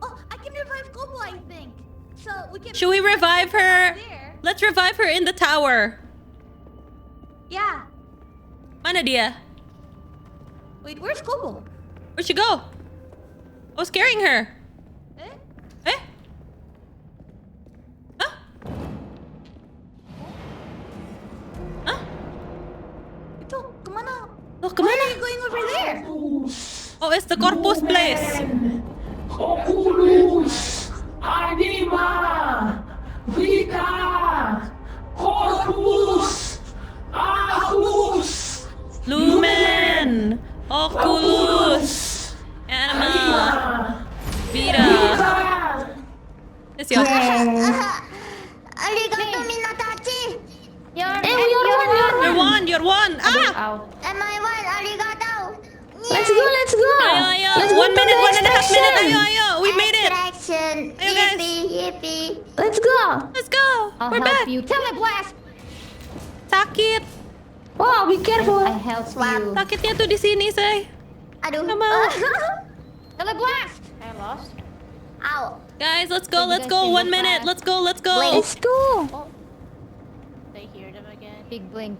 E: Oh, I can revive Kobo, I think. So we can.
A: Should we revive her?
E: There.
A: Let's revive her in the tower.
E: Yeah.
A: Mana dia?
E: Wait, where's Kobo?
A: Where'd she go? I was carrying her.
E: Eh?
A: Eh? Huh? Huh?
E: Ito, kemana?
A: Look,
E: Why
A: come
E: are
A: on.
E: you going over there?
A: Oh, it's the Corpus place.
G: Oculus! Anima! Vita! Corpus! Ahus!
A: Lumen. Oculus. Anima. Vita. It's your.
F: Arigato minatachi!
A: You're one. Ah!
D: Ow.
F: Am I one? Arigato!
C: Let's go.
A: Ayo, ayo.
C: Let's go
A: 1
C: to
A: minute,
C: the
A: 1.5 minutes.
C: extraction.
A: Ayo. We made it.
F: Extraction!
A: Ayo, guys.
F: Yippee!
C: Let's go.
A: Let's go.
D: I'll
A: We're
D: help
A: back.
D: you. Teleblast!
A: Sakit.
C: Wow, be careful.
D: I help you.
A: Sakitnya tuh di sini, say.
F: Aduh.
A: Come on.
D: Teleblast!
B: I lost.
F: Ow.
A: Guys, let's go.
D: You
A: Let's
D: guys
A: go.
D: can
A: 1
D: go
A: minute.
D: fast.
A: Let's go. Let's go.
C: Let's go.
B: They hear them again.
D: Big blink.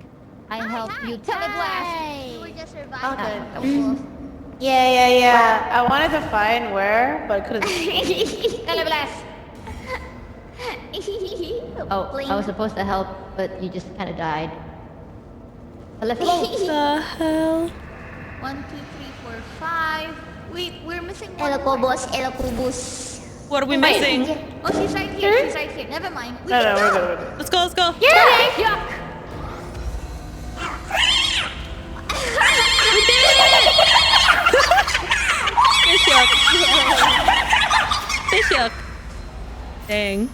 D: I help you. Teleblast!
F: We were just surviving.
B: Okay.
D: That was close.
B: Yeah. I wanted to find where, but I couldn't.
D: Teleblast! Oh,
F: Blink.
D: I was supposed to help, but you just kind of died. Let's go.
A: The hell?
E: 1, 2, 3, 4, 5. Wait, we're missing one
F: El
E: more.
F: Cobos, El Cubus.
A: What are we missing?
E: Oh, she's right here. She's right here. Never mind. We
B: No,
E: can
B: we're
E: go.
B: good.
A: Let's go. Let's go.
D: Yuck!
A: Fish hook. Fish hook. Dang.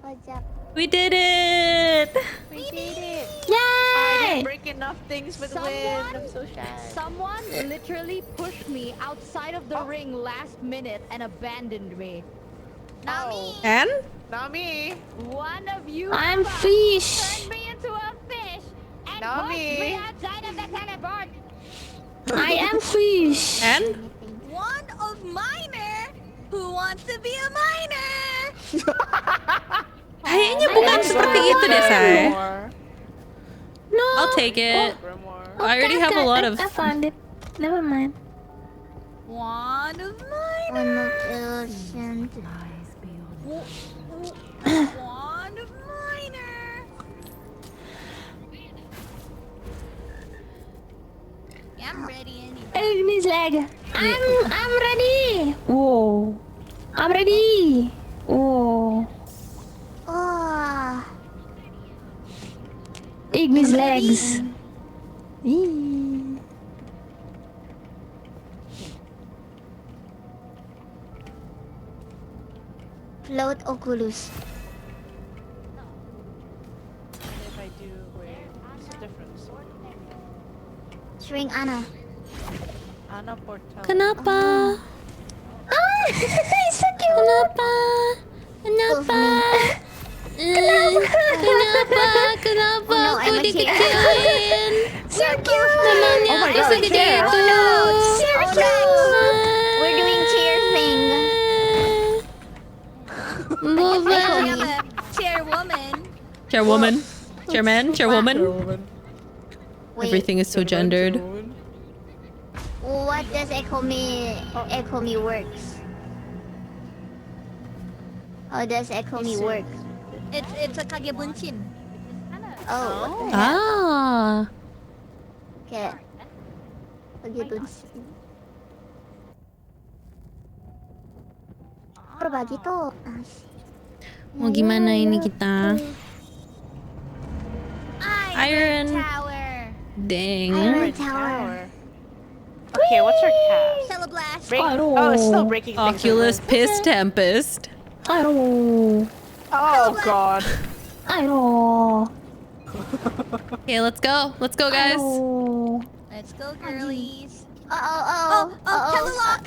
F: What's up?
A: We did it.
B: We did it.
C: Yay!
B: I didn't break enough things with wind. I'm so sad.
D: Someone literally pushed me outside of the ring last minute and abandoned me.
E: Not me.
A: And?
B: Not me.
D: One of you
C: I'm
D: fucks
C: fish.
D: turned me into a fish and
B: Not
D: pushed
B: me.
D: me outside of the teleport.
C: I am fish.
A: And?
E: One of miner who wants to be a miner.
A: Kayaknya bukan seperti itu deh, Say.
C: No.
A: I'll take it.
B: Grimoire.
A: I already have a lot of...
C: I found it. Never mind.
E: One of miner.
F: One of ocean.
E: One of miner. Yeah, I'm ready anyway.
C: Ignis leg. I'm ready. Whoa. I'm ready. Whoa.
F: Oh.
C: Ignis legs. Eee.
F: Float Oculus.
B: If I do, wait, what's the difference?
F: String Anna.
B: Anna Portal.
A: Kenapa?
F: Ah, so cute.
A: Kenapa? Kenapa? Kenapa? Kenapa
F: Oh, no,
A: aku
F: I'm a chair.
A: dikecilin?
F: So cute.
A: Namanya
B: Oh my
A: aku
B: God,
A: segede
B: chair.
A: itu.
F: Chair thing. We're doing chair thing.
A: Boba.
E: We have a chairwoman.
A: Chairwoman. Chairman. Chairwoman.
F: Wait,
A: Everything is so gendered.
F: what does Echo Me works? How does Echo Me work?
E: It's a kagebunshin.
F: Oh,
A: Ah.
F: okay. Begitu. Berbagi tuh.
A: Mau gimana ini kita? Iron.
E: Tower.
A: Dang.
F: Iron Tower.
B: Okay, what's her cast?
E: Teleblast.
B: Break. Oh, it's still breaking things.
A: Oculus Piss Tempest.
C: Aduh.
B: Oh God.
C: Aduh.
A: Okay, let's go. Let's go, guys.
C: Aduh.
E: Let's go, girlies.
F: Oh,
E: Telelock.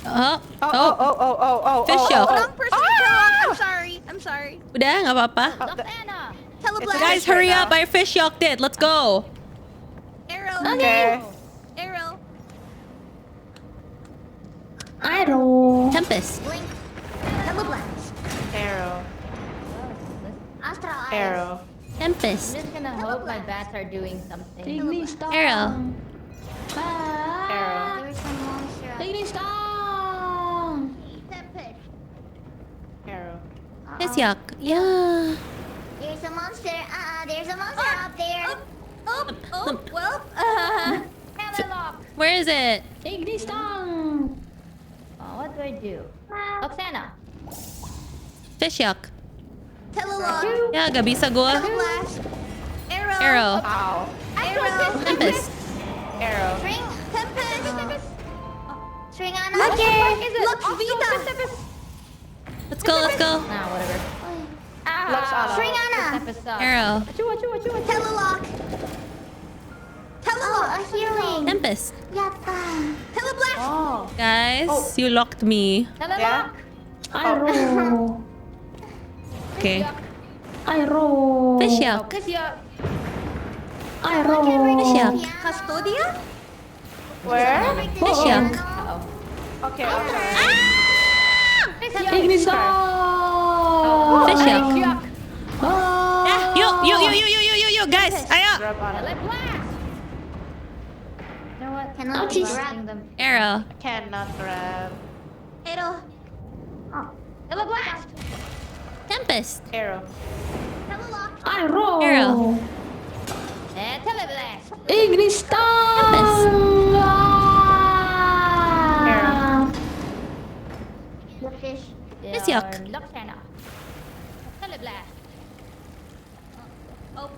A: Oh. Fish hook.
E: Wrong person. Telelock. I'm sorry.
A: Udah, nggak apa-apa.
D: Anna!
E: Teleblast.
A: Guys, hurry up. I fish hooked it. Let's go.
E: Arrow.
B: Okay.
E: Arrow.
C: Aduh.
A: Tempest.
F: Blink. Teleblast.
B: Arrow.
F: Astral Eyes.
B: Arrow.
A: Tempest.
D: I'm just gonna hope my bats are doing something.
C: Ignis dong.
A: Arrow.
B: Arrow.
F: There's a monster.
C: Ignis dong.
E: Tempest.
B: Arrow.
A: Fish hook. Yeah.
F: There's a monster. There's a monster up there.
E: Well.
D: Telelock!
A: Where is it?
C: Ignis dong.
D: Oh, what do I do? Oksana!
A: Fish hook.
E: Telelock.
A: Ya, gak bisa gua.
E: Teleblast. Arrow.
A: Arrow.
B: Ow.
E: Arrow.
A: Tempest.
B: Arrow.
F: String.
E: Tempest.
F: String Anna.
E: Lux Vita.
A: Let's go, let's go.
D: Nah, whatever.
B: Lux Anna.
F: String Anna.
A: Arrow.
E: Telelock.
F: Oh, a healing.
A: Tempest.
F: Yappa.
E: Teleblast.
B: Oh.
A: Guys, you locked me.
B: Yeah.
C: Aduh.
A: Okay.
C: Aduh.
A: Fish hook. Fish yuck.
E: Custodia?
B: Where?
A: Fish yuck.
B: Okay, okay.
C: Ignition!
A: Fish yuck.
C: Ah,
A: You, guys. Ayo.
B: Grab on it.
D: You know what?
F: Cannot
D: Keep
F: grab.
D: grabbing them.
A: Arrow.
B: Cannot grab.
E: Pero.
D: Hello, blast!
A: Tempest.
B: Arrow.
C: Arrow!
A: Arrow.
D: Teleblast!
C: Ignition!
F: The fish.
A: Fish yuck.
D: Nocturna. Teleblast!
E: Oh.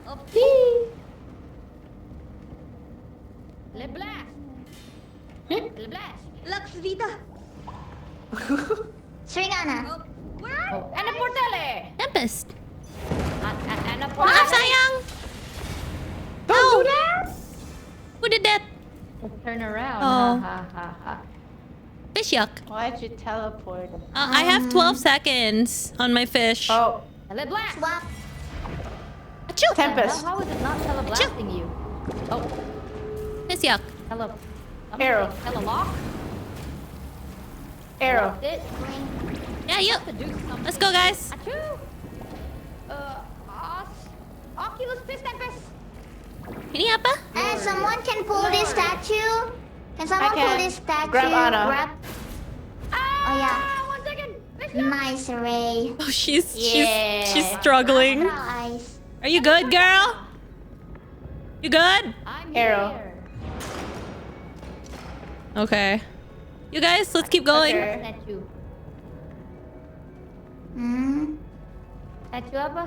D: Teleblast! Teleblast!
E: Lux Vita.
F: Stringana.
E: Where?
D: Oh, and a portale!
A: Tempest.
D: And a
A: Ah,
D: portale!
A: sayang.
B: Don't do that!
A: Who did that?
D: Turn around.
A: Oh.
D: Ha.
A: Fish yuck.
B: Why'd you teleport?
A: I have 12 seconds on my fish.
B: Oh,
D: Teleblast!
F: Swap.
A: Achoo.
B: Tempest.
D: How is it not teleblasting you? Oh,
A: Fish yuck.
B: Arrow.
D: Telelock?
B: Arrow.
D: It?
A: Yeah, you.
D: To do something.
A: Let's go, guys.
D: Achoo! Oculus Fist Tempest!
A: Ini apa?
F: Someone can pull this statue. Can someone pull
B: can.
F: this statue?
B: Grab Anna.
F: Oh yeah.
D: 1 second!
F: Nice, Ray.
A: Oh, she's
D: Yeah.
A: struggling.
F: Eyes.
A: Are you good, girl? You good?
D: I'm
B: Arrow.
D: here.
A: Okay. You guys, let's keep going.
B: Okay.
D: Statue. Statue apa?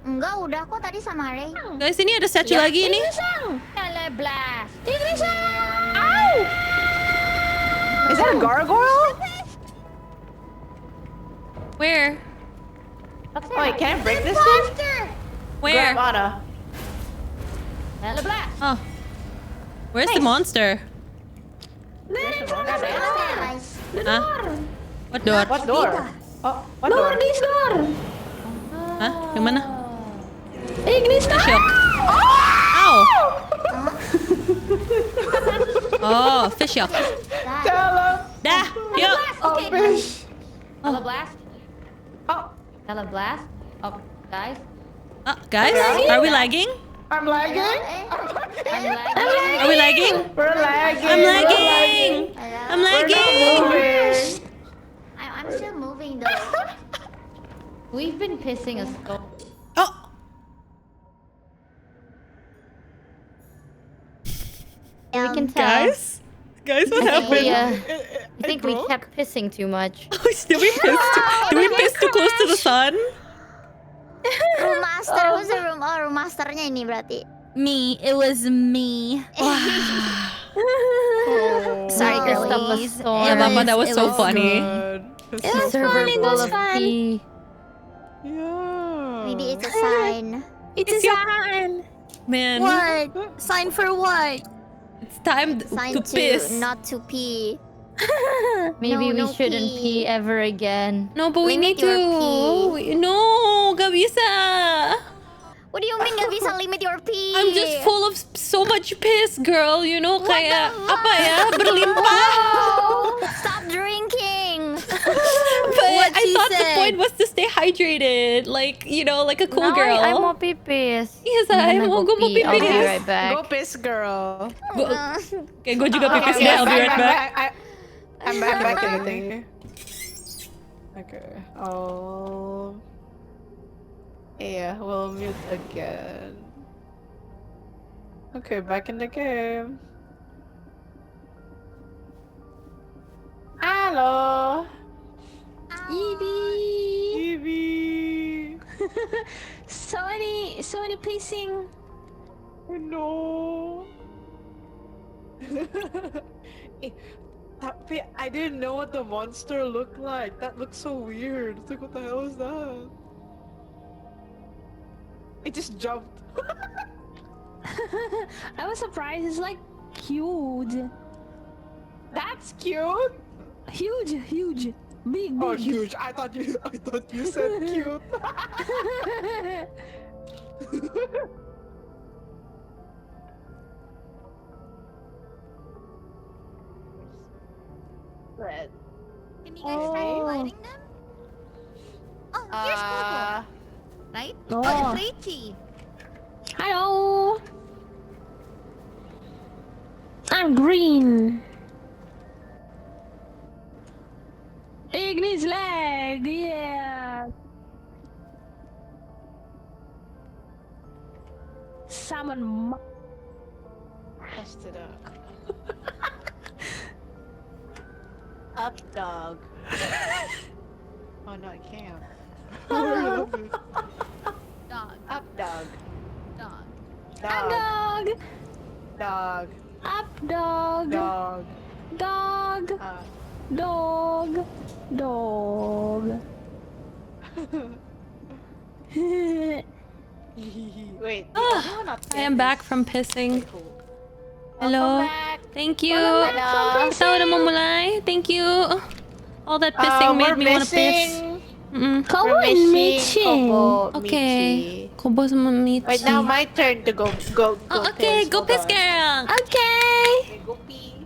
F: Enggak, udah kok tadi sama Ray.
A: Guys, ini ada statue lagi nih.
D: Teleblast!
B: Is that a gargoyle?
A: Where?
B: Wait, can I break this thing?
A: Where?
B: Grab Anna.
D: Teleblast!
A: Oh. Where's the monster?
F: Eyes.
A: Huh? What door?
B: What door? Oh, what door?
C: This door!
A: Hah? Yang mana?
C: Ignition!
A: Fish yuck. Ow! Oh, fish yuck. Dah, yuk.
B: Okay, fish.
D: Teleblast!
B: Oh,
D: Teleblast! Oh, guys.
A: Guys, are we lagging?
B: I'm lagging.
D: I'm lagging.
A: Are we lagging?
B: We're lagging.
A: I'm lagging. I'm lagging.
F: I'm still moving though.
D: We've been pissing a skull.
A: Oh.
D: We can tell.
A: Guys, what
D: I think we,
A: happened?
D: I think we kept pissing too much.
A: Did we piss? Did we piss too close to the sun?
F: Room master, who's the room? Oh, room masternya ini berarti.
E: Me. It was me. Sorry,
D: This stuff was
E: girlies.
D: so
A: Yeah, Mama, that was
E: It
A: so
E: was
A: funny.
C: It was fun, it was fun.
B: Yeah.
F: Maybe it's a sign.
E: It's a sign.
A: Man,
E: What? Sign for what?
A: it's time
F: Sign
A: to piss.
F: not to pee.
D: Maybe
F: No,
D: we
F: no
D: shouldn't
F: pee.
D: pee ever again.
A: No, but we
F: Limit
A: need
F: your
A: to. No, gak bisa.
F: What do you mean gak bisa limit your pee?
A: I'm just full of so much piss, girl. You know, kayak apa ya, berlimpah.
F: Stop drinking.
A: But
E: What
A: I
E: she
A: thought the
E: said.
A: point was to stay hydrated, like you know, like a cool
D: No,
A: girl.
D: I mau pipis.
A: Yes, I
D: I'm
A: mau
D: gonna
A: go
D: pee. I'll be
A: pipis.
D: right back.
B: Go piss, girl.
A: Okay, gue juga pipis deh. I'll be right back.
B: I'm back in the thing. Okay. Oh. Yeah, we'll mute again. Okay, back in the game. Hello. Evie.
C: So many pissing.
B: No. Tapi, I didn't know what the monster looked like. That looks so weird. It's like, what the hell is that? It just jumped.
C: I was surprised. It's like huge.
B: That's cute.
C: Huge. Big.
B: Oh, huge. I thought you said cute. Red.
E: Can you guys try inviting them? Oh, here's Kobo. Right?
C: Oh.
E: Oh, it's Rachie.
C: Hello. I'm green. Ignis leg. Yeah. Summon.
B: Test it up. Up dog. Oh no, I can't.
E: Dog.
B: Up dog.
E: Dog.
C: Up dog.
B: Dog.
C: Up dog.
B: Dog.
C: Dog. Dog. Dog.
B: Wait.
A: I am back from pissing.
B: Cool.
A: Hello. Thank you. Tahu udah mau mulai. Thank you. All that pissing made me want to piss.
C: Kobo and Michi.
A: Okay. Kobo sama Michi.
B: Wait, now my turn to go
A: Okay,
B: piss.
A: go
B: Hold
A: piss,
B: on.
A: girl.
C: Okay.
B: Okay, go pee.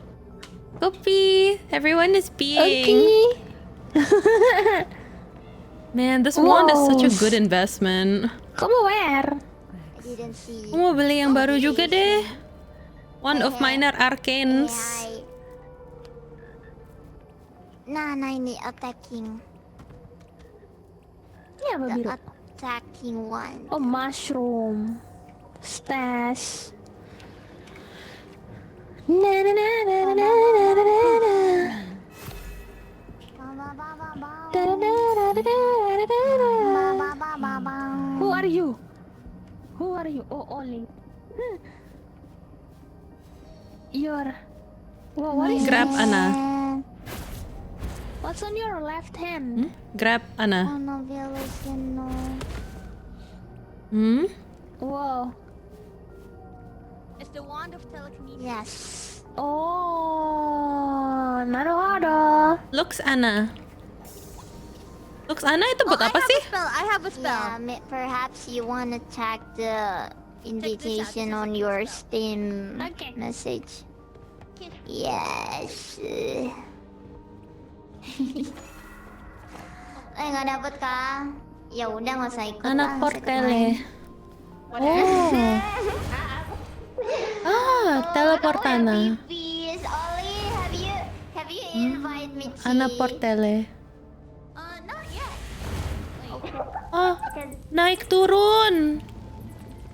A: Go pee. Everyone is peeing.
C: Okay.
A: Man, this wand is such a
C: Wow.
A: good investment.
C: Kobo where?
F: I didn't see.
A: Aku mau beli yang baru juga deh. One of minor arcanes.
F: Nah, ini attacking.
C: Ini apa
F: The
C: biru?
F: attacking one.
C: Oh, mushroom. Stash. Na na na na na na na na na. Da da da da da da da da. Who are you? Who are you? Oh, Oli. You're. Whoa, what is
A: Grab
C: this?
A: Ana.
C: What's on your left hand?
A: Grab Ana.
F: Oh no, no.
A: Hmm?
C: Whoa.
E: It's the wand of telekinesis.
F: Yes.
C: Oh, naruhodo.
A: Looks Ana. Looks Ana itu buat apa sih?
E: I have a spell.
F: Yeah, perhaps you want to check the invitation on your Steam
C: Okay.
F: message. Yes. Nggak dapet kah? Ya udah nggak usah ikut
A: Anak
F: lah.
A: portele. Oh. Ah, teleport Ana.
F: Please, Ollie, have you invite me?
A: Anak portele.
E: Not yet.
A: Oh, naik turun.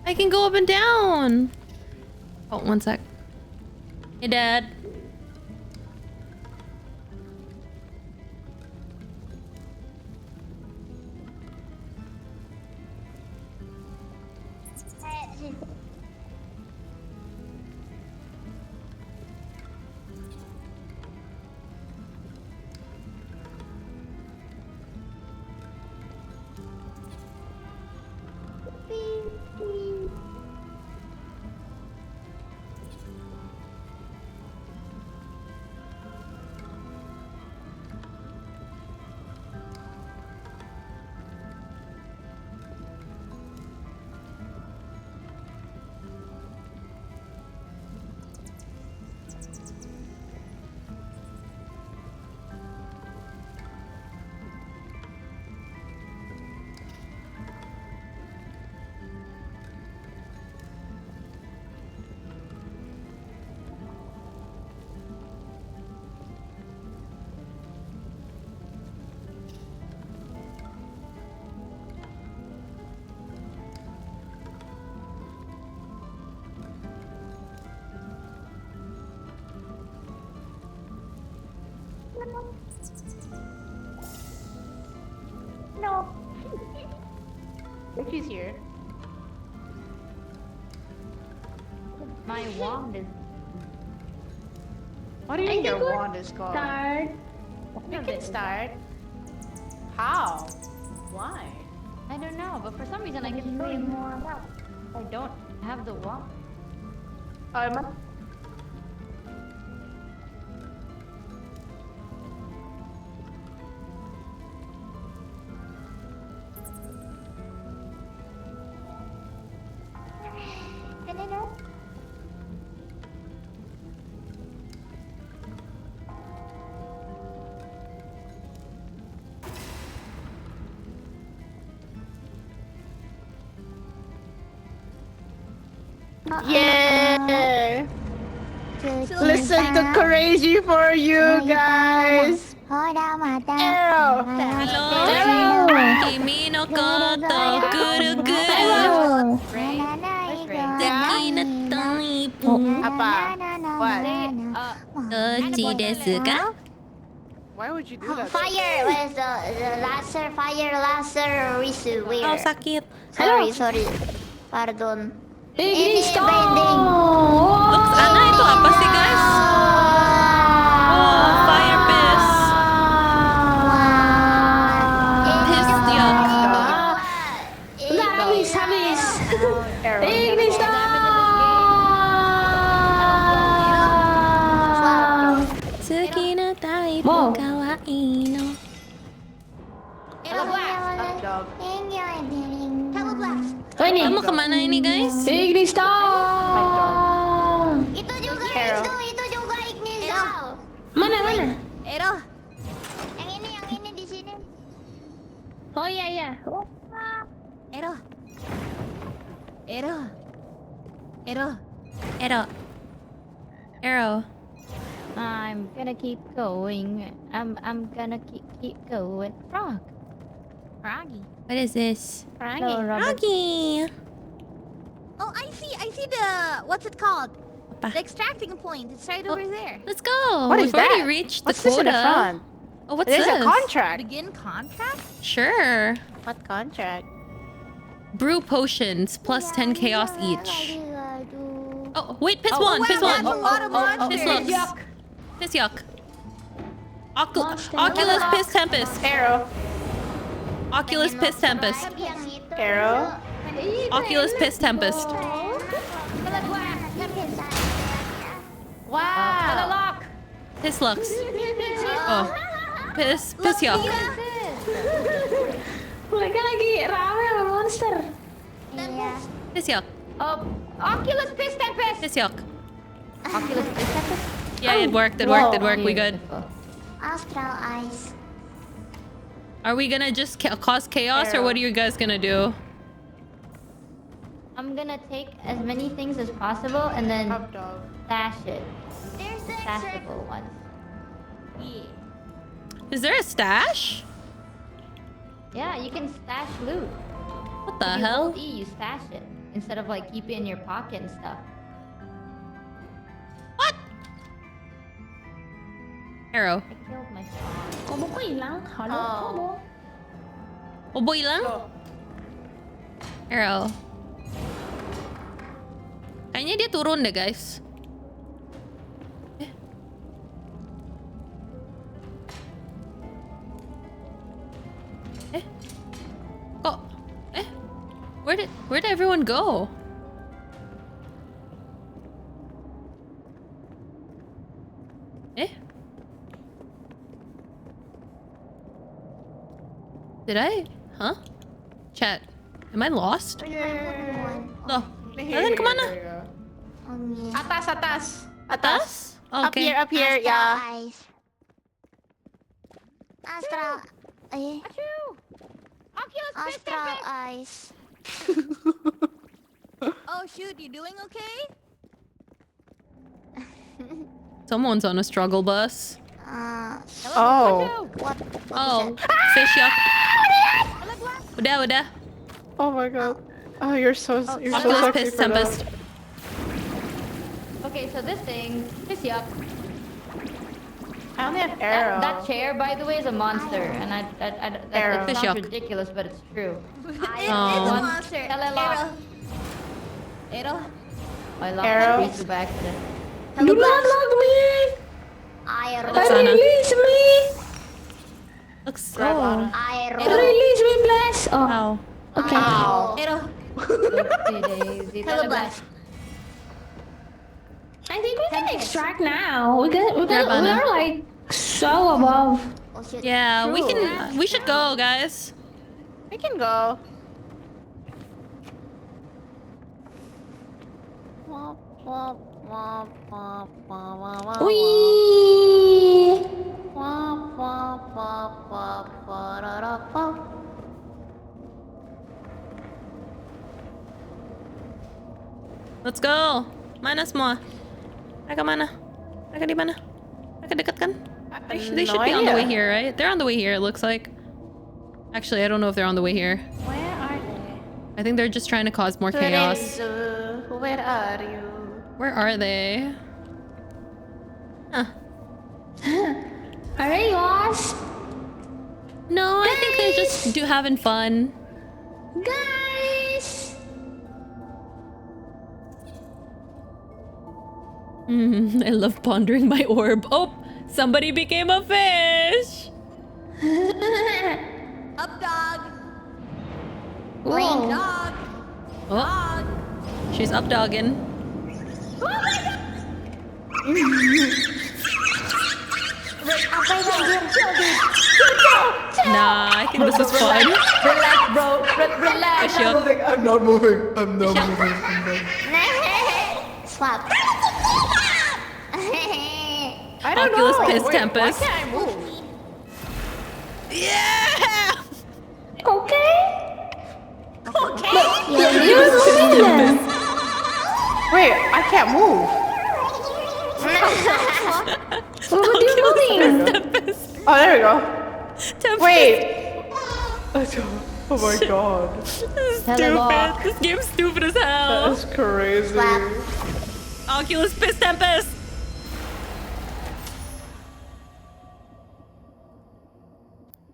A: I can go up and down. Oh, one sec. Hey, Dad.
F: No.
B: She's here.
D: My wand is.
B: What do you mean your wand is gone?
C: Start.
B: You can start. How? Why?
D: I don't know, but for some reason I can play more about. I don't have the wand.
B: Yeah. Listen to Crazy for you guys. Arrow.
A: Hello. Kimi no koto guru guru. Saki no toipu.
B: Apa? What?
A: Dochi desu ka?
B: Why would you do that?
F: Fire was the laser, fire laser risu. Where?
A: Oh, sakit.
F: Sorry. Pardon.
C: Ini stop.
A: Oops, ano ito? Apa sih, guys? Oh, fire piss. Piss yuck.
C: Habis. Ini stop.
A: Tsuki no taipu
C: Wow.
A: kawaii no.
C: Oh, ini.
A: Kamu kemana ini, guys?
C: Ini stop.
F: Itu juga Ignis.
C: Mana?
E: Ero.
F: Yang ini di sini.
C: Oh iya.
E: Ero.
A: Arrow.
D: I'm gonna keep going. I'm gonna keep going. Frog.
E: Froggy.
A: What is this?
D: Hello, Robert.
A: Froggy.
E: Oh, I see the what's it called?
A: Apa?
E: The extracting point. It's right over there.
A: Let's go.
B: What
A: We've
B: is
A: already
B: that?
A: reached the
B: What's this in the
A: quota.
B: front?
A: Oh, what's
B: There's
A: this?
B: a contract.
E: Begin contract?
A: Sure.
B: What contract?
A: Brew potions plus 10 chaos each. Oh, wait, piss
E: Oh,
A: one,
E: wow,
A: piss
E: that's
A: one.
E: a lot of monsters.
A: Piss looks.
E: Yuck.
A: Piss yuck. Oculus piss tempest.
B: Arrow.
A: Oculus piss tempest.
B: Arrow.
A: Oculus piss tempest.
B: Wow.
A: Piss lux. Oh. Piss yuck.
C: Mereka lagi rame sama monster.
A: Piss yuck.
D: Oculus Piss Tempest.
A: Piss yuck.
D: Oculus Piss Tempest.
A: Yeah, it worked, it worked. We good.
F: Astral eyes.
A: Are we gonna just cause chaos or what are you guys gonna do?
D: I'm gonna take as many things as possible and then
B: Up dog.
D: stash it.
F: There's the
D: Stashable ones.
A: Is there a stash?
D: Yeah, you can stash loot.
A: What the
D: If you
A: hell?
D: hold E, you stash it instead of like keep it in your pocket and stuff.
A: What? Arrow.
D: I killed my frog.
C: Kobo ko hilang. Halo, Kobo.
A: Oboy lang? Arrow. Kayaknya dia turun deh, guys. Kok? Where did everyone go? Did I? Huh? Chat. Am I lost? Loh. Kalian kemana?
B: Atas.
A: Atas?
B: Up
A: Okay.
B: here, yeah.
F: Eyes. Astral. Astral eyes.
E: Oh shoot, you doing okay?
A: Someone's on a struggle bus.
B: Oh.
F: What?
A: Oh, fish yuck. Udah.
B: Oh my god. Oh, you're so
A: Oculus
B: sexy
A: piss
B: for that.
A: tempest.
D: Okay, so this thing, piss yuck.
B: I only have arrow.
D: That chair, by the way, is a monster, and
B: Arrow.
D: that
A: Fish
D: sounds
A: yuck.
D: ridiculous, but it's true.
E: It's
A: Oh.
E: a monster.
D: Hello.
E: Ero.
D: I lost
B: Arrow.
D: my by accident.
C: Do not lock me.
F: Iron.
A: Sana.
C: Release me.
A: Looks so.
F: Iron.
C: Release me, bless. Oh,
A: Ow.
C: okay.
E: Ero.
D: Oopsie daisy.
E: Hello, Blast.
C: I think we can extract now. We
A: Bana.
C: are like so above.
F: Oh shit.
A: Yeah, we should go, guys.
B: We can go.
C: Wee.
A: Let's go. Mana semua. Mereka mana? Mereka di mana? Mereka dekat kan? They should be on the way here, right? They're on the way here, it looks like. Actually, I don't know if they're on the way here.
B: Where are they?
A: I think they're just trying to cause more chaos.
B: Where are you?
A: Where are they? Huh.
C: Are they lost?
A: No, I think they're just having fun.
C: Guys!
A: I love pondering my orb. Oh, somebody became a fish.
E: Up dog.
C: Whoa.
E: Dog.
A: Oh,
E: Dog.
A: she's up dogging.
E: Oh my god.
A: Nah, I think this is fun.
E: Relax, bro. Relax.
A: Fish yuck.
G: I'm not moving. I'm not moving.
F: Swap.
B: I don't
A: Oculus
B: know.
A: Piss
B: Wait,
A: Tempest.
B: Why can't I move?
A: Yeah!
C: Okay?
E: Okay.
C: You're moving.
B: Wait, I can't move.
C: What are you moving?
B: Oh, there we go.
A: Tempest.
B: Wait. Oh my god.
A: Stupid. This game's stupid as hell.
B: That's crazy.
F: Swap.
A: Oculus Piss Tempest.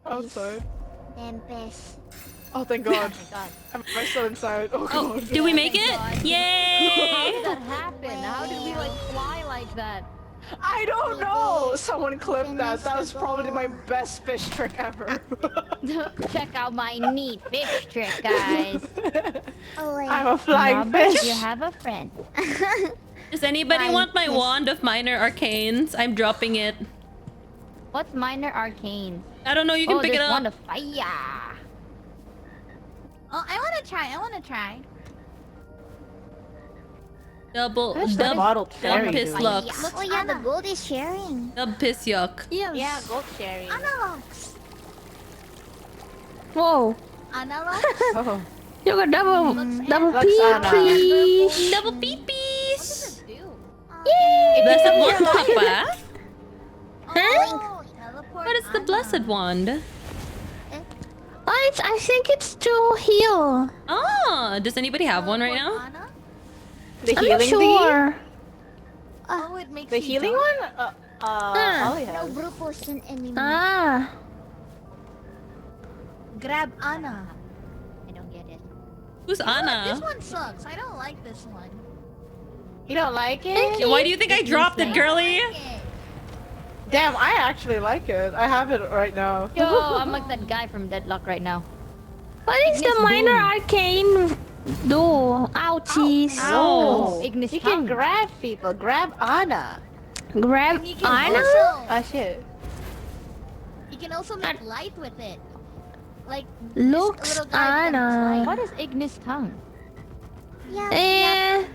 B: Outside.
F: Tempest.
B: Oh, thank god. Am I still inside? Oh god.
A: Oh, did we make it?
D: How
A: Yay!
D: did that happen? How did we like fly like that?
B: I don't know. Someone clipped that. That was probably my best fish trick ever.
D: Check out my neat fish trick, guys.
F: Oh wait.
B: I'm a flying
D: Robert,
B: fish.
D: you have a friend.
A: Does anybody want my wand of minor arcanes? I'm dropping it.
D: What's minor arcane?
A: I don't know, you can pick it
D: there's
A: up.
D: one of fire.
E: Oh, I want to try. I want to try.
A: Double
B: bottled fairy,
A: piss
B: dude.
A: lux.
F: Oh yeah, the gold is sharing.
A: Dub piss yuck.
E: Yes.
B: Yeah, gold sharing.
E: Analogs.
C: Whoa.
E: Analogs.
B: Oh.
C: You got double
B: Luxana.
C: P, please.
A: Double peepees.
E: Do.
A: Blessed wand apa?
E: Oh, teleport.
A: What is the blessed wand?
C: Oh, I think it's to heal.
A: Oh, does anybody have one right now?
E: Anna?
B: The
C: I'm not
B: healing
C: sure.
E: Oh, it makes
B: The
E: me
B: healing
E: jump.
B: one? Ollie
F: No
B: has.
F: group potion anymore.
C: Ah.
E: Grab Anna.
D: I don't get it.
A: Who's
E: This
A: Anna?
E: one sucks. I don't like this one.
B: You don't like it?
A: Why do you think I dropped it, girly?
E: Okay.
B: Damn, I actually like it. I have it right now.
D: Yo, I'm like that guy from Deadlock right now.
C: What is the minor arcane do? Ouchies.
B: Oh,
D: Ignis
B: you can
D: tongue.
B: grab people. Grab Anna.
C: Grab
E: And you can
C: Anna?
E: also,
B: Ah, shit.
E: you can also make light with it. Like
C: Looks
E: this little guy becomes
C: Anna.
E: light.
D: What is Ignis tongue?
C: Eh,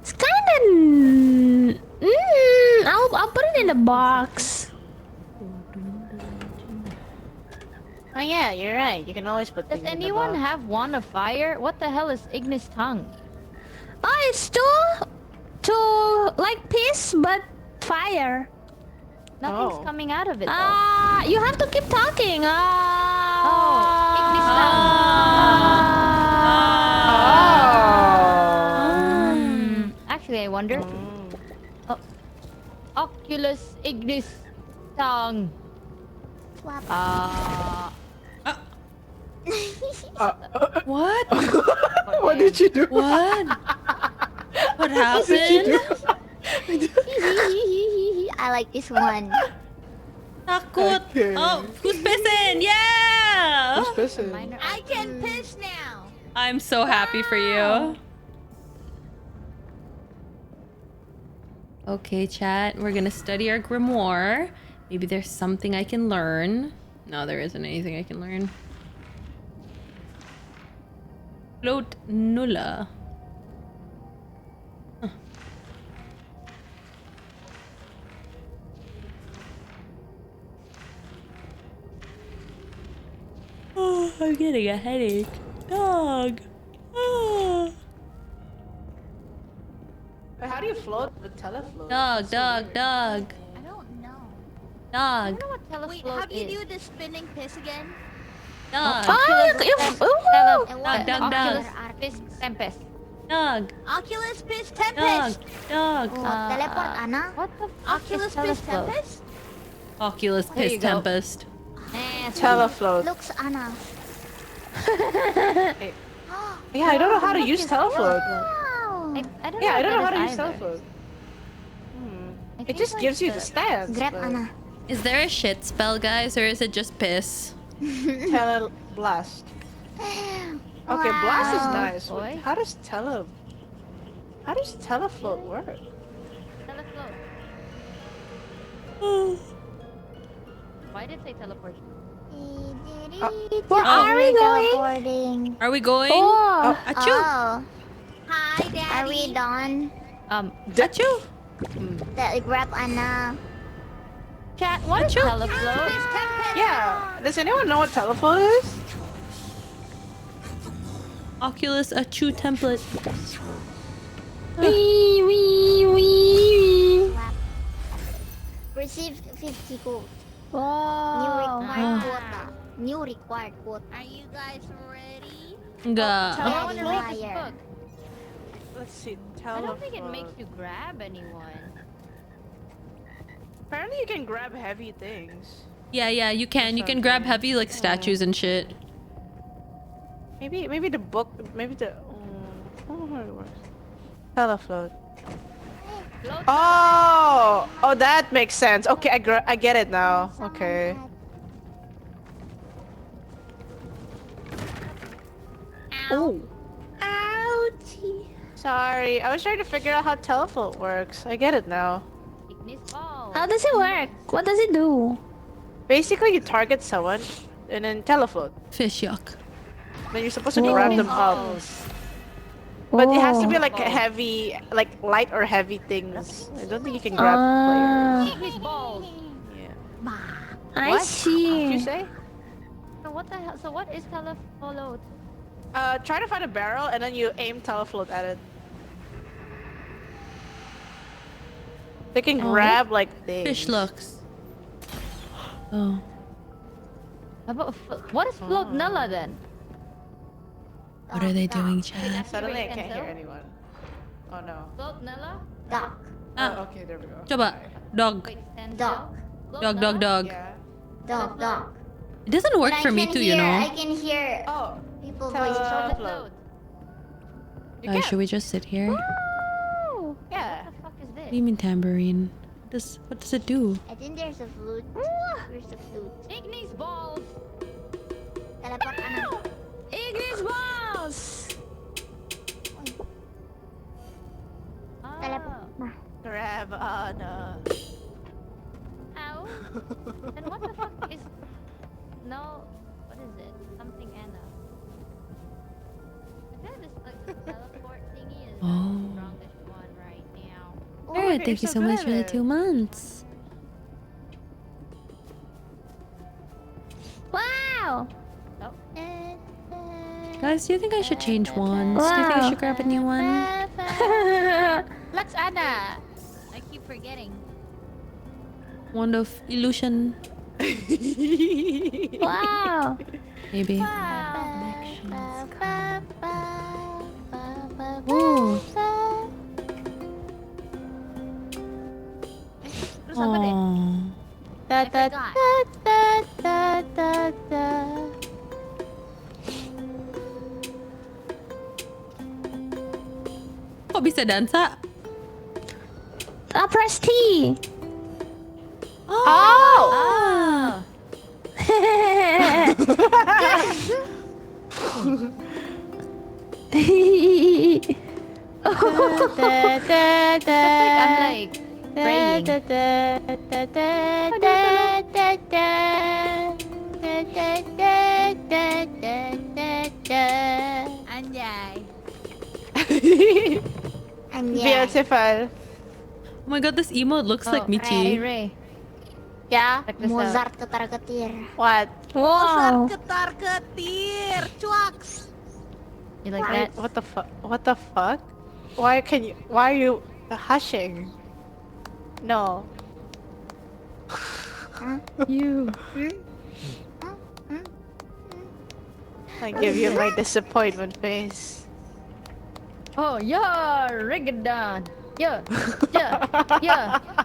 C: it's kind of. I'll put it in the box.
B: Oh yeah, you're right. You can always put
D: Does
B: things in the
D: anyone
B: box.
D: have wand of fire? What the hell is Ignis tongue?
C: Oh, it's to like piss but fire.
D: Nothing's
B: Oh.
D: coming out of it though.
C: You have to keep talking.
D: Ignis tongue. Actually, I wonder. Oh. Oculus Ignis tongue.
F: Swap.
A: What?
B: What did you do?
A: What? What happened?
F: I like this one.
A: Takut.
B: Okay.
A: Oh, who's pissing? Yeah!
B: Who's pissing?
D: Minor
E: I can piss now.
A: I'm so happy for you. Okay, chat. We're gonna study our grimoire. Maybe there's something I can learn. No, there isn't anything I can learn. Float nulla. Huh. Oh, I'm getting a headache. Dog. Oh.
B: How do you float with telefloat?
A: Dog, dog, dog,
E: I don't know.
D: I
A: dog,
D: don't know what telefloat
E: Wait, how do you
D: is.
E: do the spinning piss again?
A: dog,
D: Dog,
A: dog, dog.
D: Piss Tempest.
A: dog,
E: Oculus piss
A: dog,
E: tempest.
A: dog.
F: Oh, teleport, Ana.
D: What the fuck
E: Oculus
D: is
E: piss
D: telefloat?
E: tempest.
A: Oculus
D: There
A: Piss
D: you go.
A: Tempest.
B: Telefloat.
F: Looks, Ana.
B: Yeah, I don't know how to use telefloat.
F: Wow.
D: I don't know
B: Yeah, I don't know how
D: what
B: to
D: that
B: use
D: is either.
B: telefloat.
D: I
B: It
D: think,
B: just
D: like,
B: gives you the stance.
F: Grab,
B: but-
F: Ana.
A: Is there a shit spell, guys, or is it just piss?
B: Teleblast. Okay, blast is
F: Wow.
B: nice.
D: Boy.
B: How does telefloat work?
D: Telefloat. Why did it say teleport?
F: Where
A: are
F: we
B: Oh.
F: teleporting?
A: Are we going?
C: Oh,
A: Achoo!
F: Oh,
E: Hi, Daddy.
F: are we done?
A: Achoo!
F: Grab, Ana.
D: Chat, what is
A: Achoo.
D: telefloat?
B: Yeah. Does anyone know what telefloat is?
A: Oculus Achoo template.
C: wee, wee, wee.
F: Received 50 gold. New
C: Wow.
F: required quota. New required quota.
E: Are you guys ready?
A: Ga.
D: I want to read this
F: Liar.
D: book.
B: Let's see.
D: I don't think it
B: Telefloat.
D: makes you grab anyone.
B: Apparently, you can grab heavy things.
A: Yeah, you can. You can grab heavy like statues and shit.
B: Maybe the book. Maybe the. I don't know how it works. Telefloat.
D: Float.
B: Oh, that makes sense. Okay, I get it now. Okay. Oh.
F: Ouchie.
B: Sorry, I was trying to figure out how telefloat works. I get it now.
D: Ignis ball.
C: How does it work? What does it do?
B: Basically, you target someone and then telefloat.
A: Fish yuck.
B: Then you're supposed to grab them up. But it has to be like heavy, like light or heavy things. I don't think you can grab players.
D: Ignis balls.
B: Yeah.
C: I
B: What did
C: see.
B: you say?
D: So what the hell? So what is telefloat?
B: Try to find a barrel and then you aim telefloat at it. They can grab like things.
A: Fish looks. Oh.
D: How about what is float Nella then?
A: What are they doing, chat?
B: Suddenly I
D: Wait,
B: can't hear
D: cancel?
B: anyone. Oh no.
D: Float Nella?
F: Duck.
A: Ah.
B: Oh, okay, there we go.
A: Coba. Dog.
D: Wait, stand
F: Dog.
D: still. Float
A: Dog,
D: Nella?
A: dog, dog.
B: Yeah.
F: Dog, dog.
A: It doesn't work
F: And
A: for me
F: can
A: too,
F: hear,
A: you know.
F: I can hear
B: Oh,
F: people
B: Tele-
F: voices.
B: Float.
D: Float.
B: you
A: Guys,
B: can.
A: should we just sit here? What
D: Woo!
B: Yeah.
D: What the fuck is
A: do
D: this?
A: you mean tambourine? What does it do?
F: I think there's a flute. Where's the flute?
D: Ignis balls.
F: Teleport, Ana.
C: Ignis balls.
F: Teleport.
D: Oh.
B: Grab Anna.
D: Ow. Then what the fuck is... No, what is it? Something Anna. I feel this like the teleport thingy is
A: Oh.
D: the strongest one right now.
B: Oh,
A: Alright,
B: okay,
A: thank you
B: you're
A: so
B: good
A: much
B: at
A: for the
B: it.
A: 2 months.
C: Wow.
A: Guys, do you think I should change wands? Do you think I
C: Wow.
A: should grab a new one?
E: Let's Anna. I keep forgetting.
A: Wand of illusion,
C: Wow.
A: maybe.
F: Ooh.
A: Ooh.
E: Do something.
A: Aww.
F: Da, da,
E: forgot.
F: da, da, da, da.
A: Kok bisa dansa?
C: Press T.
B: Oh!
D: Ah!
F: Da, da, da,
D: Looks like I'm
F: da.
D: like praying.
F: Da, da, da, da, da, da, da. Da, da, da, da, da, da, da.
E: Anjay.
F: And yeah.
B: Beautiful.
A: Oh my god, this emote looks like
D: Hey
A: Michi.
D: Ray,
F: Yeah.
D: check this out.
F: Mozart ketar-ketir.
B: What?
C: Wow.
E: Ketar ketir. Cuaks.
D: You like that?
B: What the fuck? What the fuck? Why are you The hushing. No.
D: You.
B: I give you my disappointment face.
D: Oh, yeah, Rigadon. Yeah,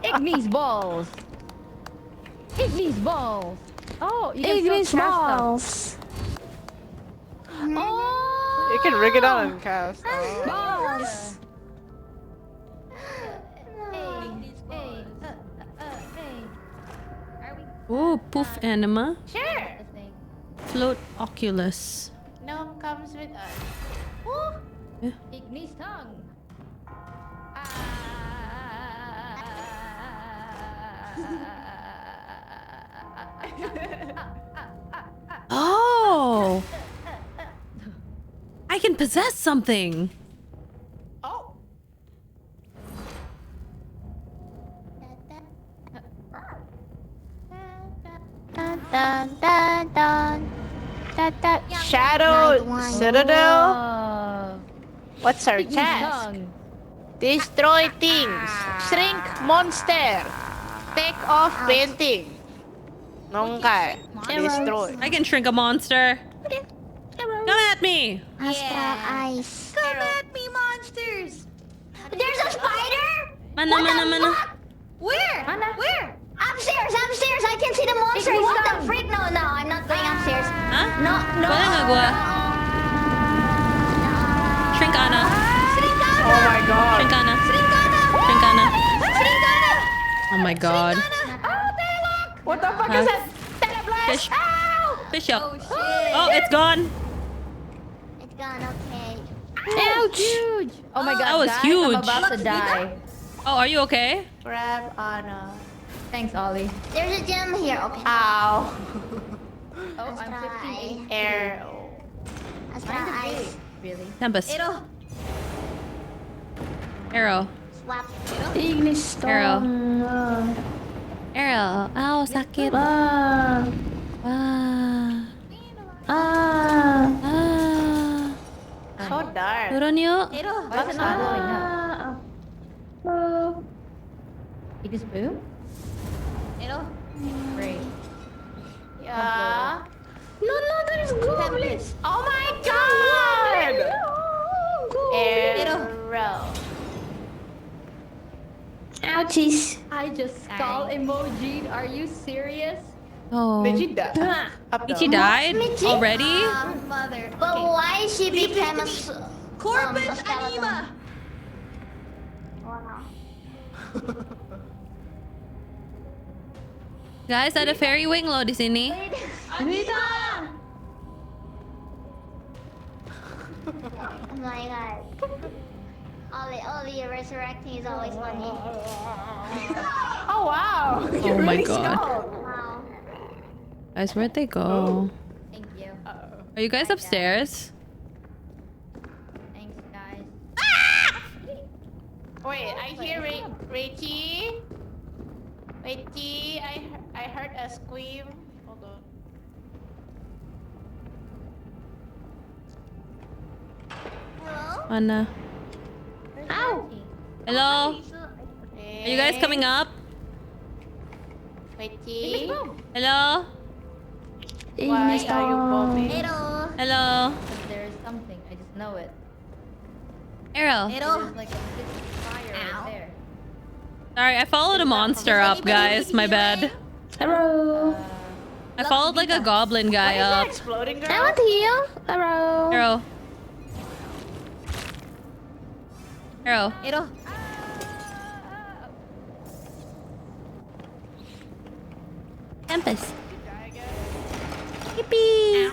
D: Ignis balls. Ignis balls. Oh, you can
C: Ignis
D: still cast them.
C: balls.
D: Oh,
B: You can rig it on and cast.
D: balls.
A: Ooh, poof anima.
B: Sure.
A: Float oculus.
B: No comes with us.
D: Ignis tongue.
A: Oh! I can possess something.
B: Oh.
F: Dun, dun, dun, dun. Dun, dun.
B: Shadow Citadel.
D: Oh.
B: What's our
D: Ignis
B: task?
D: tongue.
B: Destroy things. Shrink monster. Take off painting. Nongkai. Destroy.
A: I can shrink a monster. Come at me.
F: Astral eyes.
E: Come at me, monsters!
F: There's a spider?
A: Mana, mana, mana.
E: Where?
D: Mana?
E: Where?
F: Upstairs, upstairs. I can see the monster.
D: Ignis
F: What the
D: tongue.
F: freak? No, no, I'm not going upstairs.
A: Huh?
F: No, no.
A: Wala nga gua. Shrink Ana.
B: Oh my god.
A: Shrink Ana. Shrink Ana. Oh my god.
B: What the fuck
A: Huh?
B: is that?
A: Fish. Fish up.
E: Oh shit!
A: Oh, it's gone.
F: It's gone, okay.
A: Ouch.
D: Huge. Oh my god,
A: That was
D: guys,
A: huge.
D: I'm about to die.
A: Oh, are you okay?
B: Grab Anna.
D: Thanks, Ollie.
F: There's a gem here. Okay.
B: Ow.
D: Oh, I'm 15.
B: Arrow.
F: Astral eyes.
D: Really?
A: Tempest.
E: Ito.
A: Arrow.
F: Swap.
C: Ignis
A: Arrow.
C: tongue.
A: Arrow. Ow, sakit.
C: Ah.
A: Ah.
C: Ah.
A: Ah.
B: So dark.
A: Turun yuk.
E: Ito.
D: Why is it not blowing up?
C: Ah.
D: It is boom?
E: Ito.
D: Great.
B: Yeah.
C: No, no, there's goblins.
B: Oh my god.
E: Ito.
B: Arrow.
C: Ouchies.
D: I just skull emoji. Are you serious?
A: Oh.
B: Did you die?
A: Ichi died
F: Michi?
A: already?
E: Mother.
F: But
E: Okay.
F: why she became a
E: Corpus
F: a skeleton?
E: anima!
F: Wow.
A: Guys, ada fairy wing loh di sini.
F: Oh my god. Ollie resurrecting is always funny.
B: Oh wow.
A: Oh my god.
F: Wow.
A: Guys, where'd they go?
D: Thank you.
A: Are you guys upstairs?
D: Thanks, guys.
B: Wait, I hear Rachie. Rachie, I heard a scream. Hold on.
F: Hello?
A: Mana?
F: Ow!
A: Hello? Are you guys coming up?
B: Rachie?
A: Hello?
B: Why are you bombing?
E: Ito.
A: Hello?
D: But there is something. I just know it.
A: Arrow.
E: Ito.
D: There's like a bit of fire right there.
A: Sorry, I followed a monster up, guys. My bad.
C: Arrow.
A: I followed like a goblin guy up.
B: Exploding girl?
C: I want to heal. Arrow.
A: Arrow. Arrow.
E: Ito.
A: Tempest. Yippee!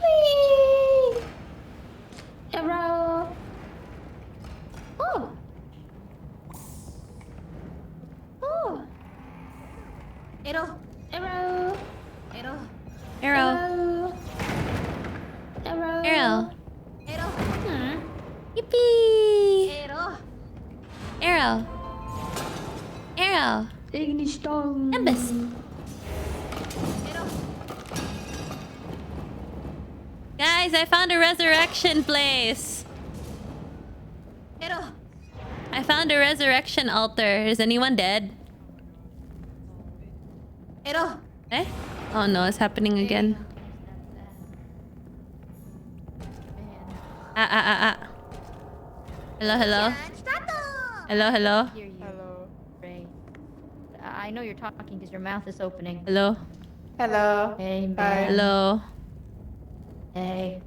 C: Whee! Arrow.
E: Oh. Oh. Ito.
C: Arrow.
E: Ito.
A: Arrow.
C: Arrow.
A: Arrow.
E: Ito.
A: Yippee!
E: Ito.
A: Arrow. Arrow.
C: Ignis tongue.
A: Tempest.
E: Ito.
A: Guys, I found a resurrection place. found a resurrection altar. Is anyone dead?
E: Ero.
A: Eh? Oh no, it's happening again. Hello, hello. Hello, hello.
D: Hear you. Hello. Ray. I know you're talking because your mouth is opening.
A: Hello.
B: Hello.
D: Hey, man.
B: Hi.
A: Hello.
D: Hey.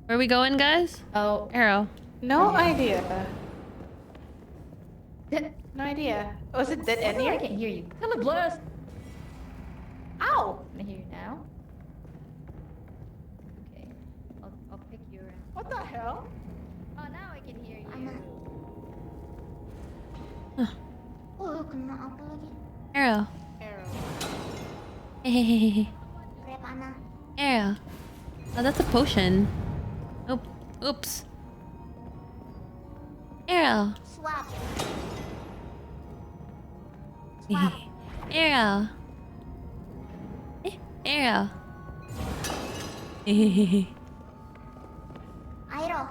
A: Where are we going, guys?
D: Oh.
A: Arrow.
B: No idea. No idea. Was it dead end
D: I
B: here?
D: can't hear you. Come on, blast. Ow! Can I hear you now? Okay. I'll pick you around.
B: What the hell?
D: Oh, now I can hear you.
E: Oh, kena apa lagi?
A: Arrow.
B: Arrow.
A: Hey.
E: Rep Ana.
A: Arrow. Oh, that's a potion. Oh, oops. Arrow.
E: Swap.
A: Arrow. Arrow.
E: Airo.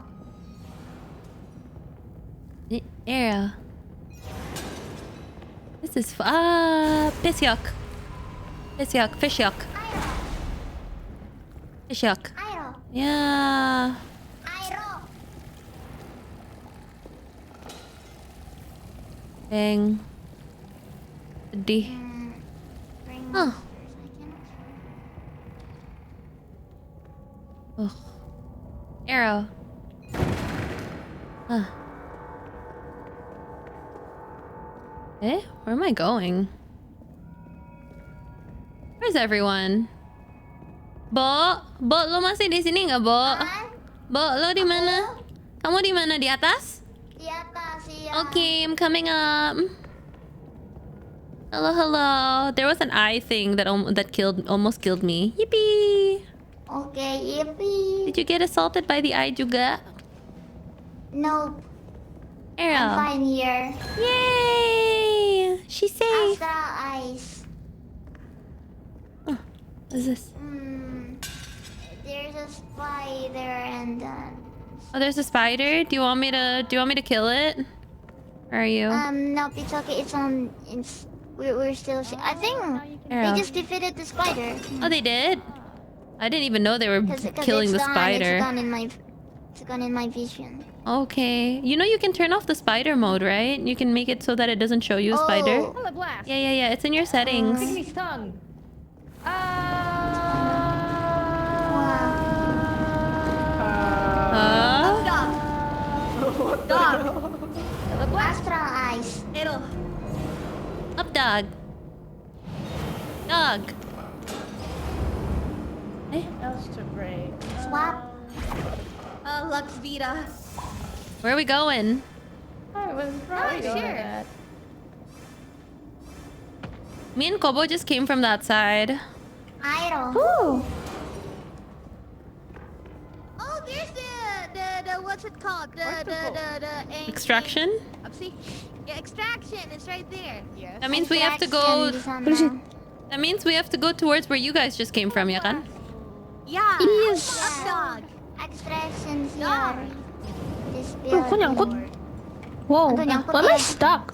A: Arrow. This is piss yuck. Piss yuck. Fish yuck.
E: Airo.
A: Fish yuck.
E: Airo.
A: Yeah.
E: Airo.
A: Dang. Sedih.
E: Bring
A: Huh.
E: monsters. I cannot.
A: Ugh. Arrow. Huh. Eh? Where am I going? Where's everyone? Bo? Bo, lo masih di sini nggak, Bo? Bo, lo di mana? Kamu di mana? Di atas?
E: Di atas, iya.
A: Okay, I'm coming up. Hello, hello. There was an eye thing that almost killed me. Yippee!
E: Okay, yippee.
A: Did you get assaulted by the eye juga?
E: Nope. I'm
A: Arrow.
E: fine here.
A: Yay! She's safe.
E: Astral eyes.
A: What is this?
E: There's a spider and
A: Oh, there's a spider. Do you want me to kill it? Where are you?
E: nope, it's okay. We're still. I think
A: Arrow.
E: they just defeated the spider.
A: Oh, they did? I didn't even know they were
E: 'Cause
A: killing
E: it's
A: the
E: gone,
A: spider.
E: It's gone in my vision.
A: Okay. You know you can turn off the spider mode, right? You can make it so that it doesn't show you a spider.
E: Oh.
D: Hello, blast.
A: Yeah. It's in your settings.
D: Pygmy's tongue. Hello, blast.
E: Astral eyes.
D: It'll.
A: Up, dog. Dog. Eh?
B: Else to break.
E: Swap.
F: Lux Vita.
A: Where are we going?
B: I was right.
F: Sure.
A: Me and Kobo just came from that side.
E: Iron.
C: Ooh.
F: Oh, there's the what's it called? The
A: Extraction?
F: See? Yeah, extraction. It's right there.
B: Yes.
A: That means we have to go.
E: Extraction di sana.
A: That means we have to go towards where you guys just came from, ya kan?
F: Yeah.
C: Yes.
F: Up dog.
E: Extraction here.
F: Dog.
E: This
C: Oh, kok nyangkut? Wow.
E: Ito, nyangkut
C: Why am I
E: eh.
C: stuck?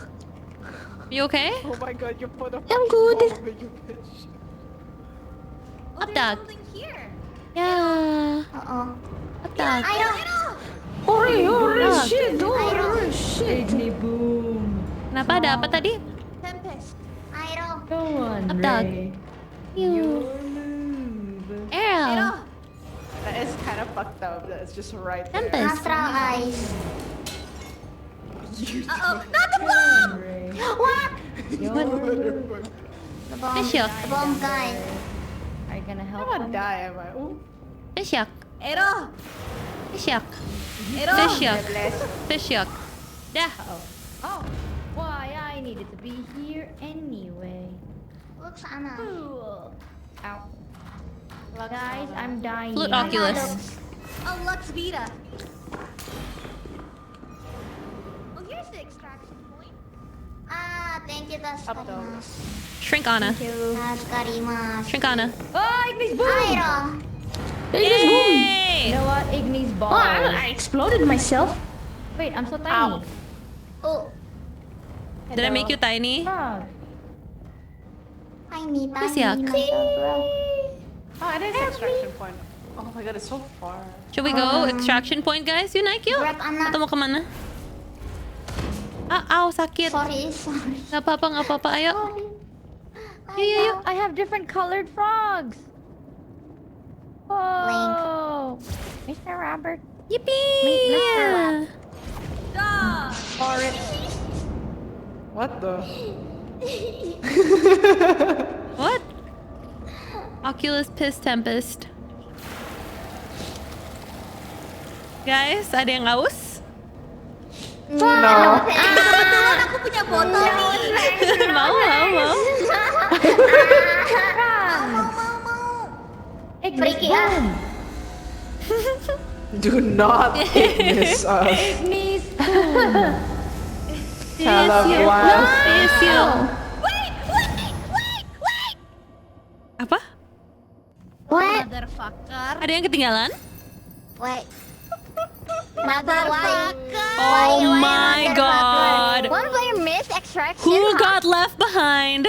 A: You okay?
B: Oh my god, you put a
C: I'm good.
B: bomb in you bitch.
F: Oh,
A: Up
F: there's
A: dog.
F: something here.
A: Yeah.
E: Uh-oh.
A: Up dog.
E: Iron.
C: Oh, shit. Oh, shit.
D: Igni boom.
A: Kenapa ada apa tadi?
F: Tempest.
E: Iron.
D: Go on,
A: Up dog.
D: Ray.
A: Pew. Arrow.
B: That is kind of fucked up. That's just right there.
A: Tempest.
E: Astral eyes.
F: Uh-oh. Not the bomb!
D: Ray.
E: What? The bomb.
A: Fish yuck.
E: The bomb guy.
D: Are you gonna
B: I
D: help
B: wanna
D: him?
B: die, am I? Ooh.
A: Fish yuck.
F: Ero.
A: Fish yuck.
F: Ero.
A: Fish yuck. Fish yuck. Yeah.
D: Oh, why I needed to be here anyway.
E: Look sana.
D: Cool. Ow. Guys, I'm dying.
A: Flute Oculus.
F: Oh, Lux Vita. Oh, here's the extraction point.
E: Ah, thank you, Tasukarimasu.
A: Shrink Anna.
E: Tasukarimasu.
A: Shrink Anna.
D: Oh, Igni's boom!
E: Iron.
C: Ignis boom.
D: You
A: Yay!
D: know what? Igni's
C: Oh,
D: balls.
C: I exploded myself.
D: Wait, I'm so tiny.
E: Oh,
A: Did I make you tiny?
D: Frog.
E: tiny,
A: That's
E: tiny.
A: yuck.
B: Oh, it is extraction point. Oh my god, it's so far.
A: Should we go extraction point, guys? Yun, Aikyo.
E: Grab anak.
A: Atau mau kemana? Ow, sakit.
E: Sorry.
A: Gak apa-apa, ayo. Yuk.
D: I have different colored frogs. Whoa. Mr. Robert.
A: Yippee!
D: Mr.
B: What the?
A: What? Oculus Piss Tempest. Guys, ada yang haus?
B: No.
E: Kebetulan aku punya botol nih.
A: Mau.
E: Mau.
D: Freaky ah.
B: Do not miss us.
D: Ignis.
B: Teleblast.
E: Wait.
A: Apa?
E: What? Motherfucker.
A: Ada yang ketinggalan?
E: Wait. Motherfucker.
A: Oh my god.
E: One player missed extraction.
A: Who got left behind?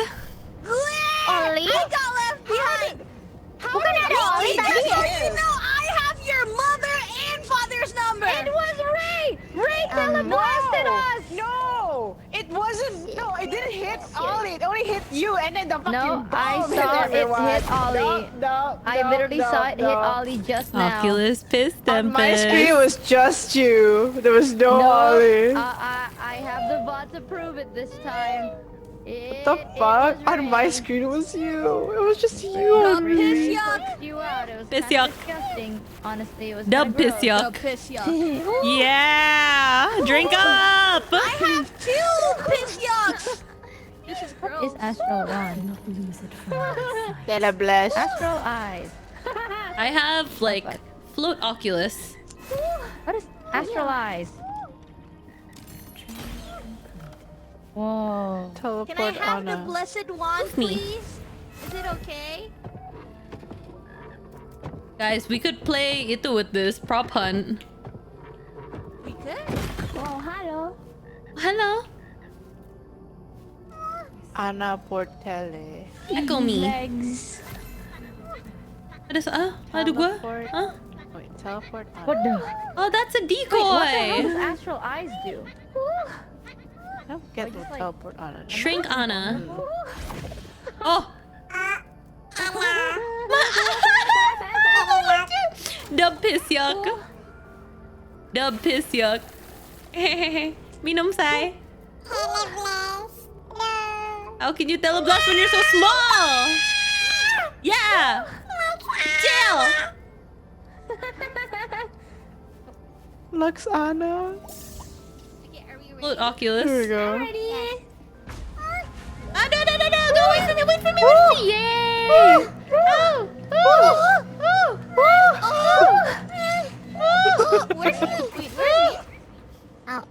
E: Oli? I got left behind. Bukan ada Oli tadi. You know I have your mother and father's number.
D: It was Ray. Ray teleblasted us.
B: No, it wasn't. No, it didn't hit Ollie. It only hit you, and then the fucking
D: No,
B: bomb
D: I
B: hit
D: saw it
B: everyone.
D: hit Ollie. I literally saw it hit Ollie just now.
A: Oculus Piss
B: On my
A: Tempest.
B: screen, it was just you. There was no Ollie.
D: I have the bot to prove it this time.
B: What the fuck? On my screen, it was you. It was just you on me.
D: You out. It was
A: Piss
D: kinda
A: yuck.
D: disgusting. Honestly, it was
A: Dub
D: kinda
A: piss
D: gross.
A: yuck. Yeah! Drink up!
E: I have two piss yucks. This is
D: What
E: gross.
D: is Astral One?
B: Teleblast.
D: Astral Eyes.
A: I have like float Oculus.
D: What is Astral Eyes? Whoa.
E: Can I
B: Teleport
E: have the
B: Anna.
E: blessed wand,
A: me.
E: please? Is it okay?
A: Guys, we could play itu with this prop hunt.
E: We could.
C: Oh, hello.
A: Hello.
B: Anna Portele.
A: Echo me.
C: Legs.
A: Ada gua?
B: Teleport.
A: Huh?
B: Wait, teleport Anna.
D: What the?
A: Oh, that's a
D: What the hell
A: decoy.
D: does Astral Eyes do?
B: I don't get what
D: like-
B: teleport Anna.
A: Shrink Anna. Oh. Dub piss yuck. Dub piss yuck. Minum say. How can you teleblast when you're so small? Yeah. Jail.
B: Lux Anna.
E: Okay, are we ready?
A: Float Oculus.
B: Here we go.
A: Ah, no. Go wait for me. Yay.
E: Where's he? Wait, where's he? Ow.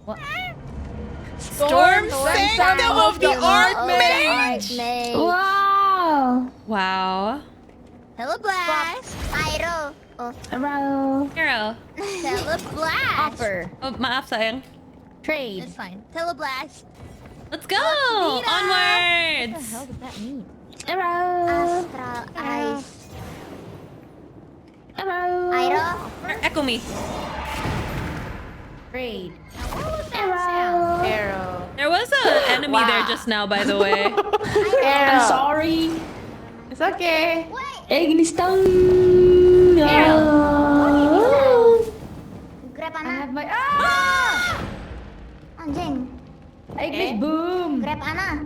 D: What?
A: Storm Sanctum of the Archmage.
C: Wow.
A: Wow.
E: Teleblast. Pyro. Oh,
C: Hello.
A: Hero.
E: teleblast.
D: Offer.
A: Oh, maaf sayang.
D: Trade.
E: It's fine. Teleblast.
A: Let's go.
E: What the
A: Onwards.
D: hell does that mean?
C: Hello.
E: Astral eyes.
C: Hello.
E: Pyro.
A: Echo me.
D: Trade.
E: What was that sound?
B: Arrow.
A: There was an enemy there just now, by the way.
C: I'm sorry.
B: It's okay.
C: Ignis tang.
E: Grab
D: I
E: Ana.
D: have my ah!
E: Anjing.
D: Ignis boom.
E: Grab Ana.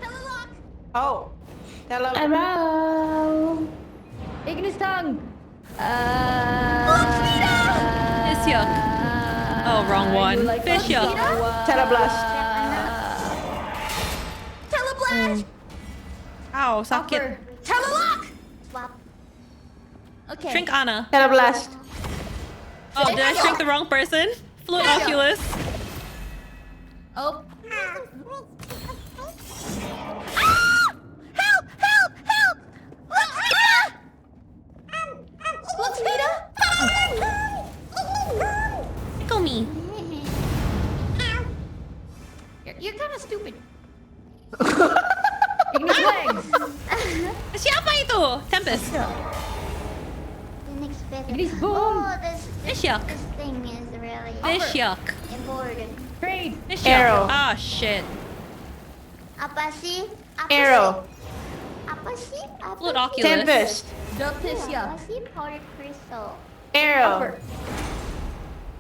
E: Telelock.
B: Oh. Teleport.
C: Hello.
D: Ignis tongue.
A: Piss yuck. Oh, wrong one. Fish yuck.
B: Teleblast.
E: Teleblast.
A: Ow, sakit.
E: Telelock. Swap. Okay.
A: Shrink Anna.
B: Teleblast.
A: Oh, did I shrink the wrong person? Float Oculus.
E: Oh.
A: Tickle me.
E: You're kind of stupid.
D: Ignis legs.
A: Siapa itu? Tempest.
F: The next bit.
D: Ignis boom.
F: Oh, this
A: Fishhook.
F: thing is really
A: Fishhook.
F: important.
D: Trade.
A: Fishhook.
B: Arrow.
A: Ah, shit.
F: Apa sih? Apa
B: Arrow.
F: sih? Apa sih? Apa
A: Float
F: sih?
A: Oculus.
B: Tempest.
F: Apa sih? Powdered crystal.
B: Arrow.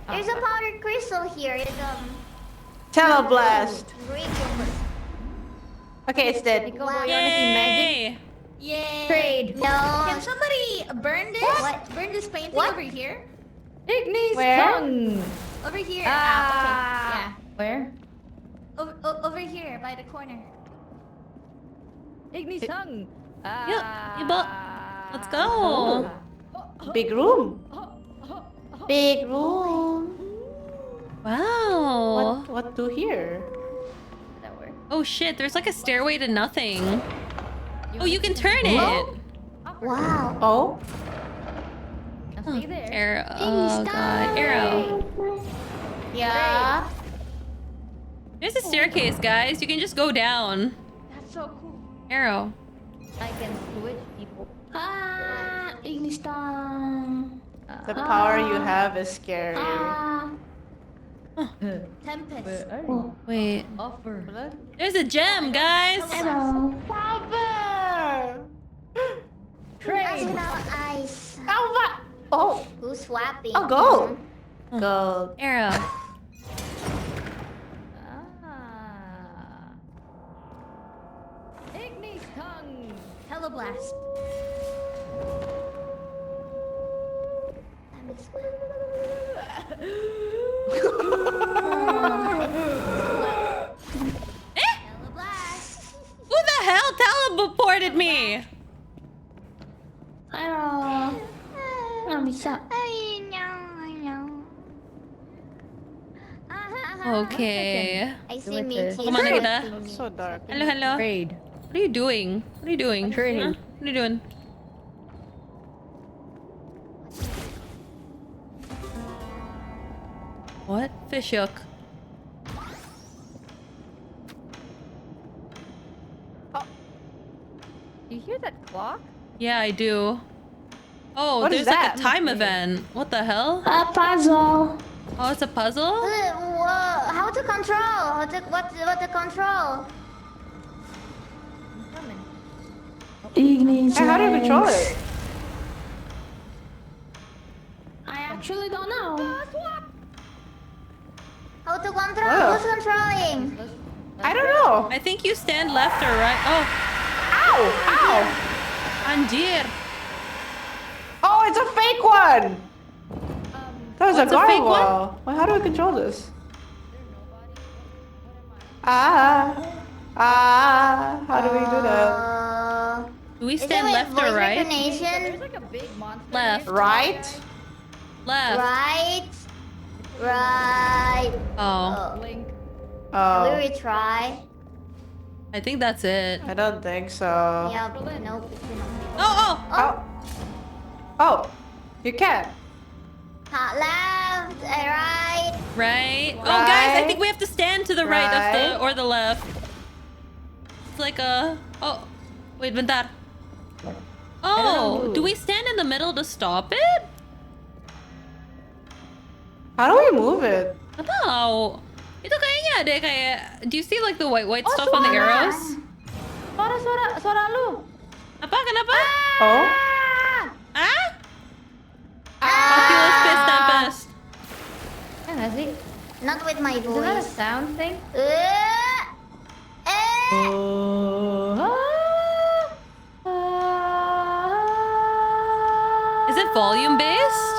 F: There's a powdered crystal here. It's
B: Teleblast.
F: radium.
B: Okay, it's dead.
D: Nico, boy, you wanna see magic?
A: Yay.
E: Yay.
D: Trade.
F: No.
E: Can somebody burn this?
F: What?
E: Burn this painting
F: What?
E: over here?
D: Ignis
B: Where?
D: tongue.
E: Over here.
D: Ah. Where?
E: Okay. Over here by the corner.
D: Ignis tongue.
A: Yeah, let's go.
B: Big room. Big room.
A: Wow.
B: What do here?
D: That work.
A: Oh shit, there's like a stairway to nothing. Oh, you can turn it.
F: Wow.
B: Oh.
D: Now stay there.
A: Arrow. Oh god, arrow.
B: Yeah.
A: There's a staircase, guys. You can just go down.
E: That's so cool.
A: Arrow.
D: I can switch people.
C: Ignis tongue.
B: The power you have is scary.
E: Tempest.
A: Wait.
D: Offer.
A: There's a gem, guys.
C: Hello.
D: Trade.
F: Ice.
B: Oh.
F: Who's swapping?
B: Oh, gold. Gold.
A: Arrow.
D: Ignis tongue.
E: Teleblast.
F: Teleblast.
A: Who the hell teleported me?
C: Hello. Nggak bisa.
F: I know.
A: Okay.
F: I see
D: Wait,
F: Mickey.
A: Kemana kita?
B: It's so dark.
A: Hello, hello.
D: Trade.
A: What are you doing? What are you doing?
D: Trade.
A: Huh? What are you doing? What? Fishhook.
D: You hear that clock?
A: Yeah, I do. Oh,
B: What is
A: there's like
B: that?
A: a time event. What the hell?
C: A puzzle.
A: Oh, it's a puzzle?
F: How to control? What to control?
C: Ignis.
B: Hey, how do you control
C: legs.
B: it?
C: I actually don't know.
F: How to control?
B: Oh.
F: Who's controlling?
B: I don't know.
A: I think you stand left or right. Oh,
B: Ow! Ow!
A: Anjir.
B: Oh, it's a fake one! That was
A: What's
B: a
A: a
B: guard
A: fake one?
B: wall. Well, how do I control this? Ah. How do we do that?
A: Do we
F: Is it
A: stand
F: with
A: left or
F: voice
A: right?
F: recognition?
D: There's like a big monster.
A: Left.
B: Right?
A: Left.
F: Right. Right.
A: Oh,
D: Blink.
B: Oh,
F: Will we retry?
A: I think that's it.
B: I don't think so.
F: Yeah, nope. It cannot be.
A: Oh,
B: Oh. Oh, you can.
F: Left, right.
A: right. Oh, guys, I
B: Right.
A: think we have to stand to the right, of
B: Right.
A: the or the left. It's like a. Oh, wait, bentar. Oh,
B: know.
A: do we stand in the middle to stop it?
B: How do we move it?
A: Nggak tahu. Itu kayaknya ada kayak. Do you see like the white stuff on the arrows?
D: Suara lu.
A: Apa? Kenapa?
B: Oh?
A: Ah? Oculus Fist Tempest.
D: Yeah, nggak sih?
F: Not with my
D: Is that a
F: voice.
D: sound thing?
A: Is it volume based?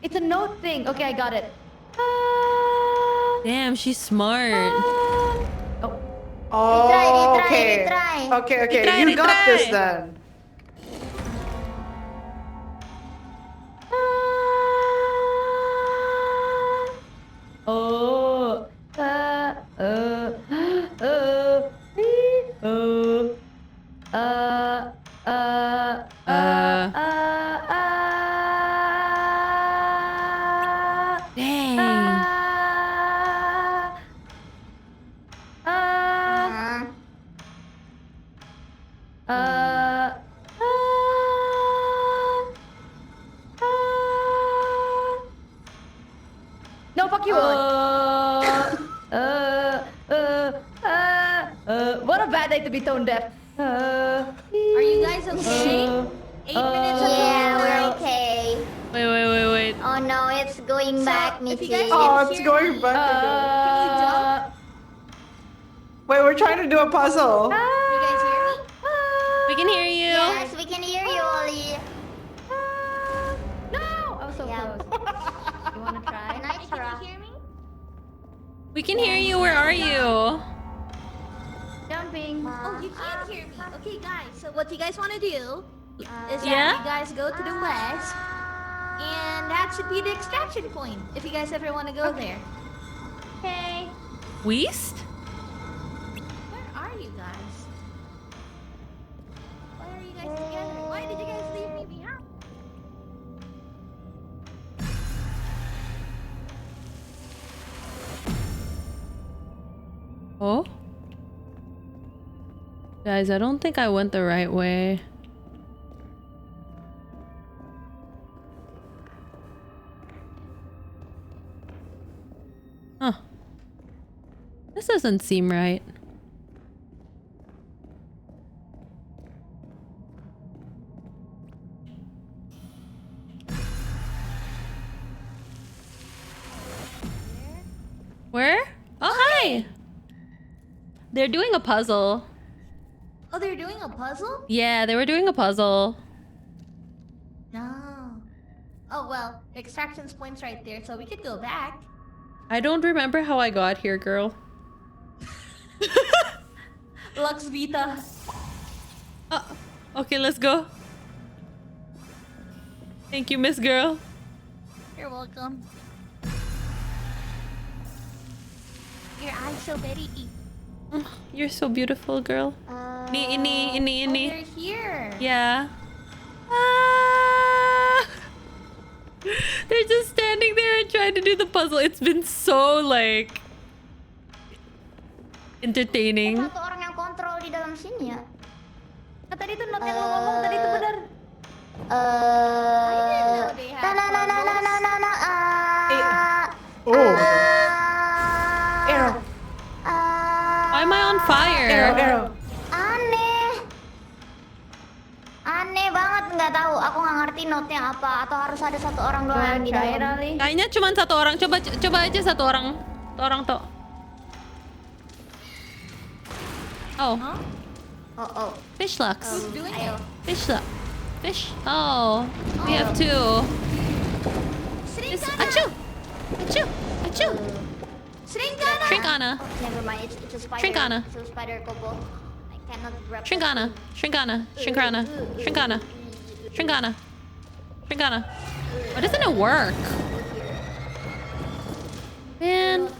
D: It's a note thing. Okay, I got it.
A: Damn, she's smart.
B: Oh,
F: Retry,
B: okay.
F: retry.
B: Okay, okay.
A: Retry,
B: You got this
A: retry.
B: then.
D: Oh. No, fuck you. What a bad day to be tone deaf.
E: Are you guys okay? 8 minutes ago.
F: Yeah, we're okay.
A: Wait.
F: Oh no, it's going back,
E: if you
F: Mitzi.
E: guys
G: Oh,
E: can
G: it's
E: hear
G: going
E: me,
G: back again.
E: can you jump?
G: Wait, we're trying to do a puzzle.
E: Can you guys hear me?
A: We can hear you.
F: Yes, we can hear you, Oli.
D: No! I was so
F: Yeah.
D: close. You wanna try?
F: Can I
E: Can
F: try?
E: you hear me?
A: We can hear you. Where are you?
D: Jumping.
E: Oh, you can't hear me. Okay, guys. So what you guys want to do is
A: Yeah?
E: that you guys go to the west, and that should be the extraction point. If you guys ever want to go there.
D: Okay.
A: West?
E: Where are you guys? Why are you guys together? Why did you guys leave me behind?
A: Oh? Guys, I don't think I went the right way. Huh. This doesn't seem right. Where? Oh, hi! They're doing a puzzle.
E: Oh, they're doing a puzzle?
A: Yeah, they were doing a puzzle.
E: No. Oh well, the extractions point's right there, so we could go back.
A: I don't remember how I got here, girl.
E: Lux Vita.
A: Okay, let's go. Thank you, Miss Girl.
E: You're welcome. Your eyes so very.
A: You're so beautiful, girl. Ini.
E: Oh, they're here.
A: Yeah. Ah! They're just standing there and trying to do the puzzle. It's been so, like, entertaining.
F: Satu orang yang kontrol di dalam sini ya.
D: Nah, tadi tuh not yang lo ngomong tadi tuh benar.
G: Oh. Arrow.
A: Why am I on fire?
G: Arrow.
F: Aneh banget, nggak tahu. Aku nggak ngerti note-nya apa. Atau harus ada satu orang doang di dalam.
A: Kayaknya cuma satu orang. Coba aja satu orang. Satu orang tuh. Oh.
F: Oh.
A: Fish Lux.
F: Ayo.
A: Fish Lux. Fish. Oh. We have two. This, achoo! Achoo! Achoo!
E: Shrinkana.
A: Shrinkana.
F: Never mind. It's a spider.
A: Shrinkana.
F: It's a spider couple. I cannot grab.
A: Shrinkana. Shrinkana. Shrinkana. Shrinkana. Shrinkana. Shrinkana. Why doesn't it work? Man.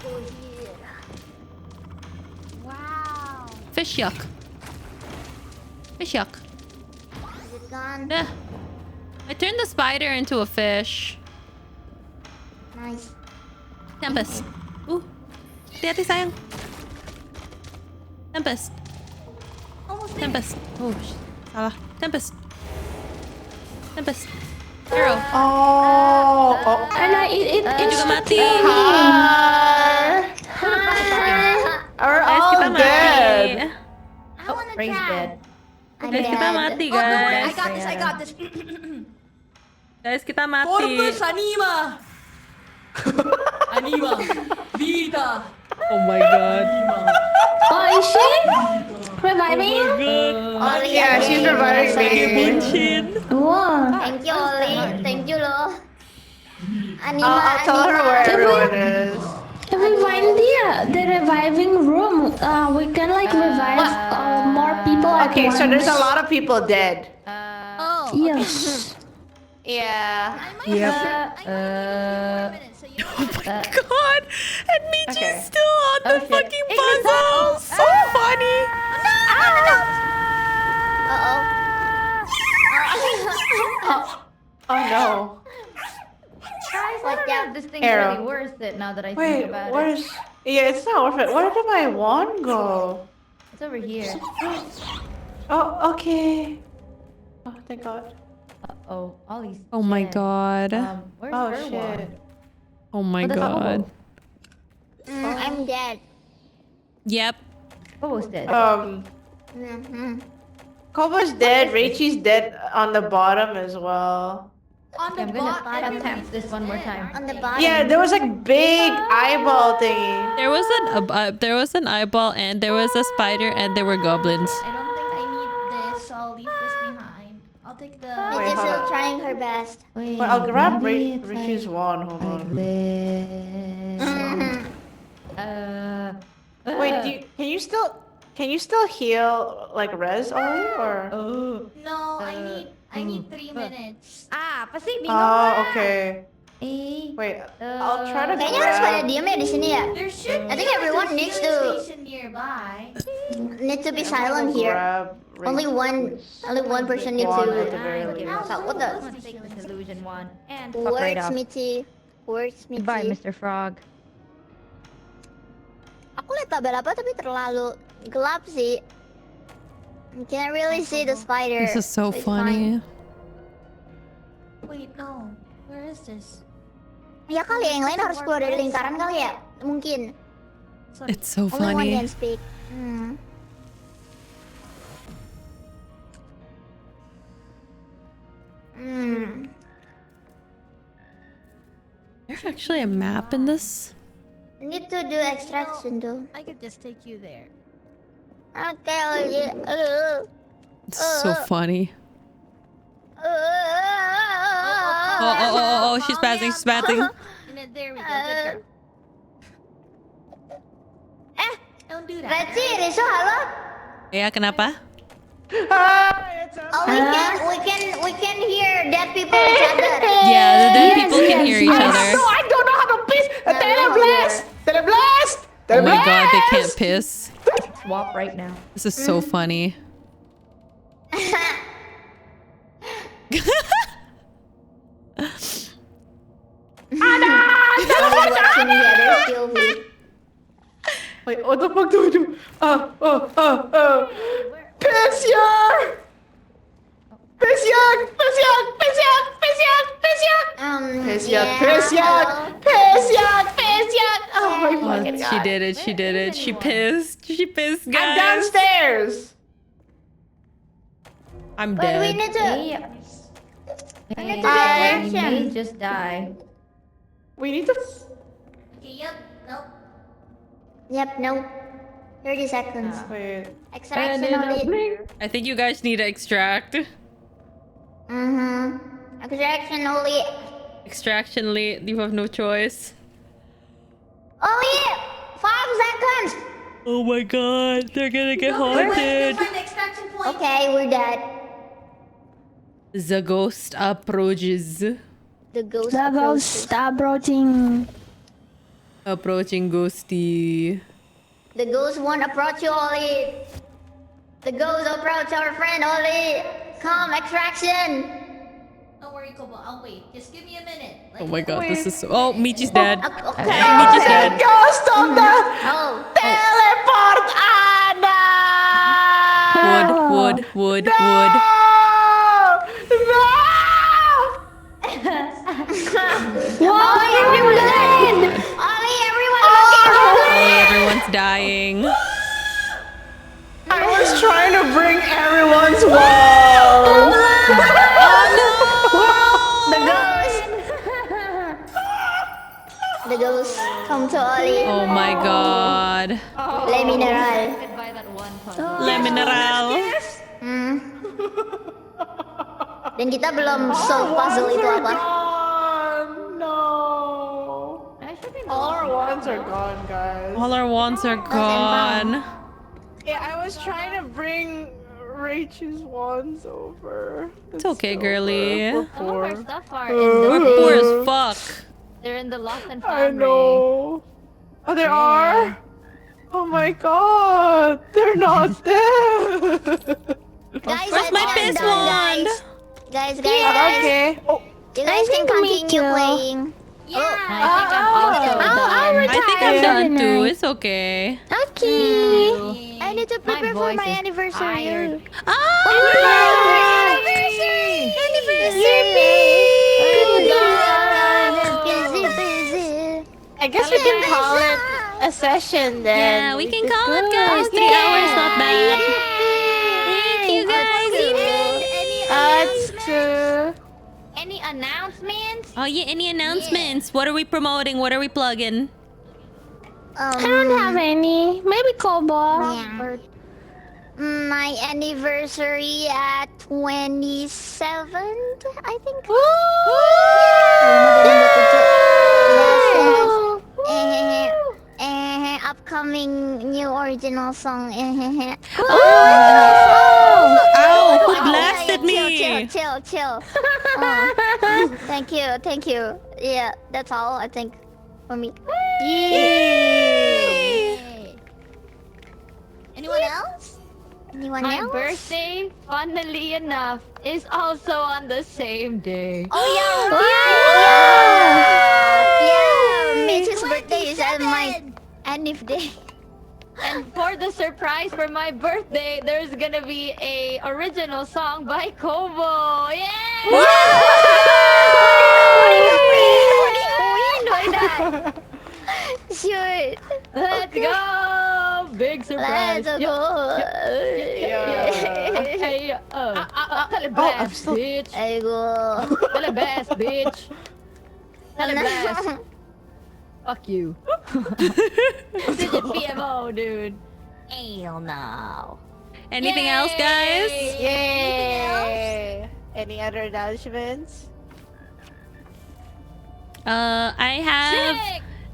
F: Wow.
A: Fish yuck. Fish yuck.
F: Is it gone?
A: Eh. I turned the spider into a fish.
F: Nice.
A: Tempest. Hati-hati sayang. Tempest.
E: Almost there.
A: Tempest. Oh, salah. Tempest. Tempest. Arrow.
G: Oh.
C: And it
A: Juga mati.
G: Are
A: Guys,
G: all
A: kita mati.
G: dead.
E: I wanna
D: Ray's
E: try.
D: dead.
F: I'm
A: Guys, kita
F: dead.
A: mati,
E: Oh, don't worry. I
A: guys.
E: got this. I got this.
A: Guys, kita mati.
E: Corpus anima. Anima. Vita.
A: Oh my god.
C: Oh, is she reviving?
F: Oli,
G: Yeah, she's reviving me.
A: Buncin.
C: Wow.
F: Thank you, Oli. Thank you, lo. Anima,
G: I'll tell her where everyone is.
C: If we find the reviving room, we can like revive more people at
G: Okay, so there's a
C: once.
G: lot of people dead.
E: Oh.
C: Yes.
G: Yeah.
E: I might
G: Yep.
E: I might need a few more minutes, so you
A: God. And Michi's
G: Okay.
A: still on the
D: shit.
A: fucking puzzle. So funny.
G: Oh no.
D: Guys, I don't know if this thing's
G: Arrow.
D: really worth it now that I think
G: Wait,
D: about it.
G: where's... Yeah, it's not worth it. Where did my wand go?
D: It's over here.
G: Oh, okay. Oh, thank God.
D: Oh, Ollie's
H: Oh my
D: dead.
H: god.
D: Where's
G: Oh,
D: her
G: shit.
D: one?
H: Oh my
D: But that's
H: god.
D: Kobo.
F: I'm dead.
H: Yep.
D: Kobo's dead.
G: Kobo's dead. Rachie's dead on the bottom as well.
E: On the
D: I'm gonna
E: bottom.
D: attempt this one more time.
F: On the bottom.
G: Yeah, there was like big eyeball thingy.
H: There was an eyeball and there was a spider and there were goblins.
E: I don't think I need this, so I'll leave this behind. I'll take the.
G: Wait,
F: Betcha's
G: hold
F: still
G: on.
F: trying her best.
D: Wait,
G: Well, I'll grab
D: maybe it's
G: Rachie's wand. Hold on. Wait, can you still heal like res only or?
E: No, I need 3 minutes.
D: Pasti bingung
G: Oh,
D: lah.
G: okay.
D: Eh,
G: Wait, I'll try to
F: Kayaknya harus pada
G: grab.
F: diem ya di sini ya.
E: There should
F: I
E: be
F: think everyone
E: a
F: needs
E: healing
F: to-
E: station nearby.
F: Need to be silent here.
G: Grab
F: Only one person needs
G: Wand
F: to.
G: at the very
D: Okay,
G: least.
F: What the?
D: let's take this illusion one and fuck right
F: Words,
D: off.
F: Michi. Words, Michi.
D: Goodbye, Mr. Frog.
F: Aku lihat tabel apa tapi terlalu gelap sih. You can't really see the spider.
H: This is so
F: it's
H: funny.
E: Wait, no. Where is this?
F: fine. Ya kali yang lain harus keluar dari lingkaran kali ya. Mungkin.
E: Sorry.
H: It's so
F: Only one
H: funny.
F: can speak.
H: There's actually a map in this.
F: Need to do extraction though.
E: I could just take you there.
F: Okay,
H: It's so funny. Oh, she's passing, she's passing.
E: There we go. Good girl. Don't do that.
F: Rachie, Riso, halo?
H: Ya, kenapa?
F: Oh, we can hear dead people each other.
H: Yeah, the dead people can hear each other.
G: I don't know how to piss. Teleblast! Teleblast!
H: Oh my god, they can't piss.
D: Swap right now.
H: This is so funny.
F: Watching the other POV.
G: Wait, what the fuck do we do? Pissyag! Pissyag! Pissyag! Pissyag! Pissyag! Pissyag! Pissyag! Pissyag! Pissyag! Pissyag! Oh my fucking god.
H: She did it, she did it. She pissed. She pissed,
G: I'm
H: guys.
G: downstairs!
H: I'm
F: But we
H: dead.
F: need to.
D: Hey,
F: need to do
D: you may
F: extraction.
D: just die.
G: We need to...
E: Okay, yep. Nope.
F: Yep, no. 30 seconds.
G: Wait.
F: Extraction only.
H: I think you guys need to extract.
F: Extraction only.
H: Extraction late. You have no choice.
F: Only 5 seconds.
H: Oh my god, they're gonna get haunted.
E: Find the extraction point.
F: Okay, we're dead.
H: The ghost approaches.
F: The ghost.
C: The
F: approaches.
C: ghost approaching.
H: Approaching ghosty.
F: The ghost won't approach you, Ollie. The ghost approach our friend, Ollie. Come, extraction.
E: Don't worry, Kobo. I'll wait. Just give me a minute.
H: Oh my god, this is so. Oh, Michi's dead.
F: Okay.
H: Michi's dead.
G: Ghost of the
F: Oh.
G: teleport Anna!
H: Wood.
G: No!
F: Ollie, everyone dead. Ollie, everyone
H: Oh, everyone's dying.
G: I was trying to bring everyone's wall.
F: The ghost come to Ollie.
H: Oh my god.
F: Le mineral.
D: Goodbye that one puzzle.
H: Le mineral.
F: Dan kita belum solve puzzle itu apa.
G: No.
D: I should be
G: All our wands are gone, guys.
H: All our wands are gone.
G: Yeah, I was trying to bring Rachel's wands over.
H: It's okay, girly.
G: We're
D: Some of our
G: poor.
D: stuff are in
H: We're
D: the
H: poor as fuck.
D: They're in the lost and
G: I
D: found
G: know. Oh, there are? Oh my god. They're not dead.
F: Guys,
H: Where's
F: I
H: my
F: think I'm
H: piss
F: done,
H: wand?
F: Guys,
G: Okay. Oh,
F: you guys can continue playing.
E: Yeah.
D: I think I'm also done.
H: I think I'm done too. It's okay.
C: Okay.
F: I I need to prepare for my anniversary.
A: Anniversary!
G: I guess we can call it a session then.
A: Yeah, we can call it, guys. 3 hours, not bad. Thank you, guys.
G: That's true.
F: Any announcements?
A: Oh yeah, any announcements? What are we promoting? What are we plugging?
C: I don't have any. Maybe Kobo.
F: My anniversary at 27th, I think. Upcoming new original song.
A: Ow! Who blasted me?
F: Chill. Thank you. Yeah, that's all I think for me.
A: Yay!
F: Anyone else?
D: My birthday, funnily enough, is also on the same day.
F: Oh yeah, right. Yeah, Mitch's birthday is at my anniv day.
D: And for the surprise for my birthday, there's gonna be a original song by Kobo. Yay!
F: Sure.
D: Let's go! Big surprise.
F: Let's go.
D: Hey, Teleblast, bitch.
F: I go.
D: Teleblast, bitch. Teleblast. Fuck you. Digit PMO, dude.
F: Hell no.
A: Anything else, guys?
B: Yay! Any other announcements?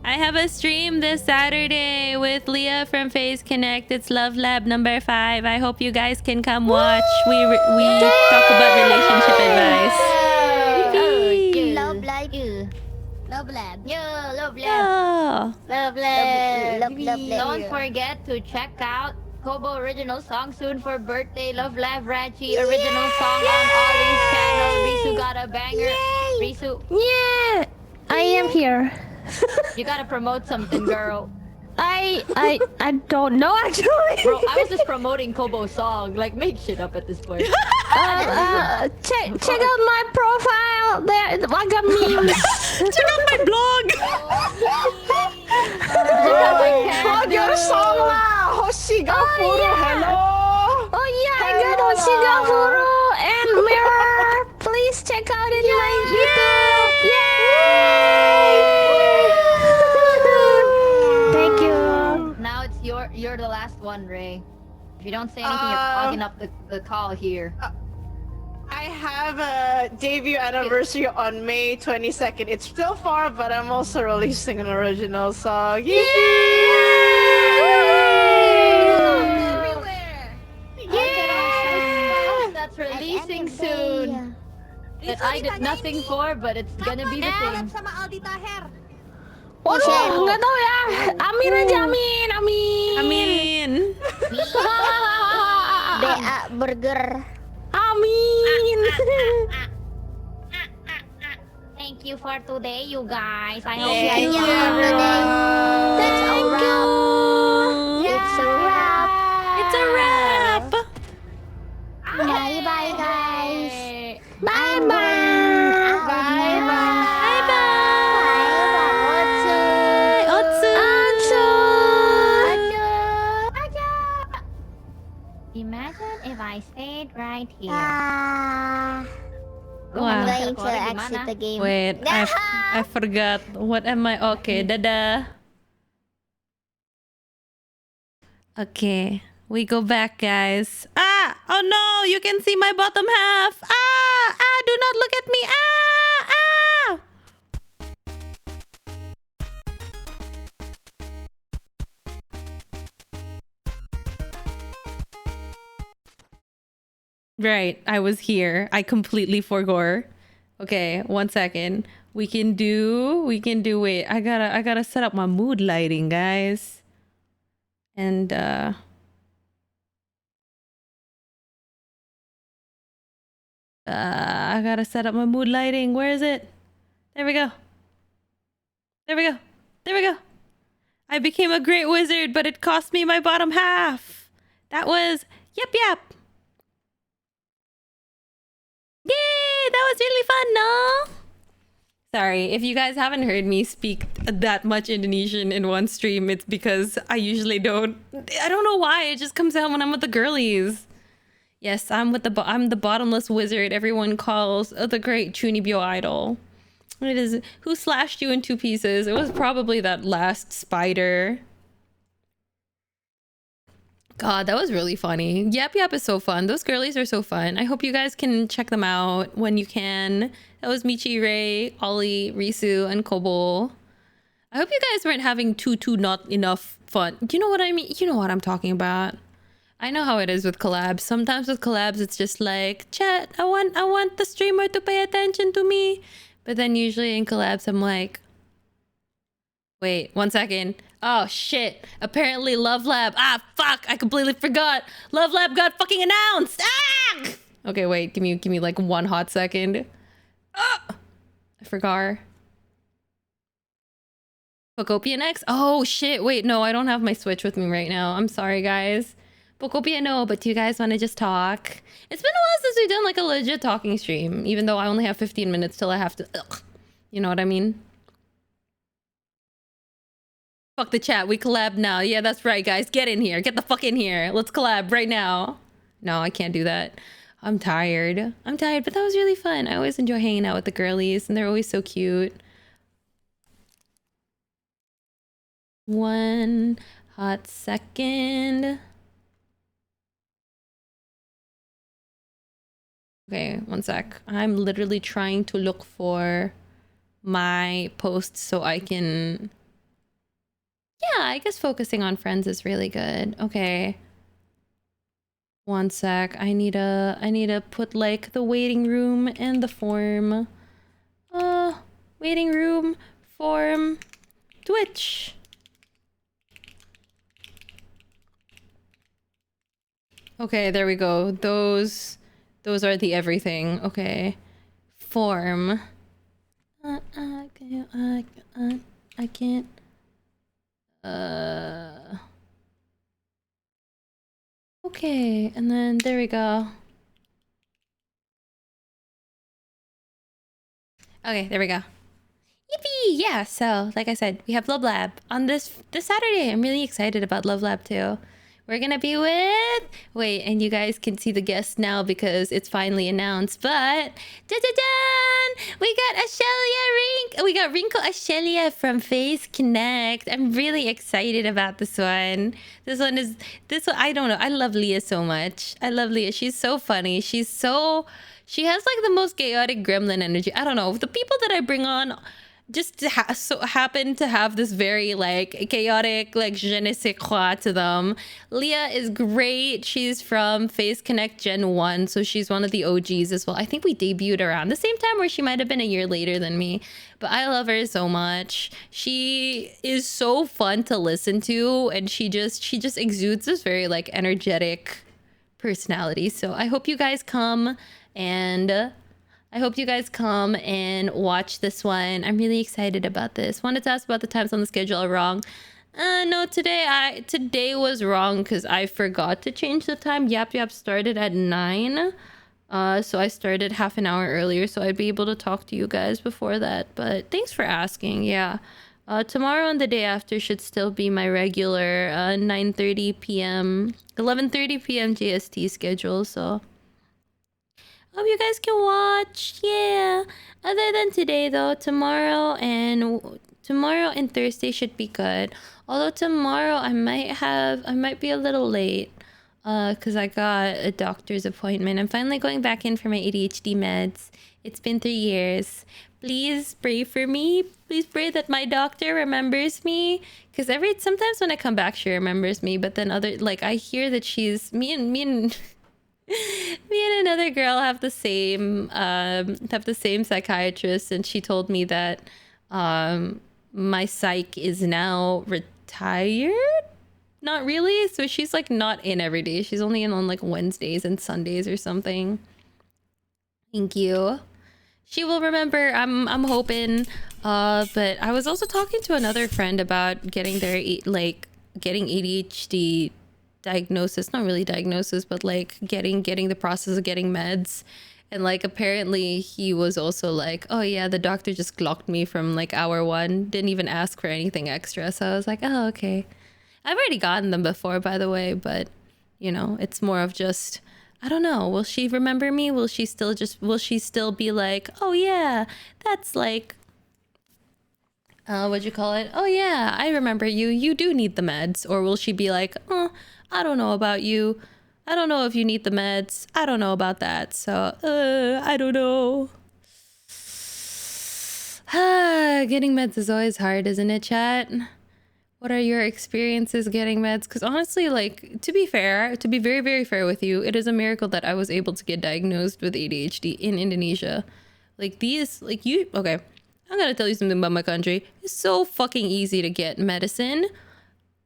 A: I have a stream this Saturday with Leah from Phase Connect. It's Love Lab number 5. I hope you guys can come watch. We talk about relationship advice.
F: Love Lab. Love Lab.
A: Oh.
F: Love Lab.
D: Don't forget to check out Kobo original song soon for birthday. Love Lab Rachie original song on Ollie's channel. Risu got a banger. Risu,
C: Yeah, I am here.
D: you gotta promote something, girl.
C: I don't know actually.
D: Bro, I was just promoting Kobo's song. Like, make shit up at this point.
C: Check out my profile. There, I got memes.
A: Check out my blog.
B: Plug your song lah! Hoshigafuru, hello!
C: Oh yeah, I got Oshigafuru and Mirror. Please check out in my YouTube. Yay! Thank you.
D: Now it's you're the last one, Ray. If you don't say anything, you're clogging up the call here.
B: I have a debut anniversary on May 22nd. It's still far, but I'm also releasing an original song. Yay!
D: Yeah! That's releasing soon. That I did nothing for, but it's gonna be the thing.
C: Waduh, nggak tahu ya. Amin aja, amin, amin.
A: Amin.
F: BA Burger.
C: Amin.
F: Thank you for today, you guys. I hope
B: Thank
F: you
B: you.
F: enjoyed today. That's a wrap. It's a wrap.
A: It's a wrap.
F: Bye bye, guys.
C: Bye bye.
F: Bye bye. Imagine if I stayed right here. I'm
A: Wow.
F: going to exit the game.
A: Wait, I forgot. What am I? Okay, dadah. Okay, we go back, guys. Ah! Oh no! You can see my bottom half. Ah! Ah! Do not look at me. Ah! Ah! Right, I was here. I completely forgot. Okay, 1 second. We can do wait, I gotta set up my mood lighting, guys. And I gotta set up my mood lighting. Where is it? There we go. There we go. There we go. I became a great wizard, but it cost me my bottom half.
H: That was YAPYAP. Yay! That was really fun, no? Sorry, if you guys haven't heard me speak that much Indonesian in one stream, it's because I usually don't. I don't know why. It just comes out when I'm with the girlies. Yes, I'm the bottomless wizard everyone calls the great Chunibyo idol. It is who slashed you in 2 pieces. It was probably that last spider. God, that was really funny. YAPYAP is so fun. Those girlies are so fun. I hope you guys can check them out when you can. That was Michi, Ray, Ollie, Risu, and Kobo. I hope you guys weren't having too not enough fun. You know what I mean? You know what I'm talking about. I know how it is with collabs. Sometimes with collabs, it's just like, chat, I want the streamer to pay attention to me. But then usually in collabs, I'm like, wait, 1 second. Oh shit. Apparently Love Lab. Ah, fuck. I completely forgot. Love Lab got fucking announced. Ah! Okay, wait. Give me like 1 hot second. Ah! I forgot. Vocopia next? Oh shit. Wait, no, I don't have my Switch with me right now. I'm sorry, guys. Vocopia, no, but do you guys want to just talk? It's been a while since we've done like a legit talking stream, even though I only have 15 minutes till I have to. Ugh. You know what I mean? Fuck the chat. We collab now. Yeah, that's right, guys. Get in here. Get the fuck in here. Let's collab right now. No, I can't do that. I'm tired. But that was really fun. I always enjoy hanging out with the girlies, and they're always so cute. 1 hot second. Okay, 1 sec. I'm literally trying to look for my posts so I can... Yeah, I guess focusing on friends is really good. Okay. 1 sec. I need to put like the waiting room and the form. Waiting room, form, Twitch. Okay, there we go. Those are the everything. Okay. Form. I can't. Okay, and then there we go. Okay, there we go. Yippee! Yeah, so like I said, we have Love Lab on this Saturday. I'm really excited about Love Lab too. We're gonna be with... Wait, and you guys can see the guests now because it's finally announced, but... Da-da-dan! We got Ashelia We got Rinko Ashelia from Face Connect. I'm really excited about this one. This one, I don't know. I love Leah so much. I love Leah. She's so funny. She has like the most chaotic gremlin energy. I don't know. The people that I bring on... just so happen to have this very like chaotic like je ne sais quoi to them. Leah is great. She's from Face Connect Gen 1, so she's one of the OGs as well. I think we debuted around the same time, or she might have been a year later than me, but I love her so much. She is so fun to listen to, and she just exudes this very like energetic personality. So I hope you guys come and watch this one. I'm really excited about this. Wanted to ask about the times on the schedule are wrong. No, today was wrong because I forgot to change the time. YAPYAP started at 9. So I started half an hour earlier so I'd be able to talk to you guys before that. But thanks for asking. Yeah. Tomorrow and the day after should still be my regular 9:30 p.m. 11:30 p.m. JST schedule, so hope you guys can watch. Yeah. Other than today though, tomorrow and Thursday should be good. Although tomorrow I might be a little late because I got a doctor's appointment. I'm finally going back in for my ADHD meds. It's been 3 years. Please pray for me. Please pray that my doctor remembers me, because sometimes when I come back she remembers me, but then I hear that she's me and another girl have the same psychiatrist, and she told me that my psych is now retired. Not really. So she's like not in every day. She's only in on like Wednesdays and Sundays or something. Thank you. She will remember. I'm hoping. But I was also talking to another friend about getting ADHD diagnosis, not really diagnosis, but like getting the process of getting meds. And like apparently he was also like, oh yeah, the doctor just clocked me from like hour 1, didn't even ask for anything extra. So I was like, oh, okay. I've already gotten them before, by the way, but you know, it's more of just, I don't know, will she remember me? Will she still be like, oh yeah, that's like, what'd you call it? Oh yeah, I remember you. You do need the meds. Or will she be like, oh, I don't know about you. I don't know if you need the meds. I don't know about that. So, I don't know. Getting meds is always hard, isn't it, chat? What are your experiences getting meds? Because honestly, like, to be very, very fair with you, it is a miracle that I was able to get diagnosed with ADHD in Indonesia. Like okay. I'm gonna tell you something about my country. It's so fucking easy to get medicine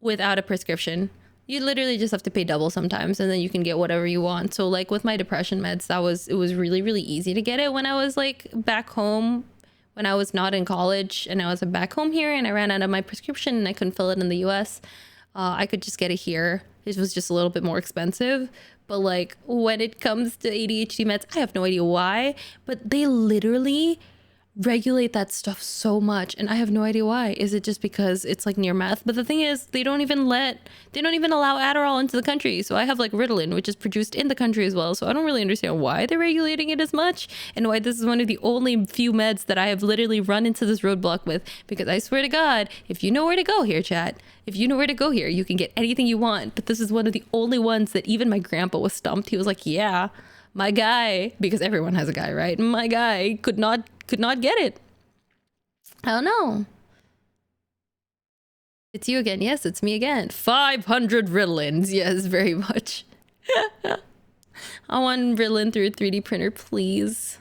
H: without a prescription. You literally just have to pay double sometimes, and then you can get whatever you want. So like with my depression meds, it was really, really easy to get it when I was like back home, when I was not in college, and I was back home here and I ran out of my prescription and I couldn't fill it in the US. I could just get it here. It was just a little bit more expensive. But like when it comes to ADHD meds, I have no idea why, but they literally regulate that stuff so much, and I have no idea why. Is it just because it's like near meth? But the thing is, they don't even allow Adderall into the country. So I have like Ritalin, which is produced in the country as well. So I don't really understand why they're regulating it as much, and why this is one of the only few meds that I have literally run into this roadblock with. Because I swear to God, if you know where to go here, chat, if you know where to go here, you can get anything you want. But this is one of the only ones that even my grandpa was stumped. He was like, yeah, my guy, because everyone has a guy, right? My guy could not get it. I don't know. It's you again. Yes, it's me again. 500 Ritalins. Yes, very much. I want Ritalin through a 3D printer, please.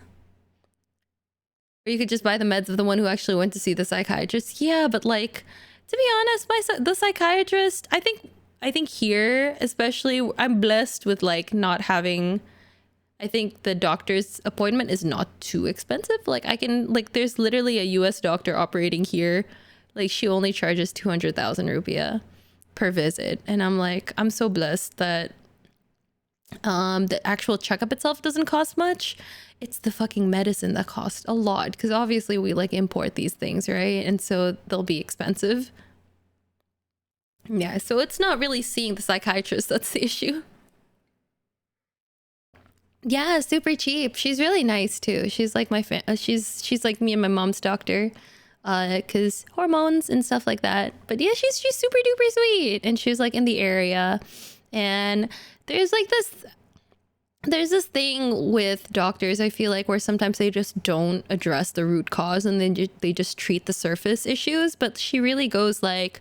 H: Or you could just buy the meds of the one who actually went to see the psychiatrist. Yeah, but like, to be honest, the psychiatrist, I think here, especially, I'm blessed with like not having, I think the doctor's appointment is not too expensive. Like I can, like there's literally a US doctor operating here. Like she only charges 200,000 rupiah per visit. And I'm like, I'm so blessed that the actual checkup itself doesn't cost much. It's the fucking medicine that costs a lot. Because obviously we like import these things, right? And so they'll be expensive. Yeah, so it's not really seeing the psychiatrist that's the issue. Yeah, super cheap. She's really nice too. She's like my she's like me and my mom's doctor, cause hormones and stuff like that. But yeah, she's super duper sweet, and she's like in the area. And there's this thing with doctors, I feel like, where sometimes they just don't address the root cause, and then they just treat the surface issues. But she really goes like,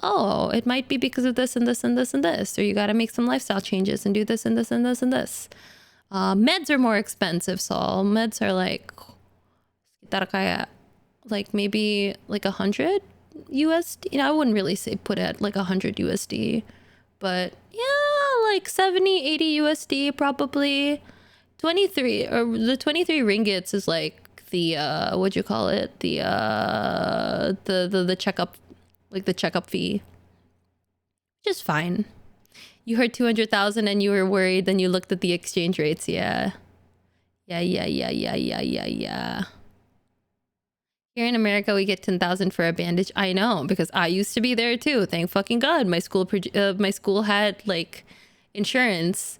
H: oh, it might be because of this and this and this and this, or you got to make some lifestyle changes and do this and this and this and this. Meds are more expensive, so meds are like maybe like 100 USD. I wouldn't really say put it at like 100 USD, but yeah, like 70, 80 USD probably. 23 or the 23 ringgits is like the what'd you call it? The checkup, like the checkup fee. Just fine. You heard 200,000 and you were worried, then you looked at the exchange rates. Yeah. Here in America, we get 10,000 for a bandage. I know, because I used to be there too. Thank fucking God. My school had like insurance.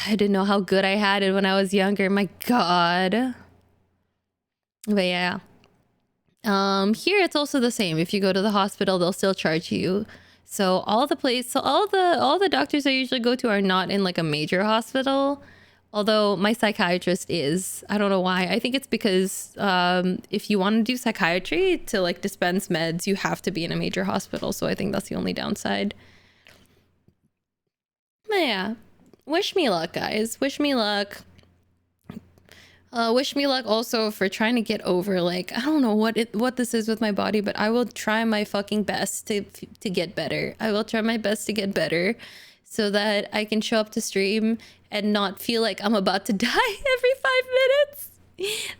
H: I didn't know how good I had it when I was younger. My God. But yeah. Here it's also the same. If you go to the hospital, they'll still charge you. So all the doctors I usually go to are not in like a major hospital. Although my psychiatrist is. I don't know why. I think it's because if you want to do psychiatry to like dispense meds, you have to be in a major hospital. So I think that's the only downside. But yeah, wish me luck, guys. Wish me luck. Wish me luck also for trying to get over, like, I don't know what this is with my body, but I will try my fucking best to get better. I will try my best to get better so that I can show up to stream and not feel like I'm about to die every 5 minutes.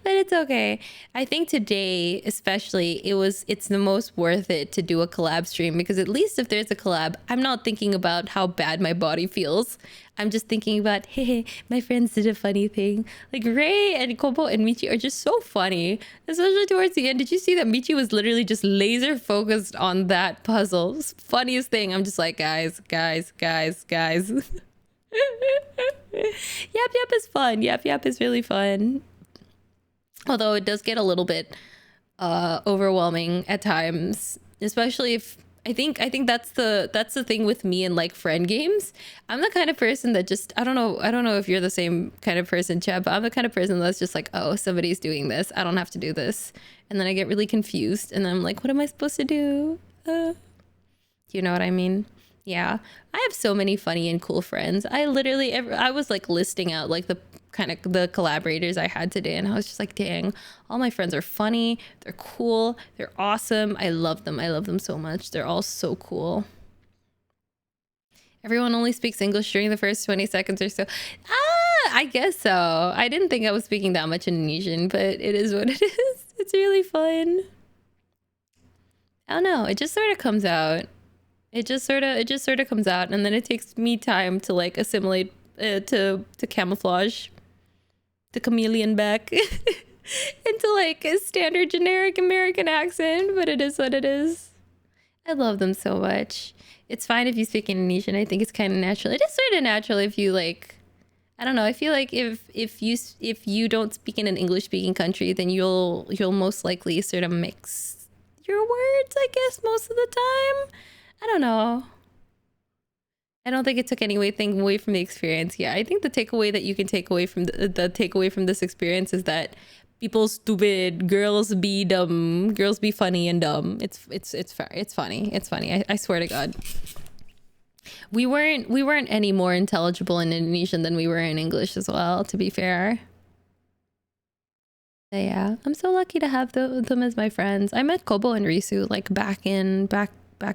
H: But it's okay. I think today, especially, it's the most worth it to do a collab stream, because at least if there's a collab, I'm not thinking about how bad my body feels. I'm just thinking about, hey, my friends did a funny thing. Like Ray and Kobo and Michi are just so funny, especially towards the end. Did you see that Michi was literally just laser focused on that puzzle? It's the funniest thing. I'm just like, guys. YAPYAP is fun. YAPYAP is really fun. Although it does get a little bit overwhelming at times, especially if I think that's the thing with me and like friend games. I'm the kind of person that just I don't know if you're the same kind of person, Chad, but I'm the kind of person that's just like, oh, somebody's doing this, I don't have to do this, and then I get really confused, and then I'm like, what am I supposed to do? You know what I mean? Yeah, I have so many funny and cool friends. I was like listing out like the collaborators I had today, and I was just like, dang, all my friends are funny, they're cool, they're awesome. I love them so much. They're all so cool. Everyone only speaks English during the first 20 seconds or so. I guess so. I didn't think I was speaking that much Indonesian, but it is what it is. It's really fun. I don't know, it just sort of comes out. It just sort of comes out, and then it takes me time to like assimilate, to camouflage the chameleon back into like a standard generic American accent, but it is what it is. I love them so much. It's fine if you speak Indonesian. I think it's kind of natural. It is sort of natural if you like, I don't know. I feel like if you don't speak in an English speaking country, then you'll most likely sort of mix your words, I guess, most of the time. I don't know. I don't think it took anything away from the experience. Yeah, I think the takeaway that you can take away from the takeaway from this experience is that people stupid, girls be dumb, girls be funny and dumb. It's funny. It's funny. I swear to God. We weren't any more intelligible in Indonesian than we were in English as well, to be fair. But yeah, I'm so lucky to have them as my friends. I met Kobo and Risu like back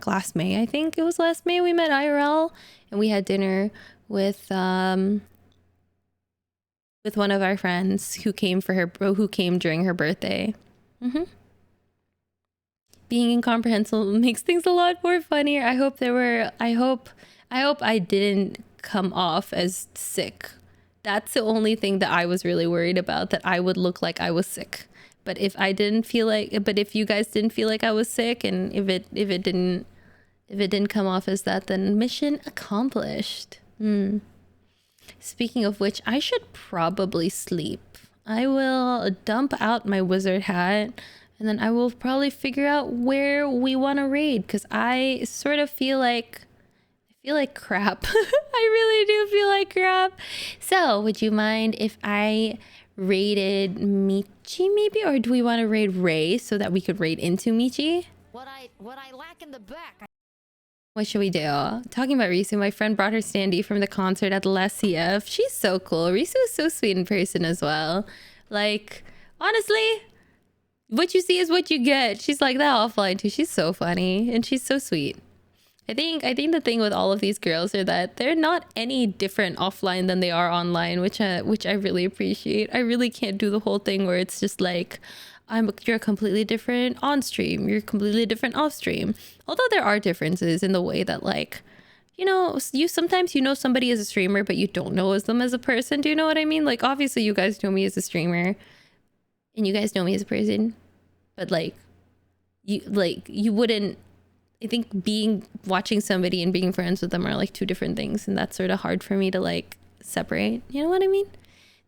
H: last May. I think it was last May we met IRL, and we had dinner with one of our friends who came during her birthday. Being incomprehensible makes things a lot more funnier. I hope I didn't come off as sick. That's the only thing that I was really worried about, that I would look like I was sick. But if you guys didn't feel like I was sick, and if it didn't come off as that, then mission accomplished. Speaking of which, I should probably sleep. I will dump out my wizard hat, and then I will probably figure out where we want to raid, because I sort of feel like crap. I really do feel like crap. So would you mind if I raided Michi maybe, or do we want to raid Ray so that we could raid into Michi?
D: What I lack in the back.
H: What should we do? Talking about Risu, my friend brought her standee from the concert at the last CF. She's so cool. Risu is so sweet in person as well. Like, honestly, what you see is what you get. She's like that offline too. She's so funny and she's so sweet. I think the thing with all of these girls are that they're not any different offline than they are online, which I really appreciate. I really can't do the whole thing where it's just like, you're completely different on stream, you're completely different off stream. Although there are differences in the way that, like, you know, sometimes know somebody as a streamer, but you don't know them as a person. Do you know what I mean? Like, obviously you guys know me as a streamer and you guys know me as a person, but you wouldn't. I think watching somebody and being friends with them are like two different things, and that's sort of hard for me to like separate. You know what I mean?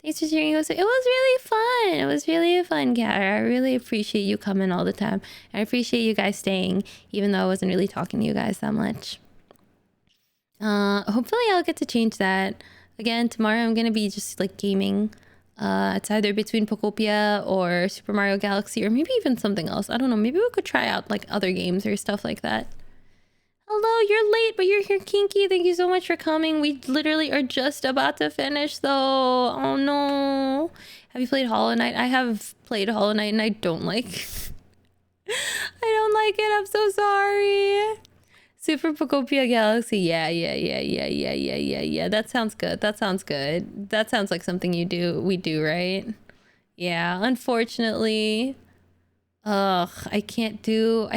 H: Thanks for sharing. It was really fun. It was really fun, Kara. I really appreciate you coming all the time. I appreciate you guys staying, even though I wasn't really talking to you guys that much. Hopefully I'll get to change that. Again, tomorrow I'm gonna be just like gaming. It's either between Pokopia or Super Mario Galaxy, or maybe even something else. I don't know. Maybe we could try out like other games or stuff like that. Hello, you're late, but you're here, Kinky. Thank you so much for coming. We literally are just about to finish though. Oh no. Have you played Hollow Knight? I have played Hollow Knight and I don't like I don't like it. I'm so sorry. Super Pokopia Galaxy. Yeah. That sounds good. That sounds like something we do, right? Yeah, unfortunately. Ugh, I can't do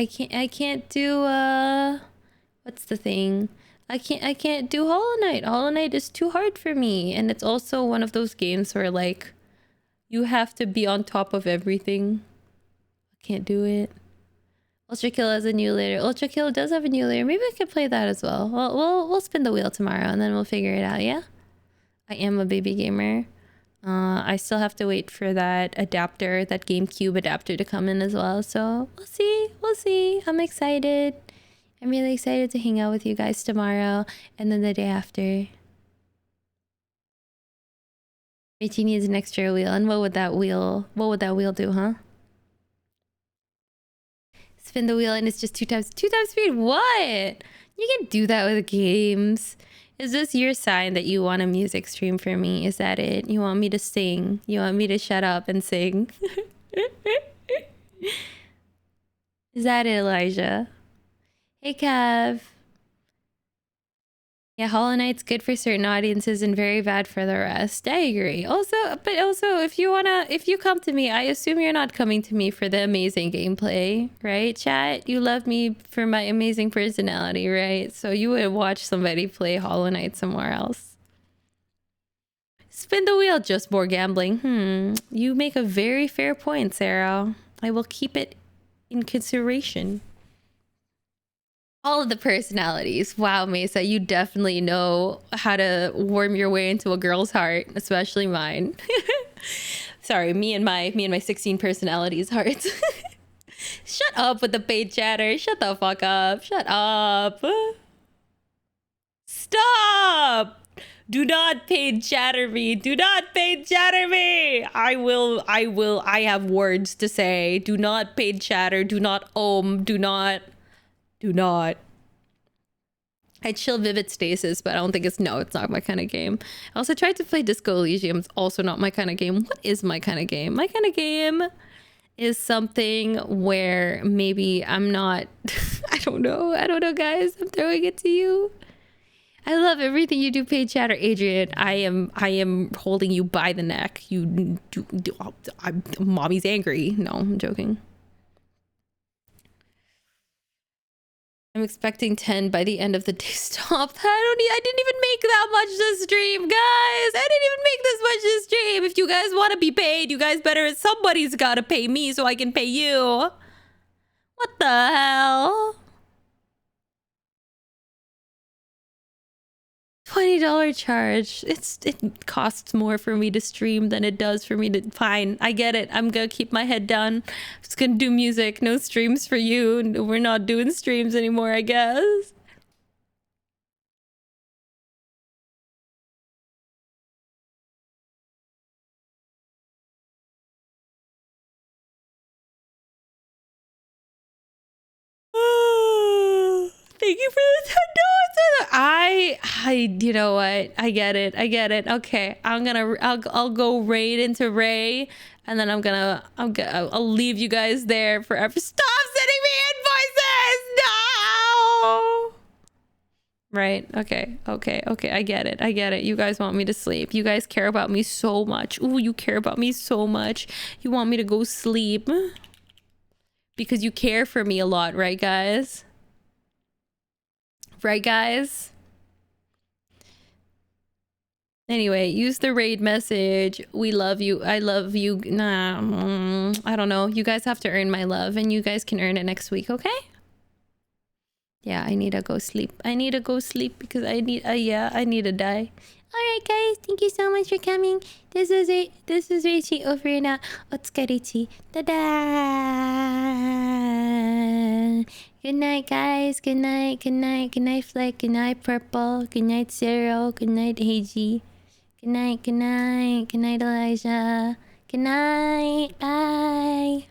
H: what's the thing? I can't do Hollow Knight. Hollow Knight is too hard for me. And it's also one of those games where like you have to be on top of everything. I can't do it. Ultra Kill has a new layer. Ultra Kill does have a new layer. Maybe I could play that as well. We'll spin the wheel tomorrow and then we'll figure it out, yeah? I am a baby gamer. I still have to wait for that adapter, that GameCube adapter to come in as well. So we'll see. We'll see. I'm excited. I'm really excited to hang out with you guys tomorrow and then the day after. Rachie needs an extra wheel. And what would that wheel do, huh? Spin the wheel and it's just two times speed. What? You can do that with games. Is this your sign that you want a music stream for me? Is that it? You want me to sing? You want me to shut up and sing? Is that it, Elijah? Hey, Kev. Yeah, Hollow Knight's good for certain audiences and very bad for the rest. I agree. Also, if you come to me, I assume you're not coming to me for the amazing gameplay, right, chat? You love me for my amazing personality, right? So you would watch somebody play Hollow Knight somewhere else. Spin the wheel, just more gambling. You make a very fair point, Sarah. I will keep it in consideration. All of the personalities. Wow, Mesa, you definitely know how to warm your way into a girl's heart, especially mine. Sorry, me and my 16 personalities hearts. Shut up with the paid chatter. Shut the fuck up. Shut up. Stop. Do not paid chatter me. Do not paid chatter me. I have words to say. Do not paid chatter. Do not do not. I chill Vivid Stasis, but I don't think it's not my kind of game. I also tried to play Disco Elysium. It's also not my kind of game. What is my kind of game? My kind of game is something where maybe I'm not... I don't know, guys. I'm throwing it to you. I love everything you do, paid chatter. Adrian, I am holding you by the neck. Mommy's angry. No, I'm joking. I'm expecting 10 by the end of the day. Stop that. I didn't even make that much this stream, guys. I didn't even make this much this stream. If you guys want to be paid, you guys better... Somebody's got to pay me so I can pay you. What the hell? $20 charge. It costs more for me to stream than it does for me to... Fine, I get it. I'm gonna keep my head down. I'm just gonna do music. No streams for you. We're not doing streams anymore, I guess. Thank you for the $10. You know what? I get it. Okay, I'll go raid into Ray, and then I'll leave you guys there forever. Stop sending me invoices! No! Right? Okay. I get it. You guys want me to sleep. You guys care about me so much. Ooh, you care about me so much. You want me to go sleep because you care for me a lot, right, guys? Right, guys? Anyway, use the raid message. We love you. I love you. Nah, I don't know. You guys have to earn my love, and you guys can earn it next week, okay? Yeah, I need to go sleep. Because I need to die. Alright, guys. Thank you so much for coming. This is Rachie over and out. Otsukarichi. Da-da! Good night, guys. Good night. Good night, Flick. Good night, Purple. Good night, Zero. Good night, Heiji. Good night, Elijah. Good night. Bye.